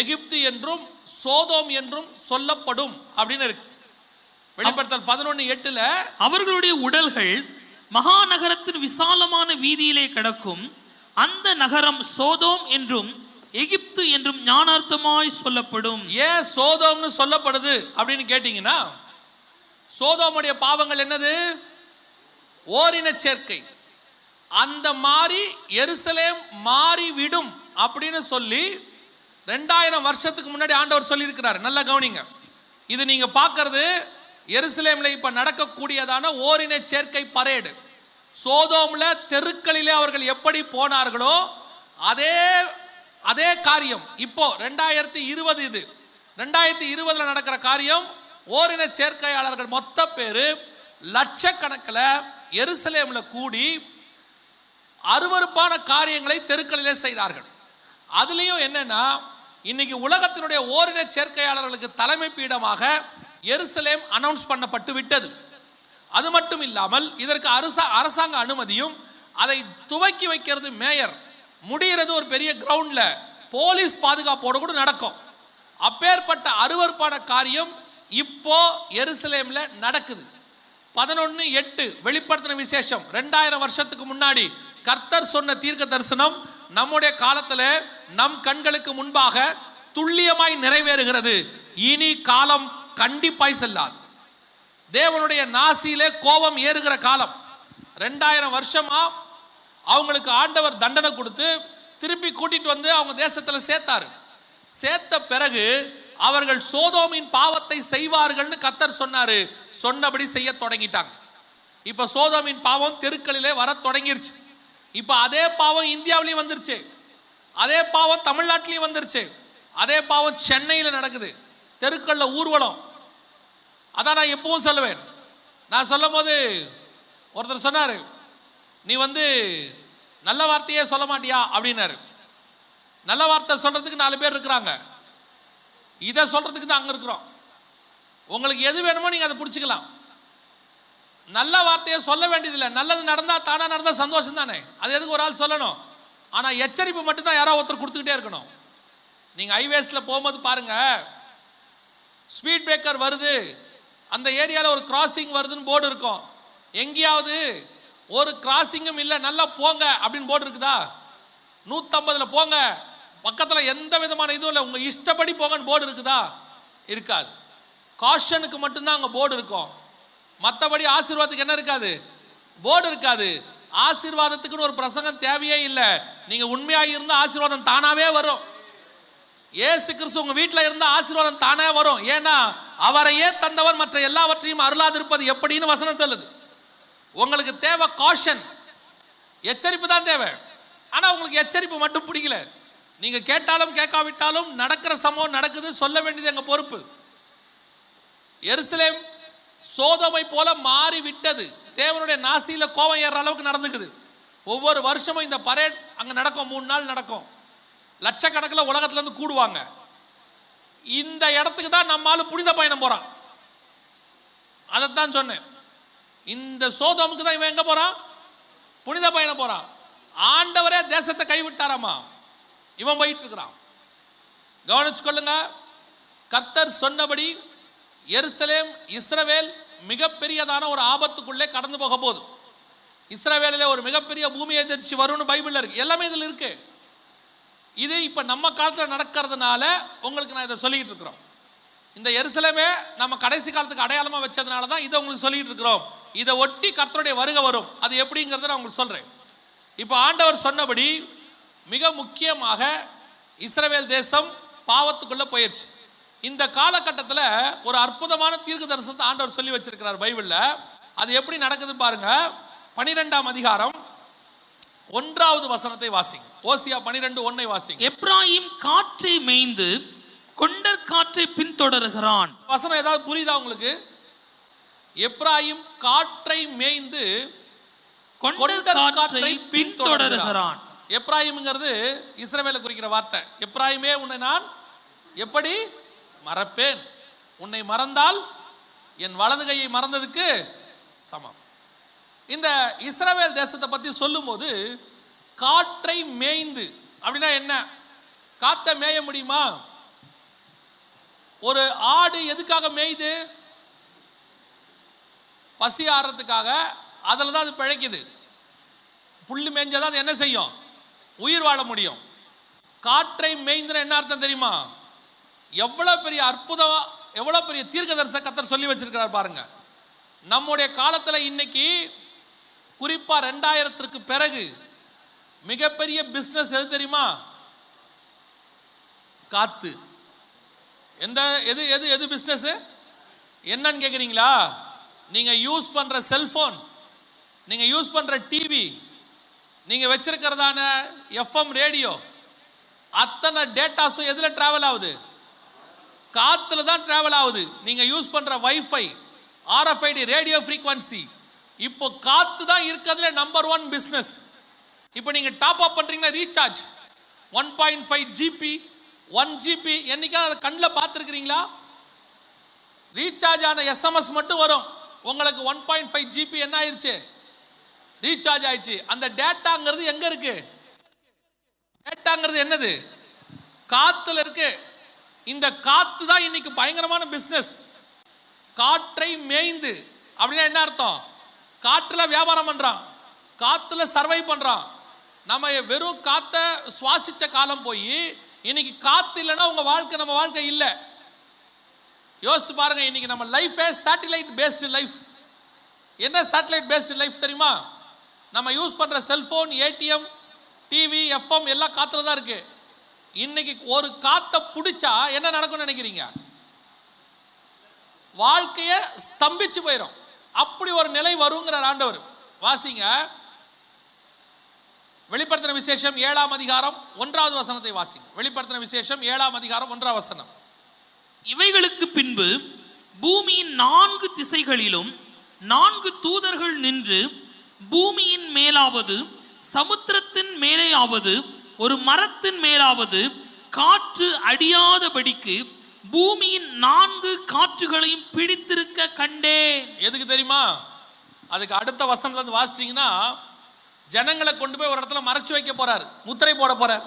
[SPEAKER 1] எகிப்து என்றும் சோதோம் என்றும் சொல்லப்படும் அப்படின்னு இருக்கு. வெளிப்படுத்தல் 11:8
[SPEAKER 2] அவர்களுடைய உடல்கள் மகாநகரத்தின் விசாலமான வீதியிலே கிடக்கும். அந்த நகரம் சோதோம் என்றும் எகிப்து என்றும் ஞானார்த்தமாய் சொல்லப்படும்.
[SPEAKER 1] ஏன் சோதோம்னு சொல்லப்படுது அப்படின்னு கேட்டீங்கன்னா, சோதோமுடைய பாவங்கள் என்னது? ஓரின சேர்க்கை. அந்த மாதிரி எருசலேம் மாறிவிடும் அப்படின்னு சொல்லி 2000 வருஷத்துக்கு முன்னாடி ஆண்டவர் சொல்லி இருக்கிறார். நல்லா கவனிங்க. இது நீங்க பார்க்கிறது எருசலேம்ல இப்ப நடக்கக்கூடியதான ஓரின சேர்க்கை பரேடு. சோதோம்ல தெருக்களிலே அவர்கள் எப்படி போனார்களோ அதே காரியம் இப்போ 2020 இது 2020 நடக்கிற காரியம். ஓரின சேர்க்கையாளர்கள் மொத்த பேரு லட்சக்கணக்கில் எருசலேம்ல கூடி அருவருப்பான காரியங்களை தெருக்களிலே செய்தார்கள். அதுலயும் என்னன்னா, இன்னைக்கு உலகத்தினுடைய ஓரின சேர்க்கையாளர்களுக்கு தலைமை பீடமாக எருசலேம் அனௌன்ஸ் பண்ணப்பட்டு விட்டது. அது மட்டும் இல்லாமல் இதற்கு அரசாங்க அனுமதியும், அதை துவக்கி வைக்கிறது மேயர், முடிகிறது ஒரு பெரிய கிரவுண்ட்ல போலீஸ் பாதுகாப்போடு கூட நடக்கும். அப்பேற்பட்ட அருவருப்பான காரியம் இப்போ எருசலேம்ல நடக்குது. 11:8 வெளிப்படுத்தின விசேஷம் 2000 வருஷத்துக்கு முன்னாடி கர்த்தர் சொன்ன தீர்க்க தரிசனம் நம்முடைய காலத்துல நம் கண்களுக்கு முன்பாக துல்லியமாய் நிறைவேறுகிறது. இனி காலம் கண்டிப்பாய் செல்லாது. தேவனுடைய நாசியிலே கோபம் ஏறுகிற காலம். 2000 வருஷமா அவங்களுக்கு ஆண்டவர் தண்டனை கொடுத்து திருப்பி கூட்டிட்டு வந்து அவங்க தேசத்துல சேர்த்தாரு. சேர்த்த பிறகு அவர்கள் சோதோமின் பாவத்தை செய்வார்கள்னு கர்த்தர் சொன்னாரு. சொன்னபடி செய்ய தொடங்கிட்டாங்க. இப்ப சோதோமின் பாவம் தெருக்களிலே வர தொடங்கிருச்சு. இப்ப அதே பாவம் இந்தியாவிலையும் வந்துருச்சு, அதே பாவம் தமிழ்நாட்டிலையும் வந்துருச்சு, அதே பாவம் சென்னையில் நடக்குது. தெருக்கள்ல ஊர்வலம். அதான் நான் எப்பவும் சொல்லுவேன். நான் சொல்லும் போது ஒருத்தர் சொன்னாரு, நீ நல்ல வார்த்தையே சொல்ல மாட்டியா அப்படின்னாரு. நல்ல வார்த்தை சொல்றதுக்கு 4 பேர் இருக்கிறாங்க, இதை சொல்றதுக்கு தான் அங்க இருக்கிறோம். உங்களுக்கு எது வேணுமோ நீங்க அதை பிடிச்சிக்கலாம். நல்ல வார்த்தையை சொல்ல வேண்டியதில்லை. நல்லது நடந்தா தானா நடந்தா சந்தோஷம் தானே, அது எதுக்கு ஒரு ஆள் சொல்லணும்? ஆனா எச்சரிப்பு மட்டும்தான் யாராவது ஒருத்தர் கொடுத்துக்கிட்டே இருக்கணும். நீங்க ஹைவேஸ்ல போகும்போது பாருங்க, ஸ்பீட் பிரேக்கர் வருது, அந்த ஏரியாவில் ஒரு கிராசிங் வருதுன்னு போர்டு இருக்கும். எங்கேயாவது ஒரு கிராசிங்கும் இல்லை, நல்லா போங்க அப்படின்னு போர்டு இருக்குதா? 150ல் போங்க, பக்கத்தில் எந்த விதமான இதுவும் இல்லை, உங்க இஷ்டப்படி போங்கன்னு போர்டு இருக்குதா? இருக்காது. காஷனுக்கு மட்டும்தான் அங்கே போர்டு இருக்கும். மற்றபடி ஆசீர்வாதத்துக்கு என்ன இருக்காது? போர்டு இருக்காது. ஆசீர்வாதத்துக்குன்னு ஒரு பிரசங்கம் தேவையே இல்லை. நீங்க உண்மையாக இருந்தால் ஆசீர்வாதம் தானாவே வரும். இயேசு கிறிஸ்து உங்க வீட்டில் இருந்தால் ஆசீர்வாதம் தானே வரும். ஏன்னா அவரையே தந்தவர் மற்ற எல்லாவற்றையும் அருளாதிருப்பது எப்படின்னு வசனம் சொல்லுது. உங்களுக்கு தேவை காஷன், எச்சரிப்பு தான் தேவை. ஆனா உங்களுக்கு எச்சரிப்பு மட்டும் பிடிக்கல. நீங்க கேட்டாலும் கேட்காவிட்டாலும் நடக்கிற சம்பவம் நடக்குது, சொல்ல வேண்டியது எங்க பொறுப்பு. எருசலேம் சோதோமை போல மாறி விட்டது. தேவனுடைய நாசியில கோபம் ஏற அளவுக்கு நடந்துக்குது. ஒவ்வொரு வருஷமும் இந்த பரேட் அங்க நடக்கும், 3 நாள் நடக்கும். லட்சக்கணக்கில் உலகத்துல இருந்து கூடுவாங்க. இந்த இடத்துக்கு தான் நம்மால புனித பயணம் போறான். அதைத்தான் சொன்னேன். இந்த சோதோமுக்கு தான் இவன் எங்க போறான்? புனித பயணம் போறான். ஆண்டவரே தேசத்தை கைவிட்டாராமா, இவன் போயிட்டு இருக்கிறான். கவனிச்சு கொள்ளுங்க. கர்த்தர் சொன்னபடி எருசலேம் இஸ்ரவேல் மிகப்பெரியதான ஒரு ஆபத்துக்குள்ளே கடந்து போக போகுது. இஸ்ரவேலில் ஒரு மிகப்பெரிய பூமி எதிர்ச்சி வரும்னு பைபிள்ல இருக்கு. எல்லாமே இதில் இருக்கு. இது இப்ப நம்ம காலத்தில் நடக்கிறதுனால உங்களுக்கு நான் இதை சொல்லிட்டு இருக்கிறோம். இந்த எருசலேமே நம்ம கடைசி காலத்துக்கு அடையாளமா வச்சதுனால தான் இதை உங்களுக்கு சொல்லிட்டு இருக்கிறோம். இதை ஒட்டி கர்த்தருடைய வருகை வரும். அது எப்படிங்கிறத நான் உங்களுக்கு சொல்றேன். இப்போ ஆண்டவர் சொன்னபடி மிக முக்கியமாக இஸ்ரவேல் தேசம் பாவத்துக்குள்ள போயிடுச்சு. இந்த காலகட்டத்தில் ஒரு அற்புதமான தீர்க்க தரிசனத்தை ஆண்டவர் சொல்லி வச்சிருக்கிறார் பைபிள்ல. அது எப்படி நடக்குது பாருங்க. 12ஆம் அதிகாரம் 1வது வசனத்தை வாசிங்க. ஓசியா 12:1 வாசிங்க.
[SPEAKER 2] எப்ராயிம் காற்றை மேய்ந்து கொண்டற் காற்றை பின்தொடர்கிறான்.
[SPEAKER 1] வசனம் ஏதாவது புரியுதா உங்களுக்கு? எப்ராயிம் காற்றை மேய்ந்து கொண்டற் காற்றை பின்தொடர்கிறான். எப்ராயிம்ங்கிறது இஸ்ரவேலை குறிக்கிற வார்த்தை. எப்ராயிமே, உன்னை நான் எப்படி மறப்பேன்? உன்னை மறந்தால் என் வலது கையை மறந்ததுக்கு சமம். இந்த இஸ்ரவேல் தேசத்தை பத்தி சொல்லும் போது காற்றை மேய்ந்து அப்படின்னா என்ன? காத்தை மேய முடியுமா? ஒரு ஆடு எதுக்காக மேய்து? பசி ஆறதுக்காக. அதில் தான் அது பிழைக்குது. புல்லு மேய்ஞ்சாதான் அது என்ன செய்யும்? உயிர் வாழ முடியும். காற்றை மேய்ந்துன என்ன அர்த்தம் தெரியுமா? எவ்வளவு பெரிய அற்புதம், எவ்வளவு பெரிய தீர்க்கதரிசன கர்த்தர் சொல்லி வச்சிருக்கிறார் பாருங்க. நம்முடைய காலத்துல இன்னைக்கு குறிப்பா 2000க்கு பிறகு மிகப்பெரிய பிசினஸ் எது தெரியுமா? காத்து. எந்த எது எது எது பிசினஸ் என்னன்னு கேக்குறீங்களா? நீங்க யூஸ் பண்ற செல்போன், நீங்க யூஸ் பண்ற டிவி, நீங்க வச்சிருக்கிறதான FM ரேடியோ, அத்தனை டேட்டாஸும் எதுல டிராவல் ஆகுது? காத்துல தான் டிராவல் ஆகுது. நீங்க யூஸ் பண்ற வைஃபை, RFID ரேடியோ ஃப்ரீக்வன்சி, இப்போ காத்து தான் இருக்கிறதுல நம்பர் 1 பிசினஸ். இப்போ நீங்க டாப் அப் பண்றீங்கன்னா ரீசார்ஜ் 1.5 GB 1 GB என்னைக்காவது அதை கண்ணில் பார்த்துருக்கிறீங்களா? ரீசார்ஜ் ஆன SMS மட்டும் வரும். உங்களுக்கு 1.5 GB என்ன ஆயிடுச்சு? ரீசார்ஜ் ஆயிடுச்சு. அந்த டேட்டாங்கிறது எங்க இருக்கு? டேட்டாங்கிறது என்னது? காத்துல இருக்கு. இந்த காத்து தான் இன்னைக்கு பயங்கரமான பிசினஸ். காற்றை மேய்ந்து அப்படின்னா என்ன அர்த்தம்? காற்றுல வியாபாரம் பண்றான், காத்துல சர்வை பண்றான். நம்ம வெறும் காத்த சுவாசிச்ச காலம் போய் இன்னைக்கு காத்து இல்லைன்னா உங்க வாழ்க்கை நம்ம வாழ்க்கை இல்லை. யோசிச்சு பாருங்க, இன்னைக்கு நம்ம லைஃப் சேட்டலைட் பேஸ்டு லைஃப். என்ன சேட்டலைட் பேஸ்டு லைஃப் தெரியுமா? நம்ம யூஸ் பண்ற செல்போன், ஏடிஎம், டிவி, எஃப்எம் எல்லாம் காத்துல தான் இருக்கு. இன்னைக்கு ஒரு காத்த பிடிச்சா என்ன நடக்கும்னு நினைக்கிறீங்க? வாழ்க்கைய ஸ்தம்பிச்சு போயிடும். அப்படி ஒரு நிலை வருங்கிறார் ஆண்டவர். வாசிங்க, வெளிப்படுத்தின விசேஷம் 7ஆம் அதிகாரம் 1வது வசனத்தை வாசிங்க. வெளிப்படுத்தின விசேஷம் 7ஆம் அதிகாரம் 1வது வசனம்.
[SPEAKER 2] இவைகளுக்கு பின்பு பூமியின் 4 திசைகளிலும் 4 தூதர்கள் நின்று, பூமியின் மேலாவது, சமுத்திரத்தின் மேலேயாவது, ஒரு மரத்தின் மேலாவது காற்று அடியாதபடிக்கு பூமியின் 4 காற்றுகளையும் பிடித்திருக்க கண்டேன். எதுக்கு தெரியுமா? அதுக்கு அடுத்த வசனத்துல இருந்து வாசிச்சீங்கன்னா, ஜனங்களை கொண்டு போய் ஒரு இடத்துல மறைச்சு வைக்க போறாரு, முத்திரை போட போறார்.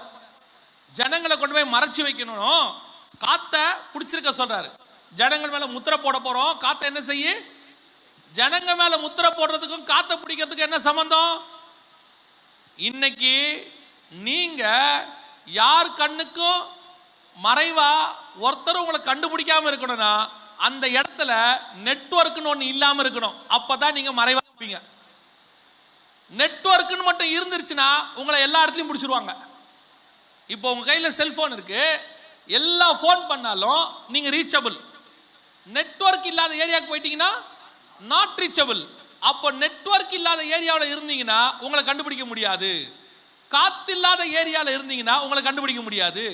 [SPEAKER 2] ஜனங்களை கொண்டு போய் மறைச்சு வைக்கணும், காத்த பிடிச்சிருக்க சொல்றாரு. ஜனங்கள் மேல முத்திரை போட போறோம். காத்த என்ன செய்ய? ஜனங்க மேல முத்திரை போடுறதுக்கும் காத்த பிடிக்கிறதுக்கும் என்ன சம்பந்தம்? இன்னைக்கு நீங்க யார் கண்ணுக்கும் மறைவா ஒருத்தர் உங்களை கண்டுபிடிக்காம இருக்கணும்னா அந்த இடத்துல நெட்வொர்க்னு ஒன்று இல்லாம இருக்கணும். அப்பதான் நீங்க மறைவா இருப்பீங்க. நெட்வொர்க்னு மட்டும் இருந்துருச்சுன்னா உங்களை எல்லா இடத்துலையும் பிடிச்சிருவாங்க. இப்போ உங்க கையில செல்போன் இருக்கு, எல்லா ஃபோன் பண்ணாலும் நீங்க ரீச்சபிள். நெட்வொர்க் இல்லாத ஏரியாவுக்கு போயிட்டீங்கன்னா நாட் ரீச்சபிள். அப்போ நெட்வொர்க் இல்லாத ஏரியாவில் இருந்தீங்கன்னா உங்களை கண்டுபிடிக்க முடியாது. காத்து இல்லாத ஏரியாவில் இருந்தீங்கன்னா உங்களை கண்டுபிடிக்க முடியாது.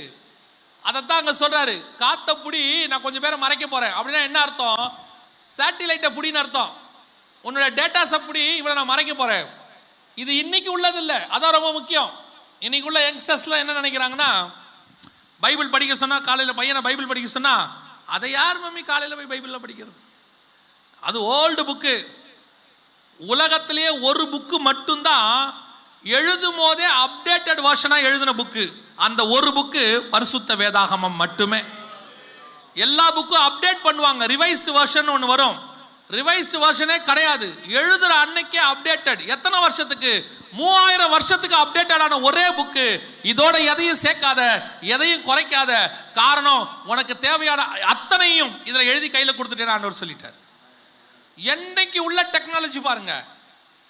[SPEAKER 2] அதைத்தான் அங்க சொல்றாரு, காத்த புடி, நான் கொஞ்சம் பேரை மறைக்க போறேன். அப்படின்னா என்ன அர்த்தம்? சேட்டிலைட்டை புடின்னு அர்த்தம். உன்னோட டேட்டாஸ் அப்படி இவனை நான் மறைக்க போறேன். இது இன்னைக்கு உள்ளது இல்லை, அதான் ரொம்ப முக்கியம். இன்னைக்கு உள்ள யங்ஸ்டர்ஸ்லாம் என்ன நினைக்கிறாங்கன்னா, பைபிள் படிக்க சொன்னா, காலையில் பையனை பைபிள் படிக்க சொன்னா, அதை யார் மம்மி காலையில் போய் பைபிளில் படிக்கிறது? அது ஓல்டு புக்கு. உலகத்திலேயே ஒரு புக்கு மட்டும்தான் எழுதும் போதே அப்டேட்டட் வெர்ஷனா எழுதின புக்கு. அந்த ஒரு புக்கு பரிசுத்த வேதாகமம் மட்டுமே. எல்லா புக்கும் அப்டேட் பண்ணுவாங்க, ரிவைஸ்டு வெர்ஷன் ஒன்று வரும். ரிவைஸ்டு வெர்ஷனே கிடையாது, எழுதுற அன்னைக்கே அப்டேட்டட். எத்தனை வருஷத்துக்கு? 3000 வருஷத்துக்கு அப்டேட்டடான ஒரே புக்கு. இதோட எதையும் சேர்க்காத, எதையும் குறைக்காத. காரணம், உனக்கு தேவையான அத்தனையும் இதுல எழுதி கையில கொடுத்துட்டேன்னு ஆண்டவர் சொல்லிட்டார். என்னைக்கு உள்ள டெக்னாலஜி பாருங்க.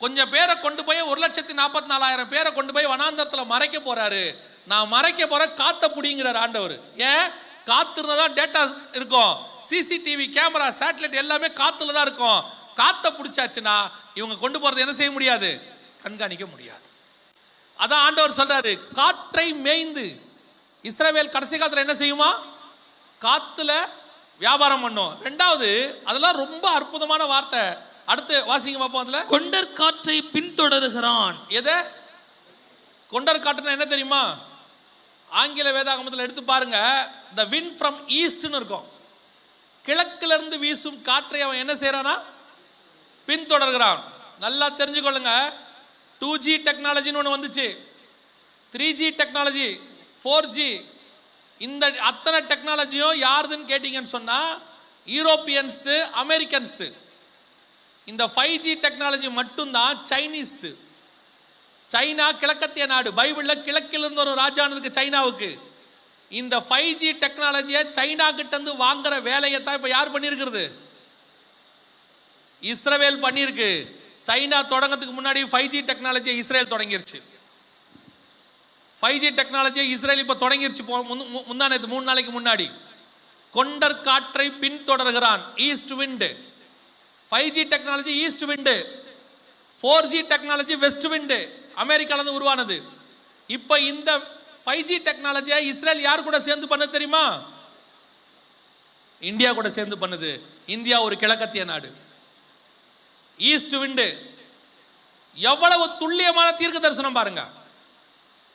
[SPEAKER 2] கொஞ்சம் பேரை கொண்டு போய் 1,44,000 பேரை கொண்டு போய் வனாந்தரத்தில் மறைக்க போறாரு. நான் மறைக்க போறேன், காத்த புடிங்கிறார் ஆண்டவர். ஏன்? காத்துல தான் டேட்டா இருக்கும். சிசிடிவி கேமரா, சேட்டலைட் எல்லாமே காத்துல தான் இருக்கும். காத்த பிடிச்சாச்சுன்னா இவங்க கொண்டு போறது என்ன செய்ய முடியாது? கண்காணிக்க முடியாது. அதான் ஆண்டவர் சொல்றாரு, காற்றை மேய்ந்து. இஸ்ரவேல் கடைசி காலத்துல என்ன செய்யுமா? காத்துல வியாபாரம் பண்ணும். ரெண்டாவது, அதெல்லாம் ரொம்ப அற்புதமான வார்த்தை. அடுத்து வாசிங்க பார்ப்போம். அதுல கொண்டர் காற்றை பின்தொடருகிறான்.
[SPEAKER 1] எதை? கொண்டர் காற்றுனா என்ன தெரியுமா? ஆங்கில வேதாகமத்தில் எடுத்து பாருங்க, the wind from eastன்னு இருக்கும். கிழக்குல இருந்து வீசும் காற்றை அவன் என்ன செய்யறானா? பின்தொடர்கிறான். நல்லா தெரிஞ்சுக்கொள்ளுங்க, 2G டெக்னாலஜின்னு ஒன்று வந்துச்சு, 3G டெக்னாலஜி, 4G. இந்த அத்தனை டெக்னாலஜியும் யாருதுன்னு கேட்டீங்கன்னு சொன்னா யூரோப்பியன்ஸ், அமெரிக்கன்ஸ். இந்த 5G டெக்னாலஜி மட்டும்தான் சைனீஸ். சைனா கிழக்கத்திய நாடு. பைபிள்ல கிழக்கிலிருந்து ஒரு ராஜானதுக்கு சைனாவுக்கு. இந்த 5G டெக்னாலஜியை சைனா கிட்ட இருந்து வாங்குற வேலையை தான் இப்ப யார் பண்ணியிருக்கிறது? இஸ்ரவேல் பண்ணியிருக்கு. சைனா தொடங்கத்துக்கு முன்னாடி 5G டெக்னாலஜியை இஸ்ரேல் தொடங்கிருச்சு. 5G டெக்னாலஜியை இஸ்ரேல் இப்ப தொடங்கிருச்சு. முந்தானத்து 3 நாளைக்கு முன்னாடி. கொண்டர் காற்றை பின்தொடர்கிறான், east wind. 5G technology east wind, 4G technology west wind, அமெரிக்கால இருந்து உருவானது. இப்ப இந்த 5G டெக்னாலஜியை இஸ்ரேல் யார் கூட சேர்ந்து பண்ண தெரியுமா? இந்தியா கூட சேர்ந்து பண்ணுது. இந்தியா ஒரு கிழக்கத்திய நாடு. East wind. எவ்வளவு துல்லியமான தீர்க்க தரிசனம் பாருங்க.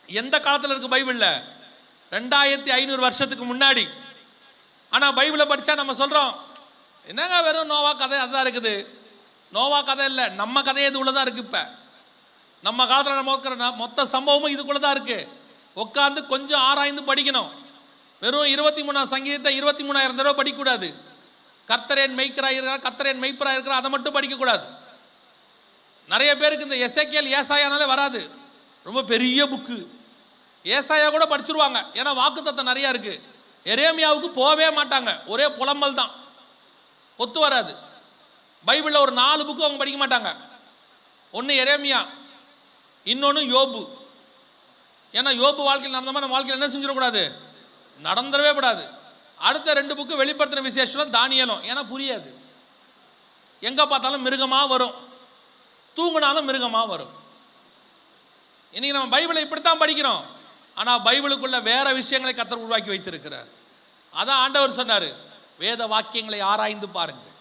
[SPEAKER 1] எந்த காலத்துல இருக்கு பைபிள்ல? 2500 வருஷத்துக்கு முன்னாடி. ஆனா பைபிளை படிச்சா நம்ம சொல்றோம், என்னங்க வெறும் நோவா கதை அதுதான் இருக்குது. நோவா கதை இல்லை, நம்ம கதையே இது உள்ளதான் இருக்கு. இப்ப நம்ம காலத்துல நம்ம மொத்த சம்பவமும் இதுக்குள்ளதான் இருக்கு. உட்காந்து கொஞ்சம் ஆராய்ந்து படிக்கணும். வெறும் 23ஆம் சங்கீதத்தை 23,000 தடவை படிக்கக்கூடாது. கர்த்தரேன் மெய்ப்பராய் இருக்கிறார், கர்த்தரேன் மெய்ப்பராய் இருக்கிறார், அதை மட்டும் படிக்கக்கூடாது. நிறைய பேருக்கு இந்த எசேக்கியேல் ஏசாயானாலே வராது. ரொம்ப பெரிய புக்கு.
[SPEAKER 2] ஏசாயா கூட படிச்சிருவாங்க, ஏன்னா வாக்குத்தத்தம் நிறைய இருக்கு. எரேமியாவுக்கு போவே மாட்டாங்க, ஒரே புலம்பல் தான், ஒத்து வராது. பைபிளில் ஒரு 4 புக்கு அவங்க படிக்க மாட்டாங்க. ஒன்று எரேமியா, இன்னொன்று யோபு. ஏன்னா யோபு வாழ்க்கையில் நடந்த மாதிரி நம்ம வாழ்க்கையில் என்ன செஞ்சிடக்கூடாது, நடந்துடவே கூடாது. அடுத்த 2 புக்கு வெளிப்படுத்தின விசேஷம், தானியலும். ஏன்னா புரியாது, எங்கே பார்த்தாலும் மிருகமாக வரும், தூங்கினாலும் மிருகமாக வரும். இன்னைக்கு நம்ம பைபிளை இப்படித்தான் படிக்கிறோம், ஆனால் பைபிளுக்குள்ள வேற விஷயங்களை கர்த்தர் உருவாக்கி வைத்திருக்கிறார். அதான் ஆண்டவர் சொன்னார், வேத வாக்கியங்களை ஆராய்ந்து பாருங்கள்,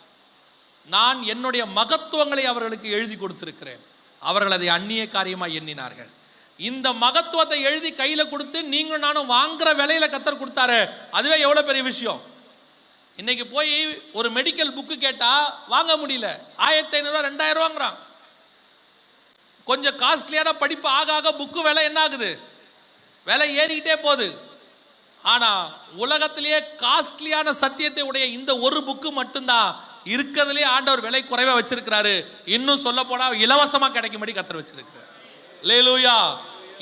[SPEAKER 2] நான் என்னுடைய மகத்துவங்களை அவர்களுக்கு எழுதி கொடுத்திருக்கிறேன், அவர்கள் அதை அந்நிய காரியமாக எண்ணினார்கள். இந்த மகத்துவத்தை எழுதி கையில கொடுத்து நீங்களும் நானும் வாங்குற விலையில கர்த்தர் கொடுத்தாரு, அதுவே எவ்வளவு பெரிய விஷயம். இன்னைக்கு போய் ஒரு மெடிக்கல் புக்கு கேட்டா வாங்க முடியல, 1500 2000 வாங்குறான். கொஞ்சம் காஸ்ட்லியான படிப்பு ஆக ஆக புக்கு விலை என்ன ஆகுது, விலை ஏறிக்கிட்டே போகுது. ஆனா உலகத்திலேயே காஸ்ட்லியான சத்தியத்தை உடைய இந்த ஒரு புக்கு மட்டும்தான் இருக்கிறதுலே ஆண்டவர் விலை குறைவா வச்சிருக்கிறாரு. இன்னும் சொல்ல போனா இலவசமா கிடைக்கும்படி கர்த்தர் வச்சிருக்கிறார். அல்லேலூயா.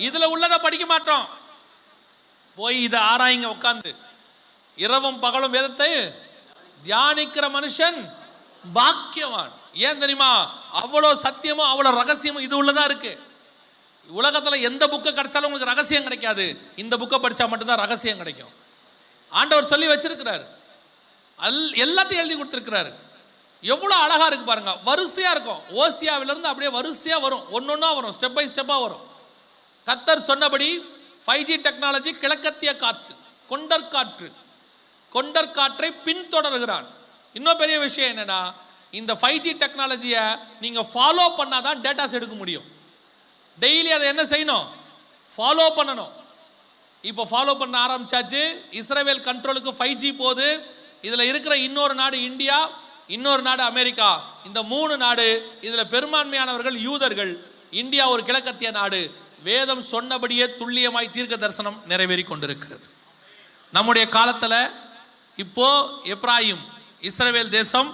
[SPEAKER 2] இதுல உள்ளதை படிக்க மாட்டோம், போய் இதை ஆராய்ங்க உட்கார்ந்து. இரவும் பகலும் வேதத்தை தியானிக்கிற மனுஷன் பாக்கியவான். ஏன் தெரியுமா, அவ்வளோ சத்தியமும் அவ்வளோ ரகசியமும் இது உள்ளதா இருக்கு. உலகத்துல எந்த புக்கை கிடைச்சாலும் உங்களுக்கு ரகசியம் கிடைக்காது, இந்த புக்கை படிச்சா மட்டும்தான் ரகசியம் கிடைக்கும். ஆண்டவர் சொல்லி வச்சிருக்கிறாரு, எல்லாத்தையும் எழுதி கொடுத்திருக்கிறாரு. எவ்வளவு அழகா இருக்கு பாருங்க, வரிசையா இருக்கும். ஓசியாவிலிருந்து அப்படியே வரிசையா வரும், ஒன்னொன்னா வரும், ஸ்டெப் பை ஸ்டெப்பா வரும். கர்த்தர் சொன்னபடி 5G டெக்னாலஜி கிழக்கத்திய காத்து, கொண்டற்காற்றை பின்தொடர்கிறான். இன்னும் பெரிய விஷயம் என்னன்னா, இந்த 5G டெக்னாலஜியை நீங்க ஃபாலோ பண்ணாதான் டேட்டாஸ் எடுக்க முடியும். டெய்லி அதை என்ன செய்யணும், ஃபாலோ பண்ணணும். இப்போ ஃபாலோ பண்ண ஆரம்பிச்சாச்சு. இஸ்ரேல் கண்ட்ரோலுக்கு 5G போகுது. இதுல இருக்கிற இன்னொரு நாடு இந்தியா, இன்னொரு நாடு அமெரிக்கா, இந்த 3 நாடு, இதுல பெரும்பான்மையானவர்கள் யூதர்கள். இந்தியா ஒரு கிழக்கத்திய நாடு. வேதம் சொன்னபடியே துல்லியமாய் தீர்க்க தரிசனம் நிறைவேறி கொண்டிருக்கிறது. நம்முடைய காலத்துல இப்போ எப்ராயிம் இஸ்ரேல் தேசம்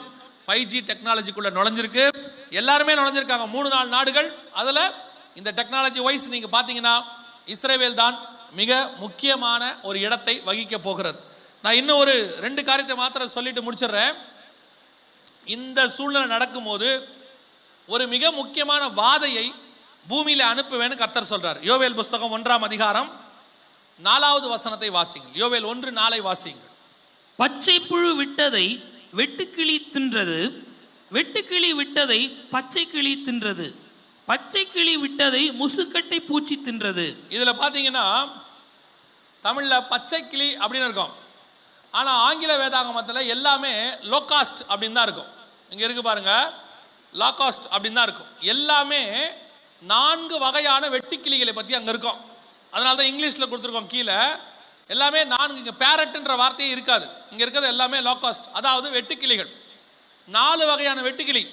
[SPEAKER 2] 5G டெக்னாலஜிக்குள்ள நுழைஞ்சிருக்கு. எல்லாருமே நுழைஞ்சிருக்காங்க, 3-4 நாடுகள். அதுல இந்த டெக்னாலஜி வைஸ் நீங்க பாத்தீங்கன்னா இஸ்ரேல் தான் மிக முக்கியமான ஒரு இடத்தை வகிக்க போகிறது. நான் இன்னும் ஒரு 2 காரியத்தை மாத்திரம் சொல்லிட்டு முடிச்சிடுறேன். இந்த சூழ்நிலை நடக்கும்போது ஒரு மிக முக்கியமான வாதையை பூமியில அனுப்புவேன்னு கர்த்தர் சொல்றார். யோவேல் புஸ்தகம் 1ஆம் அதிகாரம் 4வது வசனத்தை வாசிங்கள். யோவேல் 1:4 வாசிங்கள்.
[SPEAKER 3] பச்சை புழு விட்டதை வெட்டுக்கிளி தின்றது, வெட்டுக்கிளி விட்டதை பச்சை கிளி தின்றது, பச்சை கிளி விட்டதை முசுக்கட்டை பூச்சி தின்றது.
[SPEAKER 2] இதுல பாத்தீங்கன்னா தமிழ்ல பச்சை கிளி அப்படின்னு இருக்கும், ஆனா ஆங்கில வேதாகமத்தில் எல்லாமே லோகாஸ்ட் அப்படின்னு தான் இருக்கும். இங்க இருக்கு பாருங்க, லாகாஸ்ட் அப்படின்னு தான் இருக்கும். எல்லாமே 4 வகையான வெட்டுக்கிளிகளை பத்தி அங்க இருக்கும். அதனால தான் இங்கிலீஷ்ல கொடுத்துருக்கோம் கீழே. எல்லாமே 4, இங்க பேரட்ன்ற வார்த்தையே இருக்காது. இங்க இருக்கிறது எல்லாமே லோகாஸ்ட், அதாவது வெட்டுக்கிளிகள். 4 வகையான வெட்டுக்கிளி.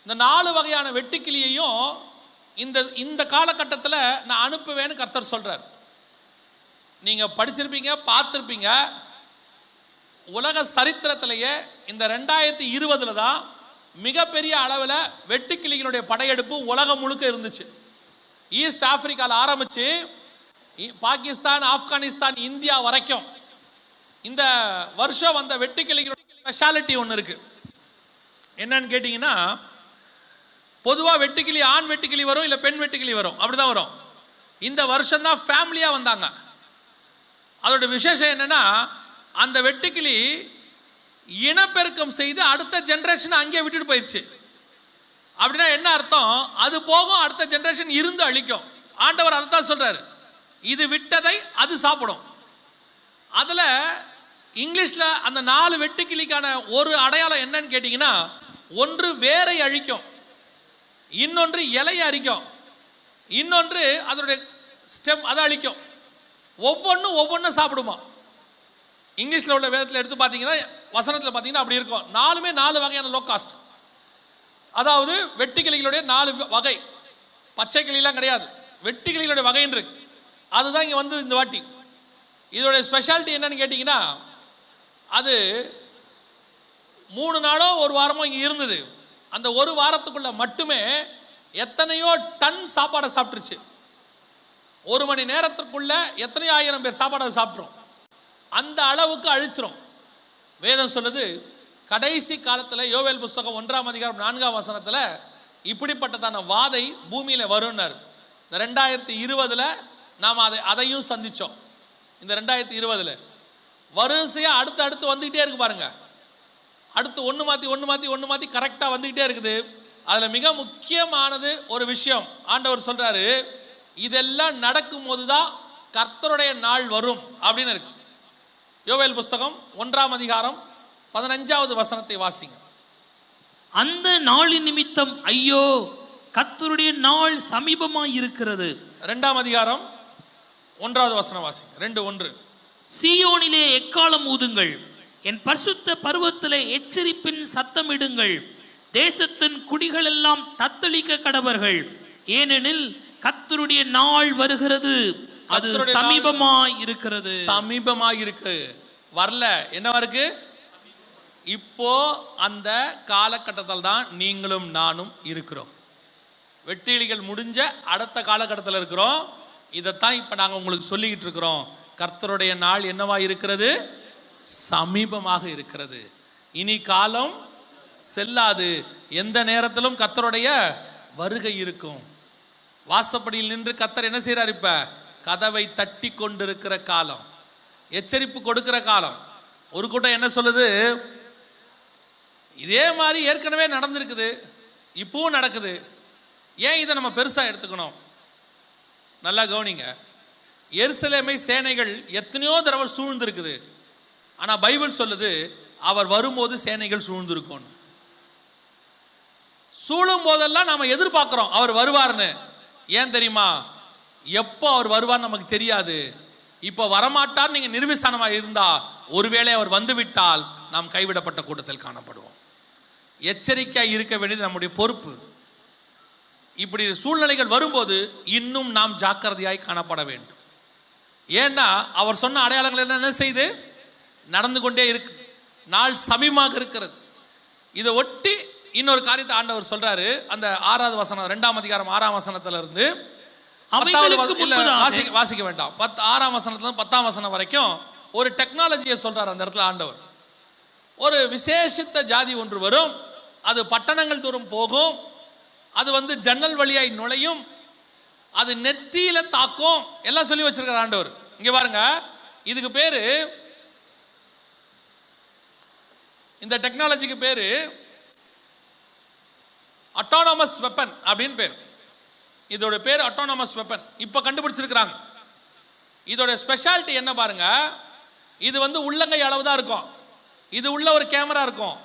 [SPEAKER 2] இந்த 4 வகையான வெட்டுக்கிளியையும் இந்த காலகட்டத்தில் நான் அனுப்புவேன்னு கர்த்தர் சொல்றார். நீங்க படிச்சிருப்பீங்க, பார்த்திருப்பீங்க. உலக சரித்திரத்திலேயே இந்த 2020 தான் மிகப்பெரிய அளவில் வெட்டுக்கிளிகளுடைய படையெடுப்பு உலகம் முழுக்க இருந்துச்சு. ஈஸ்ட் ஆப்பிரிக்காவில் ஆரம்பிச்சு பாகிஸ்தான், ஆப்கானிஸ்தான், இந்தியா வரைக்கும் இந்த வருஷம் வந்த வெட்டுக்கிளிகளுடைய ஸ்பெஷாலிட்டி ஒன்று இருக்கு. என்னன்னு கேட்டீங்கன்னா, பொதுவாக வெட்டுக்கிளி ஆண் வெட்டுக்கிளி வரும், இல்லை பெண் வெட்டுக்கிளி வரும், அப்படிதான் வரும். இந்த வருஷம் தான் ஃபேமிலியா வந்தாங்க. அதோட விசேஷம் என்னன்னா, அந்த வெட்டுக்கிளி இனப்பெருக்கம் செய்து அடுத்த ஜெனரேஷன் அங்கே விட்டுட்டு போயிடுச்சு. அப்படின்னா என்ன அர்த்தம், அது போகும், அடுத்த ஜெனரேஷன் இருந்து அழிக்கும். ஆண்டவர் அதை தான் சொல்றாரு, இது விட்டதை அது சாப்பிடும். அதுல இங்கிலீஷ்ல அந்த 4 வெட்டுக்கிளிக்கான ஒரு அடையாளம் என்னன்னு கேட்டீங்கன்னா, ஒன்று வேரை அழிக்கும், இன்னொன்று இலையை அழிக்கும், இன்னொன்று அதனுடைய ஸ்டெம் அதை அழிக்கும். ஒவ்வொன்றும் சாப்பிடுமா. இங்கிலீஷ்ல உள்ள வேதத்தில் எடுத்து பார்த்தீங்கன்னா, வசனத்தில் பார்த்தீங்கன்னா அப்படி இருக்கும். 4மே 4 வகையான லோகாஸ்ட், அதாவது வெட்டுக்கிளிகளுடைய 4 வகை. பச்சை கிளிலாம் கிடையாது, வெட்டுக்கிளிகளுடைய வகைன்னு இருக்கு. அதுதான் இங்கே வந்து இந்த வாட்டி. இதோடைய ஸ்பெஷாலிட்டி என்னன்னு கேட்டிங்கன்னா, அது 3 நாளோ 1 வாரமோ இங்கே இருந்தது. அந்த 1 வாரத்துக்குள்ள மட்டுமே எத்தனையோ டன் சாப்பாடை சாப்பிட்டுருச்சு. 1 மணி நேரத்திற்குள்ள எத்தனை ஆயிரம் பேர் சாப்பாடு சாப்பிட்றோம், அந்த அளவுக்கு அழிச்சிரும். வேதம் சொல்லுது, கடைசி காலத்தில் யோவேல் புஸ்தகம் 1ஆம் அதிகாரம் 4ஆம் வசனத்தில் இப்படிப்பட்டதான வாதை பூமியில் வரும்னார். இந்த 2020 நாம் அதையும் சந்தித்தோம். இந்த 2020 வரிசையாக அடுத்து வந்துக்கிட்டே இருக்கு பாருங்க. அடுத்து ஒன்று மாற்றி கரெக்டாக வந்துக்கிட்டே இருக்குது. அதில் மிக முக்கியமானது ஒரு விஷயம் ஆண்டவர் சொல்கிறாரு, இதெல்லாம் நடக்கும் போது தான் கர்த்தருடைய நாள் வரும் அப்படின்னு இருக்கு. யோவேல் புஸ்தகம் 1ஆம் அதிகாரம் 15வது வசனத்தை வாசிங்க.
[SPEAKER 3] அந்த நாளின் நிமித்தம் ஐயோ, கர்த்தருடைய நாள் சமீபமாய் இருக்கிறது.
[SPEAKER 2] 2ஆம் அதிகாரம் 1வது வசனம் வாசிங்க. 2:1.
[SPEAKER 3] சீயோனிலே எக்காலம் ஊதுங்கள், என் பரிசுத்த பர்வத்திலே எச்சரிப்பின் சத்தமிடுங்கள். தேசத்தின் குடிகள் எல்லாம் தத்தளிக்க கடவர்கள், ஏனெனில் கர்த்தருடைய நாள் வருகிறது, அது சமீபமாய் இருக்கிறது.
[SPEAKER 2] சமீபமாய் இருக்கு, வரல, என்னவா இருக்கு? இப்போ அந்த காலகட்டத்தில் தான் நீங்களும் நானும் இருக்கிறோம். வெற்றிகள் முடிஞ்ச அடுத்த காலகட்டத்தில் இருக்கிறோம். இதைத்தான் இப்போ நாங்கள் உங்களுக்கு சொல்லிக்கிட்டு இருக்கிறோம். கர்த்தருடைய நாள் என்னவா இருக்கிறது? சமீபமாக இருக்கிறது. இனி காலம் செல்லாது, எந்த நேரத்திலும் கர்த்தருடைய வருகை இருக்கும். வாசப்படியில் நின்று கர்த்தர் என்ன செய்கிறார்? இப்ப கதவை தட்டி கொண்டிருக்கிற காலம், எச்சரிப்பு கொடுக்கிற காலம். ஒரு கூட்டம் என்ன சொல்லுது, இதே மாதிரி ஏற்கனவே நடந்திருக்குது, இப்பவும் நடக்குது, ஏன் இதை நம்ம பெருசா எடுத்துக்கணும்? நல்லா கவனிங்க, எருசலேமை சேனைகள் எத்தனையோ தடவை சூழ்ந்திருக்குது. ஆனா பைபிள் சொல்லுது, அவர் வரும்போது சேனைகள் சூழ்ந்திருக்கும். சூழும் போதெல்லாம் நாம எதிர்பார்க்கிறோம் அவர் வருவார்னு. ஏன் தெரியுமா? எப்போ அவர் வருவார் நமக்கு தெரியாது. இப்போ வரமாட்டார் நீங்க நிர்விசானமா இருந்தா, ஒருவேளை அவர் வந்துவிட்டால் நாம் கைவிடப்பட்ட கூட்டத்தில் காணப்படுவோம். எச்சரிக்கையாக இருக்க வேண்டியது நம்முடைய பொறுப்பு. இப்படி சூழ்நிலைகள் வரும்போது இன்னும் நாம் ஜாக்கிரதையாய் காணப்பட வேண்டும். ஏன்னா அவர் சொன்ன அடையாளங்கள் என்ன செய்து நடந்து கொண்டே இருக்கு. நாள் சமீபமாக இருக்கிறது. இதை ஒட்டி இன்னொரு காரியத்தை ஆண்டவர் சொல்றாரு. அந்த 6வது வசனம் 2ஆம் அதிகாரம் 6ஆம் வசனத்துல இருந்து வாசிக்க வேண்டாம், 6ஆம் வசனத்துல 10ஆம் வசனம் வரைக்கும் ஒரு டெக்னாலஜியை சொல்றாரு. அந்த இடத்துல ஆண்டவர் ஒரு விசேஷித்த ஜாதி ஒன்று வரும், அது பட்டணங்கள் தூரம் போகும், அது ஜன்னல் வழியாய் நுழையும், அது நெத்தியில தாக்கும், எல்லாம் சொல்லி வச்சிருக்கார் ஆண்டவர். இங்க பாருங்க, இதுக்கு பேரு, இந்த டெக்னாலஜிக்கு பேரு அட்டானமஸ் வெப்பன் அப்படின்னு பேர். இதோட பேர் அட்டானமஸ் வெப்பன். இப்ப கண்டுபிடிச்சிருக்கிறாங்க. இதோட ஸ்பெஷாலிட்டி என்ன பாருங்க, இது உள்ளங்கை அளவு தான் இருக்கும், இது உள்ள ஒரு கேமரா இருக்கும்,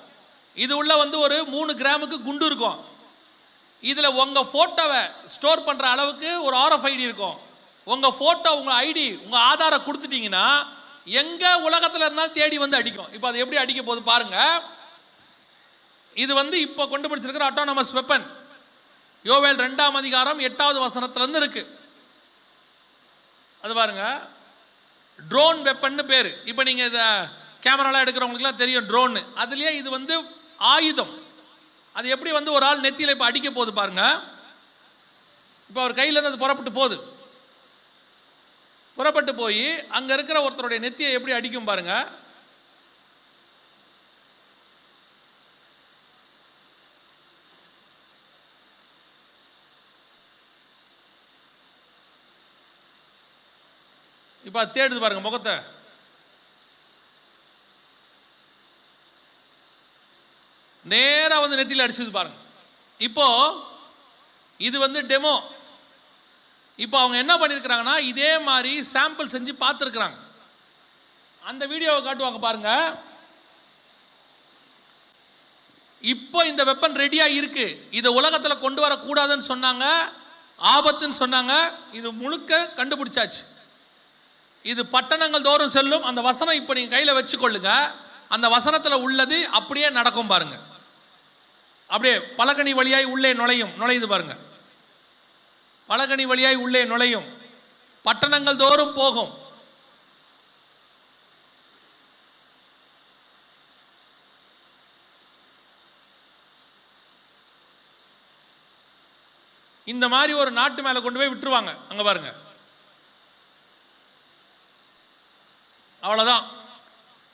[SPEAKER 2] இது உள்ள ஒரு 3 கிராமுக்கு குண்டு இருக்கும், இதுல உங்க போட்டோவை ஸ்டோர் பண்ற அளவுக்கு ஒரு RFID இருக்கும். உங்க போட்டோ, உங்க ஐடி, உங்க ஆதாரை கொடுத்துட்டீங்கன்னா எங்க உலகத்துல இருந்தாலும் தேடி அடிக்கும். இப்போ அது எப்படி அடிக்க போகுது பாருங்க. இது இப்போ கண்டுபிடிச்சிருக்கிற அட்டானமஸ் வெப்பன் யோவேல் 2ஆம் அதிகாரம் 8வது வசனத்துல இருந்து இருக்கு. அது பாருங்க, ட்ரோன் வெப்பன் பேரு. இப்போ நீங்க இத கேமராலாம் எடுக்கிறவங்களுக்குலாம் தெரியும் ட்ரோன். அதுலயே இது ஆயுதம். அது எப்படி ஒரு ஆள் நெத்தியில இப்ப அடிக்க போகுது பாருங்க. இப்ப அவர் கையில இருந்து அது புறப்பட்டு போகுது. புறப்பட்டு போய் அங்க இருக்கிற ஒருத்தருடைய நெத்தியை எப்படி அடிக்கும் பாருங்க. இப்ப தேடுது பாருங்க முகத்தை. நேரா நெத்தியில் அடிச்சது பாருங்க. இப்போ இது டெமோ. இப்போ அவங்க என்ன பண்ணிருக்கிறாங்கன்னா, இதே மாதிரி சாம்பிள் செஞ்சு பார்த்துருக்குறாங்க. அந்த வீடியோவை காட்டுவாங்க பாருங்க. இப்போ இந்த வெப்பன் ரெடியா இருக்கு. இதை உலகத்துல கொண்டு வரக்கூடாதுன்னு சொன்னாங்க, ஆபத்துன்னு சொன்னாங்க. இது முழுக்க கண்டுபிடிச்சாச்சு. இது பட்டணங்கள் தோறும் செல்லும். அந்த வசனம் இப்போ நீங்க கையில வச்சுக்கொள்ளுங்க. அந்த வசனத்துல உள்ளது அப்படியே நடக்கும் பாருங்க. அப்படியே பலகனி வழியாய் உள்ளே நுழையுது பாருங்க. பலகனி வழியாய் உள்ளே நுழையும், பட்டணங்கள் தோறும் போகும். இந்த மாதிரி ஒரு நாட்டு மேல கொண்டு போய் விட்டுருவாங்க. அங்க பாருங்க, அவ்வளவுதான்.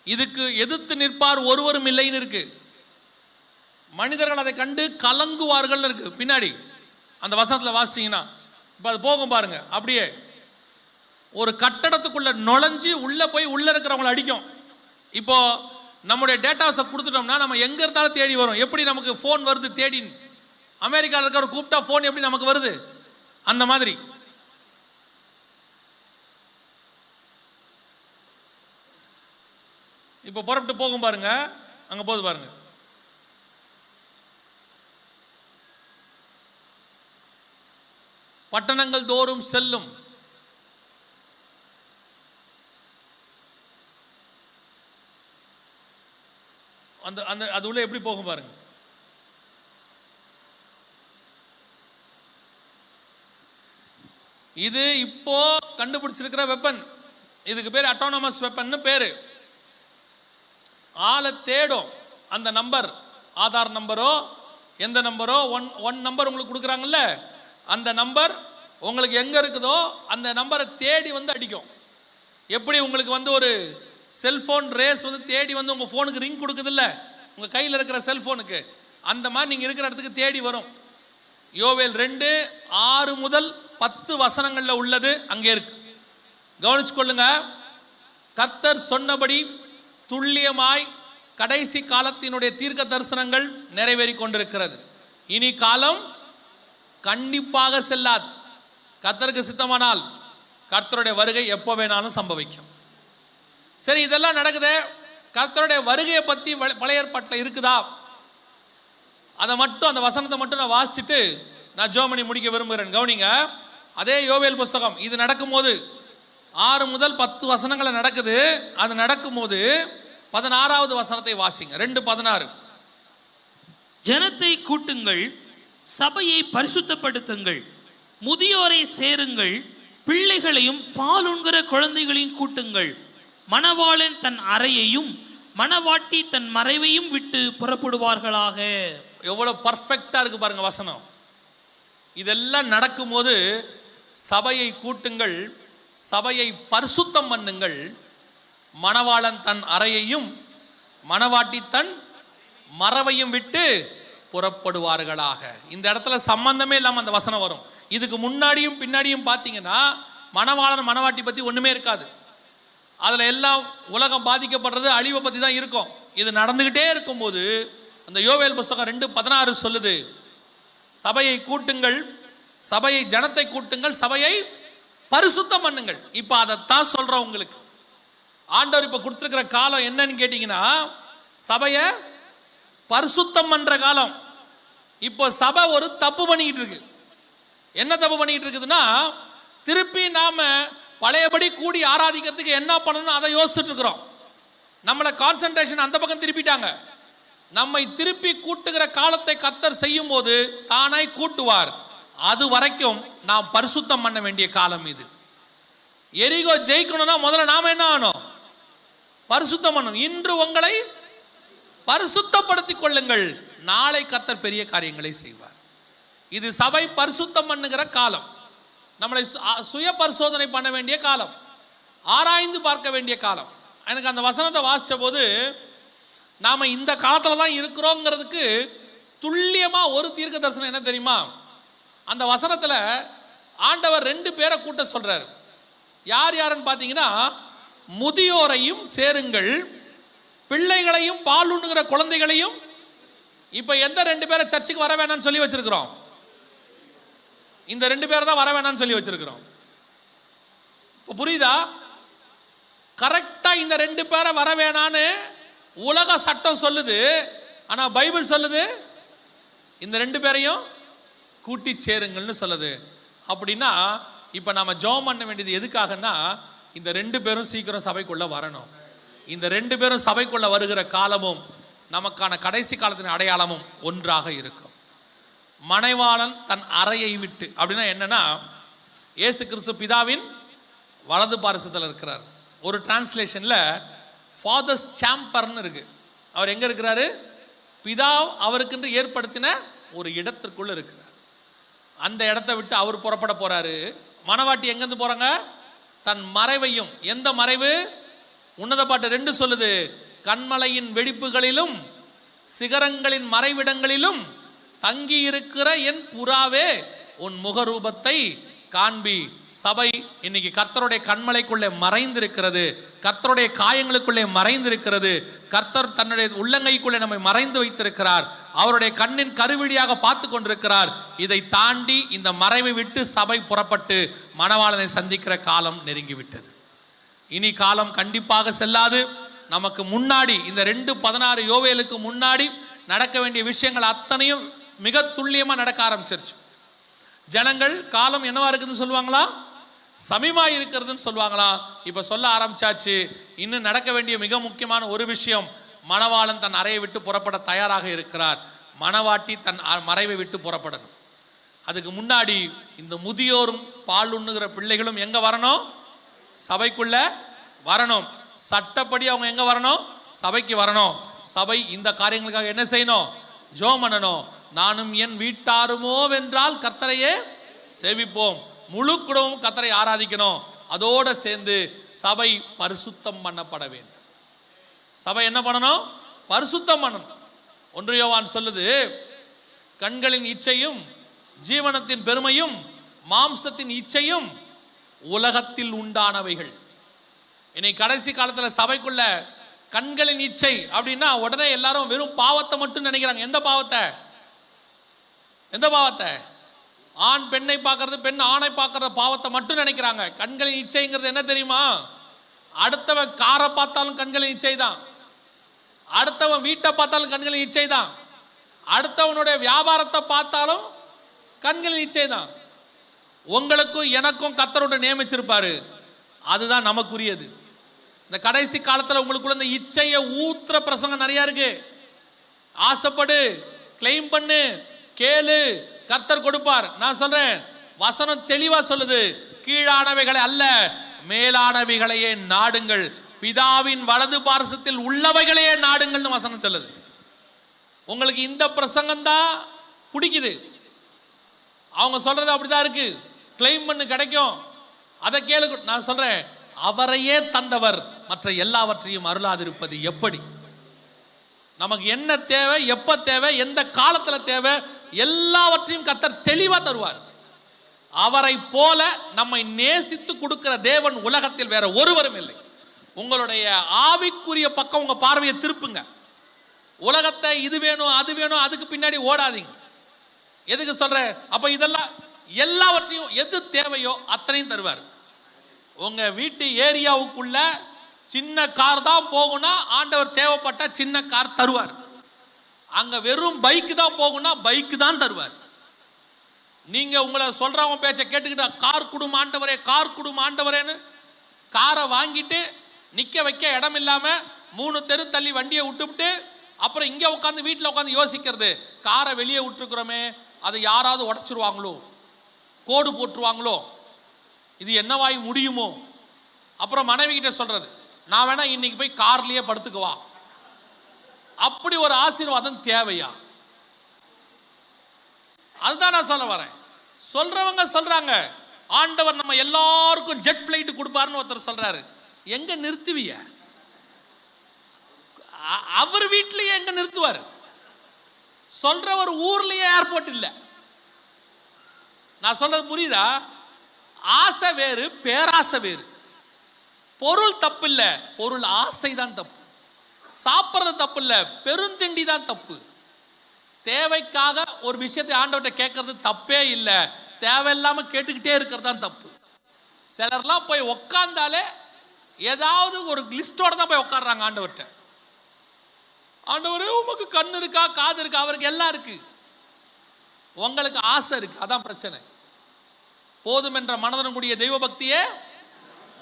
[SPEAKER 2] இதுக்கு எதிர்த்து நிற்பார் ஒருவரும் இல்லைன்னு இருக்கு. மனிதர்கள் அதை கண்டு கலங்குவார்கள் இருக்கு பின்னாடி அந்த வசனத்துல வாசிச்சீங்கன்னா. இப்ப அது போகும் பாருங்க. அப்படியே ஒரு கட்டடத்துக்குள்ள நுழைஞ்சு உள்ள போய் உள்ள இருக்கிறவங்களை அடிக்கும். இப்போ நம்முடைய டேட்டாஸை கொடுத்துட்டோம்னா நம்ம எங்க இருந்தாலும் தேடி வரும். எப்படி நமக்கு ஃபோன் வருது தேடின்னு, அமெரிக்காவில் இருக்கிற கூப்பிட்டா ஃபோன் எப்படி நமக்கு வருது, அந்த மாதிரி. இப்போ புறப்பட்டு போகும் பாருங்க, அங்க போகுது பாருங்க. பட்டணங்கள் தோறும் செல்லும். அந்த அந்த அது உள்ள எப்படி போகும் பாருங்க. இது இப்போ கண்டுபிடிச்சிருக்கிற வெப்பன். இதுக்கு பேர் அட்டானமஸ் வெப்பன் பேரு. ஆளை தேடும். அந்த நம்பர், ஆதார் நம்பரோ எந்த நம்பரோ, ஒன் நம்பர் உங்களுக்கு கொடுக்குறாங்கல்ல, அந்த நம்பர் உங்களுக்கு எங்க இருக்குதோ அந்த நம்பரை தேடி வந்து அடிக்கும். எப்படி உங்களுக்கு வந்து ஒரு செல்போன் ரேஸ் வந்து தேடி வந்து உங்க போனுக்கு ரிங் கொடுக்குது இல்ல, உங்க கையில் இருக்கிற செல்போனுக்கு, அந்த மாதிரி நீங்க இருக்கிற இடத்துக்கு தேடி வரும். யோவேல் 2:6 முதல் 10 வசனங்கள்ல உள்ளது அங்கே இருக்கு. கவனிச்சு கொள்ளுங்க. கர்த்தர் சொன்னபடி துல்லியமாய் கடைசி காலத்தினுடைய தீர்க்க தரிசனங்கள் நிறைவேறி கொண்டிருக்கிறது. இனி காலம் கண்டிப்பாக செல்லாது. கர்த்தருக்கு சித்தமானால் கர்த்தருடைய வருகை எப்போ வேணாலும் சம்பவிக்கும். சரி, இதெல்லாம் நடக்குது. கர்த்தருடைய வருகையை பத்தி பழைய ஏற்பாட்டில் இருக்குதா? அதை மட்டும், அந்த வசனத்தை மட்டும் நான் வாசிச்சுட்டு நான் ஜோமணி முடிக்க விரும்புகிறேன். கவனிங்க. அதே யோவேல் புஸ்தகம் இது நடக்கும்போது 6 முதல் 10 வசனங்களை நடக்குது. அது நடக்கும்போது 16வது வசனத்தை வாசிங்க. 2:16.
[SPEAKER 3] ஜனத்தை கூட்டுங்கள், சபையை பரிசுத்தப்படுத்துங்கள், முதியோரை சேருங்கள், பிள்ளைகளையும் பாலுண்கிற குழந்தைகளையும் கூட்டுங்கள். மணவாளன் தன் அறையையும் மணவாட்டி தன் மறைவையும் விட்டு புறப்படுவார்களாக.
[SPEAKER 2] எவ்வளவு பர்ஃபெக்டா இருக்கு பாருங்க வசனம். இதெல்லாம் நடக்கும்போது சபையை கூட்டுங்கள், சபையை பரிசுத்தம் பண்ணுங்கள், மணவாளன் தன் அறையையும் மணவாட்டி தன் மறைவையும் விட்டு புறப்படுவார்களாக. இந்த இடத்துல சம்பந்தமே இல்லாம அந்த வசனம் வரும். இதுக்கு முன்னாடியும் பின்னாடியும் பார்த்தீங்கன்னா மணவாளன் மணவாட்டி பத்தி ஒண்ணுமே இருக்காது. அதுல எல்லாம் உலகம் பாதிக்கப்படுறது, அழிவை பத்தி தான் இருக்கும். இது நடந்துகிட்டே இருக்கும்போது அந்த யோவேல் புஸ்தகம் 2:16 சொல்லுது, சபையை கூட்டுங்கள், சபையை ஜனத்தை கூட்டுங்கள், சபையை பரிசுத்தம் பண்ணுங்கள். இப்ப அதைத்தான் சொல்றோம் உங்களுக்கு. ஆண்டவர் இப்ப கொடுத்திருக்கிற காலம் என்னன்னு கேட்டீங்கன்னா சபையை பரிசுத்தம் பண்ற காலம். இப்போ சபை ஒரு தப்பு பண்ணிக்கிட்டு இருக்கு. என்ன தப்பு பண்ணிக்கிட்டு இருக்குதுன்னா, திருப்பி நாம பழையபடி கூடி ஆராதிக்கிறதுக்கு என்ன பண்ணணும் அதை யோசிச்சுட்டு இருக்கிறோம். நம்மளை கான்சென்ட்ரேஷன் அந்த பக்கம் திருப்பிட்டாங்க. நம்மை திருப்பி கூட்டுகிற காலத்தை கர்த்தர் செய்யும் போது தானாய் கூட்டுவார். அது வரைக்கும் நாம் பரிசுத்தம் பண்ண வேண்டிய காலம் இது. எரிகோ ஜெயிக்கணும்னா முதல்ல நாம என்ன ஆகணும்? பரிசுத்தம் பண்ணணும். இன்று உங்களை பரிசுத்தப்படுத்திக் கொள்ளுங்கள், நாளை கர்த்தர் பெரிய காரியங்களை செய்வார். இது சபை பரிசுத்தம் பண்ணுகிற காலம். நம்மளை சுய பரிசோதனை பண்ண வேண்டிய காலம், ஆராய்ந்து பார்க்க வேண்டிய காலம். எனக்கு அந்த வசனத்தை வாசிச்ச போது நாம இந்த காலத்துல தான் இருக்கிறோங்கிறதுக்கு துல்லியமா ஒரு தீர்க்க தரிசனம் என்ன தெரியுமா? அந்த வசனத்துல ஆண்டவர் 2 பேரை கூட்ட சொல்றாரு. யார் யாருன்னு பார்த்தீங்கன்னா, முதியோரையும் சேருங்கள், பிள்ளைகளையும் பாலுண்ணுகிற குழந்தைகளையும். இப்ப எந்த 2 பேரை சர்ச்சுக்கு வர வேணாம்னு சொல்லி வச்சிருக்கிறோம்? இந்த 2 பேரை தான் வர வேணாம்னு சொல்லி வச்சிருக்கிறோம். இப்போ புரியுதா? கரெக்டா இந்த 2 பேரை வர வேணான்னு உலக சட்டம் சொல்லுது. ஆனா பைபிள் சொல்லுது இந்த 2 பேரையும் கூட்டி சேருங்கள்னு சொல்லுது. அப்படின்னா இப்ப நாம ஜெபம் பண்ண வேண்டியது எதுக்காகன்னா, இந்த 2 பேரும் சீக்கிரம் சபைக்குள்ள வரணும். இந்த 2 பேரும் சபைக்குள்ள வருகிற காலமும் நமக்கான கடைசி காலத்தின் அடையாளமும் ஒன்றாக இருக்கும். மணவாளன் தன் அறையை விட்டு அப்படின்னா என்னன்னா, இயேசு கிறிஸ்து பிதாவின் வலது பாரிசத்தில் இருக்கிறார். ஒரு டிரான்ஸ்லேஷன்ல ஃபாதர்ஸ் சேம்பர்னு இருக்கு. அவர் எங்க இருக்கிறாரு? பிதா அவருக்கென்று ஏற்படுத்தின ஒரு இடத்திற்குள்ள இருக்கிறார். அந்த இடத்தை விட்டு அவர் புறப்பட போறாரு. மணவாட்டி எங்கிருந்து போறாங்க? தன் மறைவையும். எந்த மறைவு? உன்னத பாட்டு 2 சொல்லுது, கண்மலையின் வெடிப்புகளிலும் சிகரங்களின் மறைவிடங்களிலும் தங்கி இருக்கிற என் புறாவே உன் முகரூபத்தை காண்பி. சபை இன்னைக்கு கர்த்தருடைய கண்மலைக்குள்ளே மறைந்திருக்கிறது, கர்த்தருடைய காயங்களுக்குள்ளே மறைந்திருக்கிறது. கர்த்தர் தன்னுடைய உள்ளங்கைக்குள்ளே நம்மை மறைந்து வைத்திருக்கிறார். அவருடைய கண்ணின் கருவிழியாக பார்த்து கொண்டிருக்கிறார். இதை தாண்டி இந்த மறைவை விட்டு சபை புறப்பட்டு மணவாளனை சந்திக்கிற காலம் நெருங்கிவிட்டது. இனி காலம் கண்டிப்பாக செல்லாது. நமக்கு முன்னாடி இந்த 2:16 யோவேலுக்கு முன்னாடி நடக்க வேண்டிய விஷயங்கள் அத்தனையும் மிக துல்லியமா நடக்க ஆரம்பிச்சிருச்சு. ஜனங்கள் காலம் என்னவா இருக்குதுன்னு சொல்லுவாங்களா, சமீபமாக இருக்கிறதுன்னு சொல்லுவாங்களா. இப்ப சொல்ல ஆரம்பிச்சாச்சு. இன்னும் நடக்க வேண்டிய மிக முக்கியமான ஒரு விஷயம், மணவாளன் தன் அறையை விட்டு புறப்பட தயாராக இருக்கிறார். மணவாட்டி தன் மறைவை விட்டு புறப்படணும். அதுக்கு முன்னாடி இந்த முதியோரும் பால் உண்ணுகிற பிள்ளைகளும் எங்க வரணும், சபைக்குள்ள வரணும். சட்டப்படி அவங்க எங்க வரணும், சபைக்கு வரணும். சபை இந்த காரியங்களுக்காக என்ன செய்யணும், ஜெபம் பண்ணணும். நானும் என் வீட்டாருமோ வென்றால் கர்த்தரையே சேவிப்போம். முழு குடும்பமும் கர்த்தரை ஆராதிக்கணும். அதோட சேர்ந்து சபை பரிசுத்தம் பண்ணப்பட வேண்டும். சபை என்ன பண்ணணும், பரிசுத்தம் பண்ணணும். 1 யோவான் சொல்லுது, கண்களின் இச்சையும் ஜீவனத்தின் பெருமையும் மாம்சத்தின் இச்சையும் உலகத்தில் உண்டானவைகள். இன்னைக்கு கடைசி காலத்துல சபைக்குள்ள கண்களின் இச்சை அப்படின்னா உடனே எல்லாரும் வெறும் பாவத்தை மட்டும் நினைக்கிறாங்க. எந்த பாவத்தை, எந்த பாவத்தை? ஆண் பெண்ணை பார்க்கறது, பெண் ஆணை பார்க்கற பாவத்தை மட்டும் நினைக்கிறாங்க. கண்களின் இச்சைங்கிறது என்ன தெரியுமா, அடுத்தவன் காரை பார்த்தாலும் கண்களின் இச்சை தான், அடுத்தவன் வீட்டை பார்த்தாலும் கண்களின் இச்சை தான், அடுத்தவனுடைய வியாபாரத்தை பார்த்தாலும் கண்களின் இச்சை தான். உங்களுக்கும் எனக்கும் கர்த்தரோட நியமிச்சிருப்பாரு, அதுதான் நமக்குரியது. இந்த கடைசி காலத்துல உங்களுக்குள்ள இந்த இச்சையை ஊத்துற பிரசங்கம் நிறைய இருக்கு. ஆசைப்படு, கிளைம் பண்ணு, கேளு, கர்த்தர் கொடுப்பார். நான் சொல்றேன், வசனம் தெளிவா சொல்லுது, கீழானவைகளை அல்ல மேலானவைகளையே நாடுங்கள், பிதாவின் வலது பார்சத்தில் உள்ளவைகளையே நாடுங்கள்னு வசனம் சொல்லுது. உங்களுக்கு இந்த பிரசங்கம் தான் பிடிக்குது, அவங்க சொல்றது அப்படிதான் இருக்கு, கிளைம் பண்ணு கிடைக்கும், அதை கேளு. நான் சொல்றேன், அவரையே தந்தவர் மற்ற எல்லாவற்றையும் அருளாதிருப்பது எப்படி? நமக்கு என்ன தேவை, எப்ப தேவை, எந்த காலத்துல தேவை, எல்லாவற்றையும் கர்த்தர் தெளிவா தருவார். அவரை போல நம்மை நேசித்து கொடுக்கிற தேவன் உலகத்தில் வேற ஒருவரும் இல்லை. உங்களுடைய ஆவிக்குரிய பக்கம் உங்க பார்வையை திருப்புங்க. உலகத்தை இது வேணும் அது வேணும் அதுக்கு பின்னாடி ஓடாதீங்க. எதுக்கு சொல்றேன், அப்ப இதெல்லாம் எல்லாவற்றையும் எது தேவையோ அத்தனையும் தருவார். உங்க வீட்டு ஏரியாவுக்குள்ள சின்ன கார் தான் போகும்னா ஆண்டவர் தேவைப்பட்ட சின்ன கார் தருவார். அங்க வெறும் பைக் தான் போகும்னா பைக் தான் தருவார். நீங்க உங்களை சொல்றவங்க பேச்சை கேட்டுக்கிட்டா கார் குடும் ஆண்டவரே, கார் குடும் ஆண்டவரேன்னு காரை வாங்கிட்டு நிக்க வைக்க இடம் இல்லாம 3 தெரு தள்ளி வண்டியை விட்டுவிட்டு அப்புறம் இங்க உட்காந்து வீட்டில் உட்காந்து யோசிக்கிறது, காரை வெளியே விட்டுருக்குறோமே, அதை யாராவது உடைச்சிருவாங்களோ, கோடு போட்டுருவாங்களோ, இது என்னவாய் முடியுமோ. அப்புறம் மனைவி கிட்ட சொல்றது, நான் வேணா இன்னைக்கு போய் கார்லயே படுத்துக்குவா. அப்படி ஒரு ஆசீர்வாதம் தேவையா? அதுதான் நான் சொல்ல வரேன். சொல்றவங்க சொல்றாங்க, ஆண்டவர் நம்ம எல்லாருக்கும் ஜெட் பிளைட் கொடுப்பாருன்னு ஒருத்தர் சொல்றாரு. எங்க நிறுத்துவிய? அவர் வீட்லயே எங்க நிறுத்துவார்? சொல்ற ஒரு ஊர்லயே ஏர்போர்ட் இல்ல. நான் சொல்றது புரியுதா? ஆசை வேறு, பேராசை வேறு. பொருள் தப்பு இல்ல, பொருள் ஆசை தான் தப்பு. சாப்பிட்றது தப்பு இல்ல, பெருந்திண்டி தான் தப்பு. தேவைக்காக ஒரு விஷயத்தை ஆண்டவர்கிட்ட கேட்கறது தப்பே இல்லை, தேவையில்லாம கேட்டுக்கிட்டே இருக்கிறது தான் தப்பு. சிலர்லாம் போய் உக்காந்தாலே ஏதாவது ஒரு லிஸ்டோட தான் போய் உட்காடுறாங்க ஆண்டவர்கிட்ட. ஆண்டவரே உமக்கு கண்ணு இருக்கா, காது இருக்கா? அவருக்கு எல்லாம் இருக்கு, உங்களுக்கு ஆசை இருக்கு, அதான் பிரச்சனை. போதும் என்ற மனதனும் கூடிய தெய்வ பக்தியே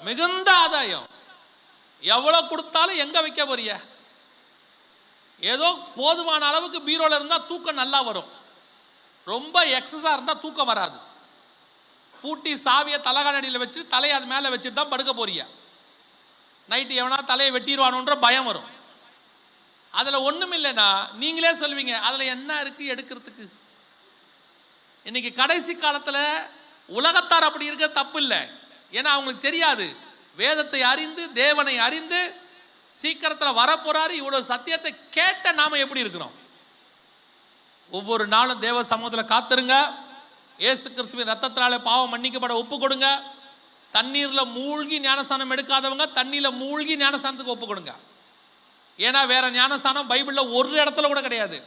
[SPEAKER 2] மிகுந்த ஆதாயம். எவ்வளவு கொடுத்தாலும் எங்க வைக்க போறிய? ஏதோ போதுமான அளவுக்கு பீரோல இருந்தா தூக்கம் நல்லா வரும், ரொம்ப எக்ஸஸா இருந்தா தூக்கம் வராது. பூட்டி சாவியை தலகாணடியில் வச்சுட்டு தலையை அது மேலே வச்சுட்டு தான் படுக்க போறிய. நைட்டு எவனா தலையை வெட்டிடுவானுன்ற பயம் வரும். அதில் ஒன்றும் இல்லைன்னா நீங்களே சொல்லுவீங்க, அதில் என்ன இருக்கு எடுக்கிறதுக்கு. இன்னைக்கு கடைசி காலத்தில் உலகத்தார் அப்படி இருக்க தப்பு இல்லை, ஏன்னா அவங்களுக்கு தெரியாது. வேதத்தை அறிந்து தேவனை அறிந்து சீக்கிரத்தில் வரப்போறாரு. இவ்வளவு சத்தியத்தை கேட்ட நாம எப்படி இருக்கிறோம்? ஒவ்வொரு நாளும் தேவ சமூகத்தில் காத்துருங்க. இயேசு கிறிஸ்துவின் ரத்தத்தினாலே பாவம் மன்னிக்கப்பட ஒப்பு கொடுங்க. தண்ணீர்ல மூழ்கி ஞானஸ்தானம் எடுக்காதவங்க தண்ணீர்ல மூழ்கி ஞானஸ்தானத்துக்கு ஒப்பு கொடுங்க. ஏன்னா வேற ஞானஸ்தானம் பைபிள்ல ஒரு இடத்துல கூட கிடையாது.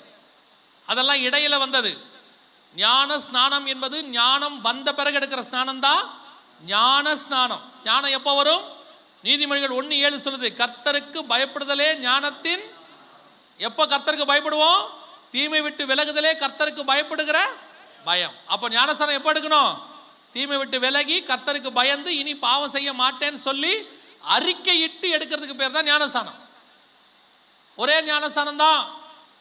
[SPEAKER 2] அதெல்லாம் இடையில வந்தது. ஞான ஸ்நானம் என்பது ஞானம் வந்த பிறகு எடுக்கிற ஸ்நானம் தான் ஞான ஸ்நானம். ஞானம் எப்போ வரும்? நீதிமொழிகள் 1:7 சொல்லுது, கர்த்தருக்கு பயப்படுதலே ஞானத்தின். எப்போ கர்த்தருக்கு பயப்படுவோம்? தீமை விட்டு விலகுதலே கர்த்தருக்கு பயப்படுகிற பயம். அப்போ ஞானஸ்நானம் எப்போ எடுக்கணும்? தீமை விட்டு விலகி கர்த்தருக்கு பயந்து இனி பாவம் செய்ய மாட்டேன்னு சொல்லி அறிக்கையிட்டு எடுக்கிறதுக்கு பேர் தான் ஞானஸ்நானம். ஒரே ஞானஸ்நானம் தான்.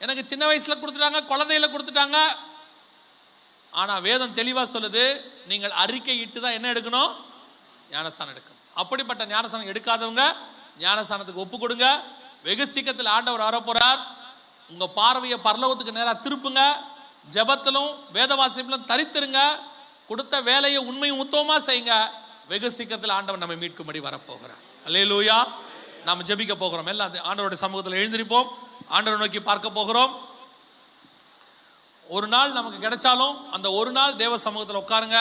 [SPEAKER 2] எனக்கு சின்ன வயசுல கொடுத்துட்டாங்க, குழந்தையில கொடுத்துட்டாங்க. ஆனா வேதம் தெளிவா சொல்லுது, நீங்கள் அறிக்கையிட்டு தான் என்ன எடுக்கணும்? ஞானஸ்நானம் எடுக்கணும். அப்படிப்பட்ட ஞானஸ்நானம் எடுக்காதவங்க ஞானஸ்நானத்துக்கு ஒப்பு கொடுங்க. வெகு சீக்கிரத்தில் ஆண்டவர் வரப்போறார். உங்க பார்வையை பரலோகத்துக்கு நேராக திருப்புங்க. ஜெபத்திலும் வேத வாசிப்பிலும் தரித்திருங்க. கொடுத்த வேலையை உண்மையும் உத்தமமா செய்யுங்க. வெகு சீக்கிரத்தில் ஆண்டவர் நம்மை மீட்கும்படி வரப்போகிறார். அல்லேலூயா. நாம் ஜெபிக்க போகிறோம். எல்லாம் ஆண்டவருடைய சமூகத்தில் எழுந்திருப்போம். ஆண்டவரை நோக்கி பார்க்க போகிறோம். ஒரு நாள் நமக்கு கிடைச்சாலும் அந்த ஒரு நாள் தேவ சமூகத்தில் உட்காருங்க.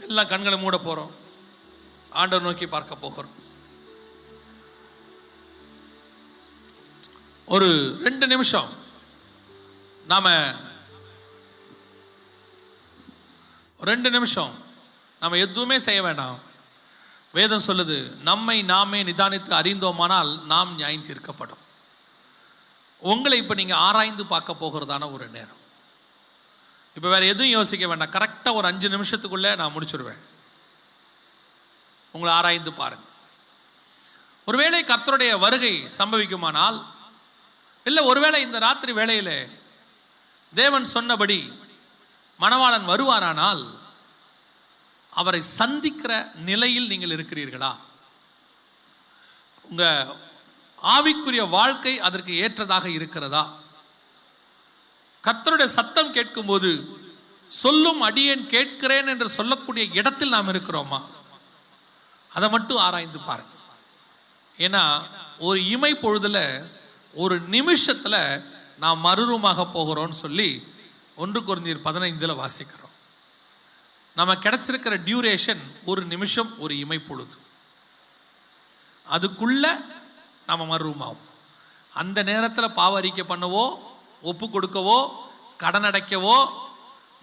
[SPEAKER 2] எல்லாம் கண்களை மூட போறோம். ஆண்டவர் நோக்கி பார்க்க போகிறோம். ஒரு 2 நிமிஷம் நாம 2 நிமிஷம் நம்ம எதுவுமே செய்ய வேண்டாம். வேதம் சொல்லுது, நம்மை நாமே நிதானித்து அறிந்தோமானால் நாம் நியாயம் தீர்க்கப்படும். உங்களை இப்போ நீங்கள் ஆராய்ந்து பார்க்க போகிறதான ஒரு நேரம். இப்போ வேற எதுவும் யோசிக்க வேண்டாம். கரெக்டாக ஒரு 5 நிமிஷத்துக்குள்ளே நான் முடிச்சுடுவேன். உங்களை ஆராய்ந்து பாருங்க. ஒருவேளை கர்த்தருடைய வருகை சம்பவிக்குமானால், இல்லை ஒருவேளை இந்த ராத்திரி வேளையில் தேவன் சொன்னபடி மணவாளன் வருவாரானால் அவரை சந்திக்கிற நிலையில் நீங்கள் இருக்கிறீர்களா? உங்க ஆவிக்குரிய வாழ்க்கை அதற்கு ஏற்றதாக இருக்கிறதா? கர்த்தருடைய சத்தம் கேட்கும்போது சொல்லும் அடியேன் கேட்கிறேன் என்று சொல்லக்கூடிய இடத்தில் நாம் இருக்கிறோமா? அதை மட்டும் ஆராய்ந்து பாருங்க. ஏன்னா ஒரு இமை பொழுதுல ஒரு நிமிஷத்துல நாம் மறுரூபமாக போகிறோம்னு சொல்லி 1 கொரிந்தியர் 15 வாசிக்கிறோம். நம்ம கிடைச்சிருக்கிற டியூரேஷன் ஒரு நிமிஷம், ஒரு இமை பொழுது. அதுக்குள்ள நம்ம மறுரூபமாகும். அந்த நேரத்தில் பாவ அறிக்கை பண்ணவோ, ஒப்பு கொடுக்கவோ, கடன் அடைக்கவோ,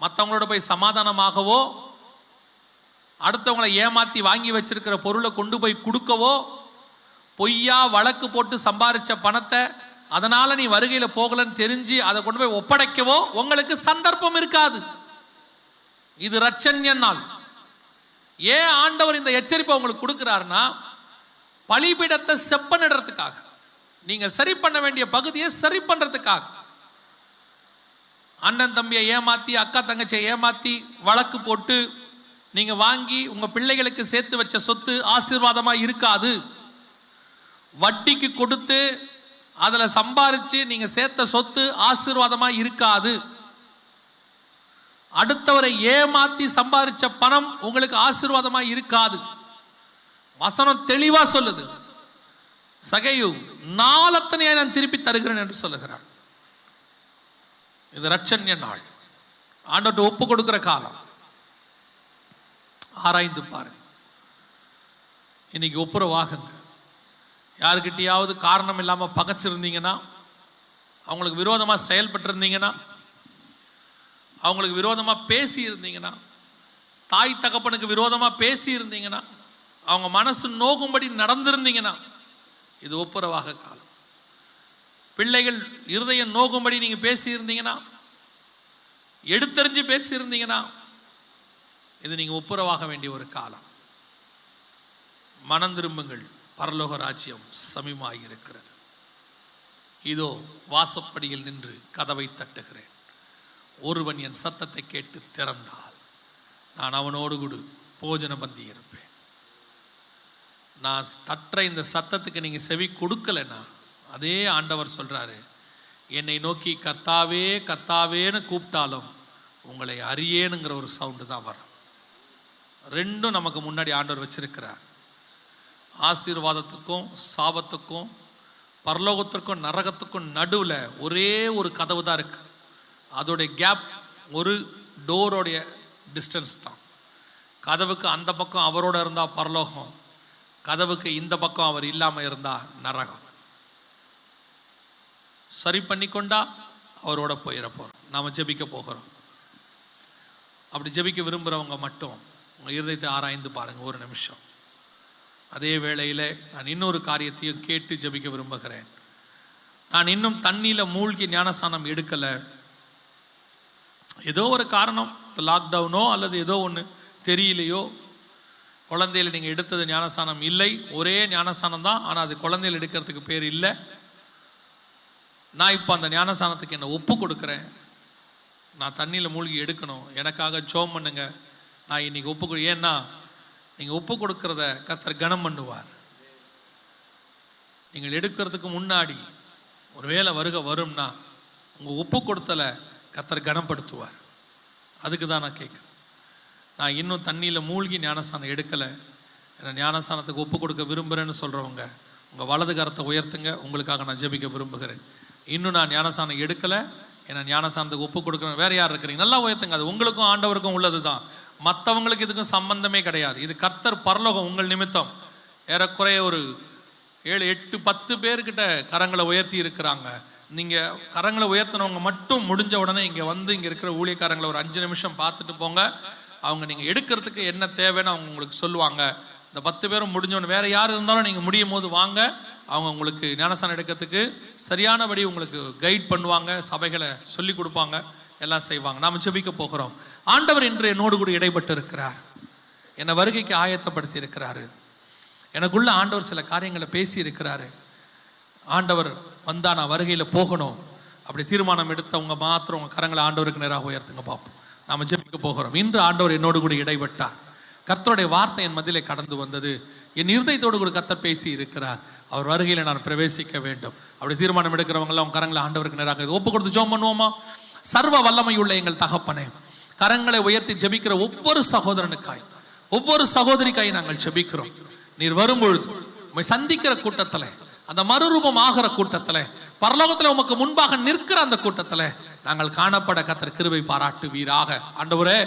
[SPEAKER 2] மற்றவங்களோட போய் சமாதானமாகவோ, அடுத்தவங்களை ஏமாற்றி வாங்கி வச்சிருக்கிற பொருளை கொண்டு போய் கொடுக்கவோ, பொய்யா வழக்கு போட்டு சம்பாதிச்ச பணத்தை அதனால நீ வருகையில் போகலன்னு தெரிஞ்சு அதை கொண்டு போய் ஒப்படைக்கவோ உங்களுக்கு சந்தர்ப்பம் இருக்காது. இது ரட்சண்ய நாள். ஏன் ஆண்டவர் இந்த எச்சரிப்பை உங்களுக்கு கொடுக்கிறாருன்னா, பலிபீடத்தை செப்பனிடுறதுக்காக, நீங்க சரி பண்ண வேண்டிய பகுதியை சரி பண்றதுக்காக. அண்ணன் தம்பியை ஏமாத்தி, அக்கா தங்கச்சியை ஏமாத்தி வழக்கு போட்டு நீங்க வாங்கி உங்க பிள்ளைகளுக்கு சேர்த்து வச்ச சொத்து ஆசீர்வாதமா இருக்காது. வட்டிக்கு கொடுத்து அதுல சம்பாரிச்சு நீங்க சேர்த்த சொத்து ஆசீர்வாதமா இருக்காது. அடுத்தவரை ஏமாத்தி சம்பாதிச்ச பணம் உங்களுக்கு ஆசீர்வாதமா இருக்காது. வசனம் தெளிவா சொல்லுது, சகையு நாளத்தனையை நான் திருப்பி தருகிறேன் என்று சொல்லுகிறார். இது ரட்சண்ய நாள். ஆண்டவர்கிட்ட ஒப்பு கொடுக்கிற காலம். ஆராய்ந்து பாருங்க. இன்னைக்கு ஒப்புரவாகுங்க. யாருக்கிட்டையாவது காரணம் இல்லாமல் பகைச்சிருந்தீங்கன்னா, அவங்களுக்கு விரோதமாக செயல்பட்டு இருந்தீங்கன்னா, அவங்களுக்கு விரோதமாக பேசி இருந்தீங்கன்னா, தாய் தகப்பனுக்கு விரோதமாக பேசி இருந்தீங்கன்னா, அவங்க மனசு நோகும்படி நடந்திருந்தீங்கன்னா, இது ஒப்புரவாக காலம். பிள்ளைகள் இருதயம் நோகும்படி நீங்கள் பேசி இருந்தீங்கன்னா, எடுத்தறிஞ்சு பேசி இருந்தீங்கன்னா, இது நீங்கள் ஒப்புரவாக வேண்டிய ஒரு காலம். மனம் திரும்புங்கள், பரலோக ராஜ்யம் சமீபமாகி இருக்கிறது. இதோ வாசப்படியில் நின்று கதவை தட்டுகிறேன். ஒருவன் என் சத்தத்தை கேட்டு திறந்தால் நான் அவனோடு கூட போஜன பந்தி இருப்பேன். நான் தட்டுற இந்த சத்தத்துக்கு நீங்கள் செவி கொடுக்கலைன்னா, அதே ஆண்டவர் சொல்றாரு, என்னை நோக்கி கர்த்தாவே கர்த்தாவேன்னு கூப்பிட்டாலும் உங்களை அறியேனுங்கிற ஒரு சவுண்டு தான் வரும். ரெண்டும் நமக்கு முன்னாடி ஆண்டவர் வச்சிருக்கிறார்.
[SPEAKER 1] ஆசீர்வாதத்துக்கும் சாபத்துக்கும் பரலோகத்திற்கும் நரகத்துக்கும் நடுவில் ஒரே ஒரு கதவு தான் இருக்கு. அதோடைய கேப் ஒரு டோரோடைய டிஸ்டன்ஸ் தான். கதவுக்கு அந்த பக்கம் அவரோட இருந்தால் பரலோகம், கதவுக்கு இந்த பக்கம் அவர் இல்லாமல் இருந்தால் நரகம். சரி பண்ணிக்கொண்டா அவரோட போயிட போகிறோம். நாம் ஜெபிக்க போகிறோம். அப்படி ஜெபிக்க விரும்புகிறவங்க மட்டும் உங்கள் இருதயத்தை ஆராய்ந்து பாருங்கள் ஒரு நிமிஷம். அதே வேளையில் நான் இன்னொரு காரியத்தையும் கேட்டு ஜெபிக்க விரும்புகிறேன். நான் இன்னும் தண்ணியில் மூழ்கி ஞானஸ்நானம் எடுக்கலை, ஏதோ ஒரு காரணம், லாக்டவுனோ அல்லது ஏதோ ஒன்று தெரியலையோ, குழந்தையில் நீங்கள் எடுத்தது ஞானஸ்நானம் இல்லை, ஒரே ஞானஸ்நானம் தான், ஆனால் அது குழந்தையில் எடுக்கிறதுக்கு பேர் இல்லை. நான் இப்போ அந்த ஞானஸ்நானத்துக்கு என்னை ஒப்பு கொடுக்குறேன், நான் தண்ணியில் மூழ்கி எடுக்கணும், எனக்காக ஜெபம் பண்ணுங்க. நான் இன்னைக்கு ஒப்பு ஏன்னா நீங்கள் ஒப்பு கொடுக்கறத கர்த்தர் கனம் பண்ணுவார். நீங்கள் எடுக்கிறதுக்கு முன்னாடி ஒரு வேளை வருகை வரும்னா உங்கள் ஒப்பு கொடுத்தலை கர்த்தர் கனப்படுத்துவார். அதுக்கு தான் நான் கேட்குறேன். நான் இன்னும் தண்ணியில் மூழ்கி ஞானஸ்நானம் எடுக்கலை, என்னை ஞானஸ்நானத்துக்கு ஒப்பு கொடுக்க விரும்புகிறேன்னு சொல்கிறவங்க உங்கள் வலது கரத்தை உயர்த்துங்க. உங்களுக்காக நான் ஜெபிக்க விரும்புகிறேன். இன்னும் நான் ஞானஸ்நானம் எடுக்கலை, என்னை ஞானஸ்நானத்துக்கு ஒப்பு கொடுக்குறேன், வேறு யார் இருக்கிறீங்க? நல்லா உயர்த்துங்க. அது உங்களுக்கும் ஆண்டவருக்கும் உள்ளது தான், மற்றவங்களுக்கு இதுக்கும் சம்பந்தமே கிடையாது. இது கர்த்தர் பரலோகம் உங்கள் நிமித்தம். ஏறக்குறைய ஒரு 7, 8, 10 பேர்கிட்ட கரங்களை உயர்த்தி இருக்கிறாங்க. நீங்கள் கரங்களை உயர்த்தினவங்க மட்டும் முடிஞ்ச உடனே இங்கே வந்து இங்கே இருக்கிற ஊழியக்காரங்களை ஒரு 5 நிமிஷம் பார்த்துட்டு போங்க. அவங்க நீங்கள் எடுக்கிறதுக்கு என்ன தேவைன்னு அவங்க உங்களுக்கு சொல்லுவாங்க. இந்த 10 பேரும் முடிஞ்சோன்னு வேறு யார் இருந்தாலும் நீங்கள் முடியும் போது வாங்க, அவங்க உங்களுக்கு ஞானஸ்நானம் எடுக்கிறதுக்கு சரியானபடி உங்களுக்கு கைட் பண்ணுவாங்க, சபைகளை சொல்லி கொடுப்பாங்க, எல்லாம் செய்வாங்க. நாம் ஜெபிக்க போகிறோம். ஆண்டவர் இன்று என்னோடு கூட இடைப்பட்டு இருக்கிறார், என்னை வருகைக்கு ஆயத்தப்படுத்தி இருக்கிறாரு. எனக்குள்ள ஆண்டவர் சில காரியங்களை பேசி இருக்கிறாரு. ஆண்டவர் வந்தா நான் வருகையில் போகணும், அப்படி தீர்மானம் எடுத்தவங்க மாத்திரம் உங்கள் கரங்களை ஆண்டவருக்கு நேராக உயர்த்துங்க பார்ப்போம். நாம் ஜெபிக்க போகிறோம். இன்று ஆண்டவர் என்னோடு கூட இடைப்பட்டார். கர்த்தருடைய வார்த்தை என் மத்தியிலே கடந்து வந்தது. என் இருதயத்தோடு கூட கர்த்தர் பேசி இருக்கிறார். அவர் வருகையில் நான் பிரவேசிக்க வேண்டும். அப்படி தீர்மானம் எடுக்கிறவங்களாம் அவங்க கரங்களை ஆண்டவருக்கு நேராக ஒப்பு கொடுத்து ஜெபம் பண்ணுவோமா? சர்வ வல்லமையுள்ள எங்கள் தகப்பனே, கரங்களை உயர்த்தி ஜெபிக்கிற ஒவ்வொரு சகோதரனுக்காய், ஒவ்வொரு சகோதரிக்காய் நாங்கள் ஜெபிக்கிறோம். நீர் வரும்பொழுது உம்மை சந்திக்கிற கூட்டத்தில், அந்த மறுரூபம் ஆகிற கூட்டத்தில், பரலோகத்தில் உமக்கு முன்பாக நிற்கிற அந்த கூட்டத்தில் நாங்கள் காணப்பட கர்த்தர் கிருபை பாராட்டுவீராக. ஆண்டவரே,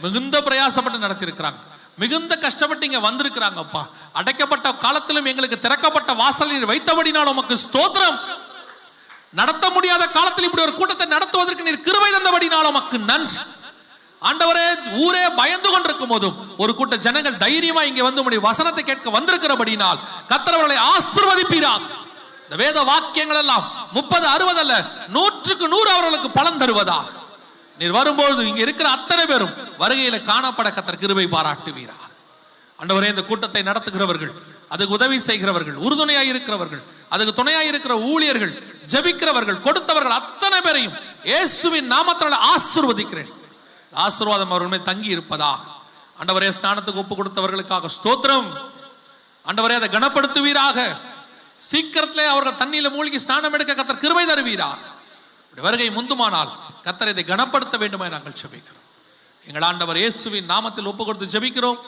[SPEAKER 1] மிகுந்த பிரயாசப்பட்டு நடத்தியிருக்கிறாங்க, மிகுந்த கஷ்டப்பட்டு இங்கே வந்திருக்கிறாங்கப்பா. அடைக்கப்பட்ட காலத்திலும் எங்களுக்கு திறக்கப்பட்ட வாசலில் வைத்தபடினால் உமக்கு ஸ்தோத்திரம். நடத்த முடியாத காலத்தில் இப்படி ஒரு கூட்டத்தை நடத்துவதற்கு நீர் கிருபை தந்தபடினால் உமக்கு நன்றி. ஆண்டவரே, ஊரே பயந்து கொண்டிருக்கும் போதும் ஒரு கூட்ட ஜனங்கள் தைரியமா இங்கே வந்து உம்முடைய வசனத்தை கேட்க வந்திருக்கிறபடினால் கர்த்தர் அவர்களை ஆசீர்வதிப்பீராக. இந்த வேத வாக்கியங்கள் எல்லாம் 30, 60 அல்ல, 100க்கு 100 அவர்களுக்கு பலன் தருவதா. நீர் வரும்போது இங்க இருக்கிற அத்தனை பேரும் வருகையில காணப்பட கர்த்தர் கிருபை பாராட்டுவீராக. ஆண்டவரே, இந்த கூட்டத்தை நடத்துகிறவர்கள், அதுக்கு உதவி செய்கிறவர்கள், உறுதுணையாய் இருக்கிறவர்கள், அதுக்கு துணையாய் இருக்கிற ஊழியர்கள், ஜெபிக்கிறவர்கள், கொடுத்தவர்கள் அத்தனை பேரையும் இயேசுவின் நாமத்தால் ஆசீர்வதிக்கிறேன். ஆசீர்வாதம் அவர்கள் மேல் தங்கி இருப்பதாக. ஆண்டவரே, ஸ்நானத்துக்கு ஒப்பு கொடுத்தவர்களுக்காக ஸ்தோத்திரம். ஆண்டவரே, அதை கனப்படுத்துவீராக. சீக்கிரத்திலே அவர்கள் தண்ணியில மூழ்கி ஸ்நானம் எடுக்க கர்த்தர் கிருபை தருவீராக. வருகை முந்துமானால் கர்த்தர் இதை கனப்படுத்த வேண்டுமா நாங்கள் ஜெபிக்கிறோம். எங்கள் ஆண்டவர் இயேசுவின் நாமத்தில் ஒப்பு கொடுத்து ஜெபிக்கிறோம்.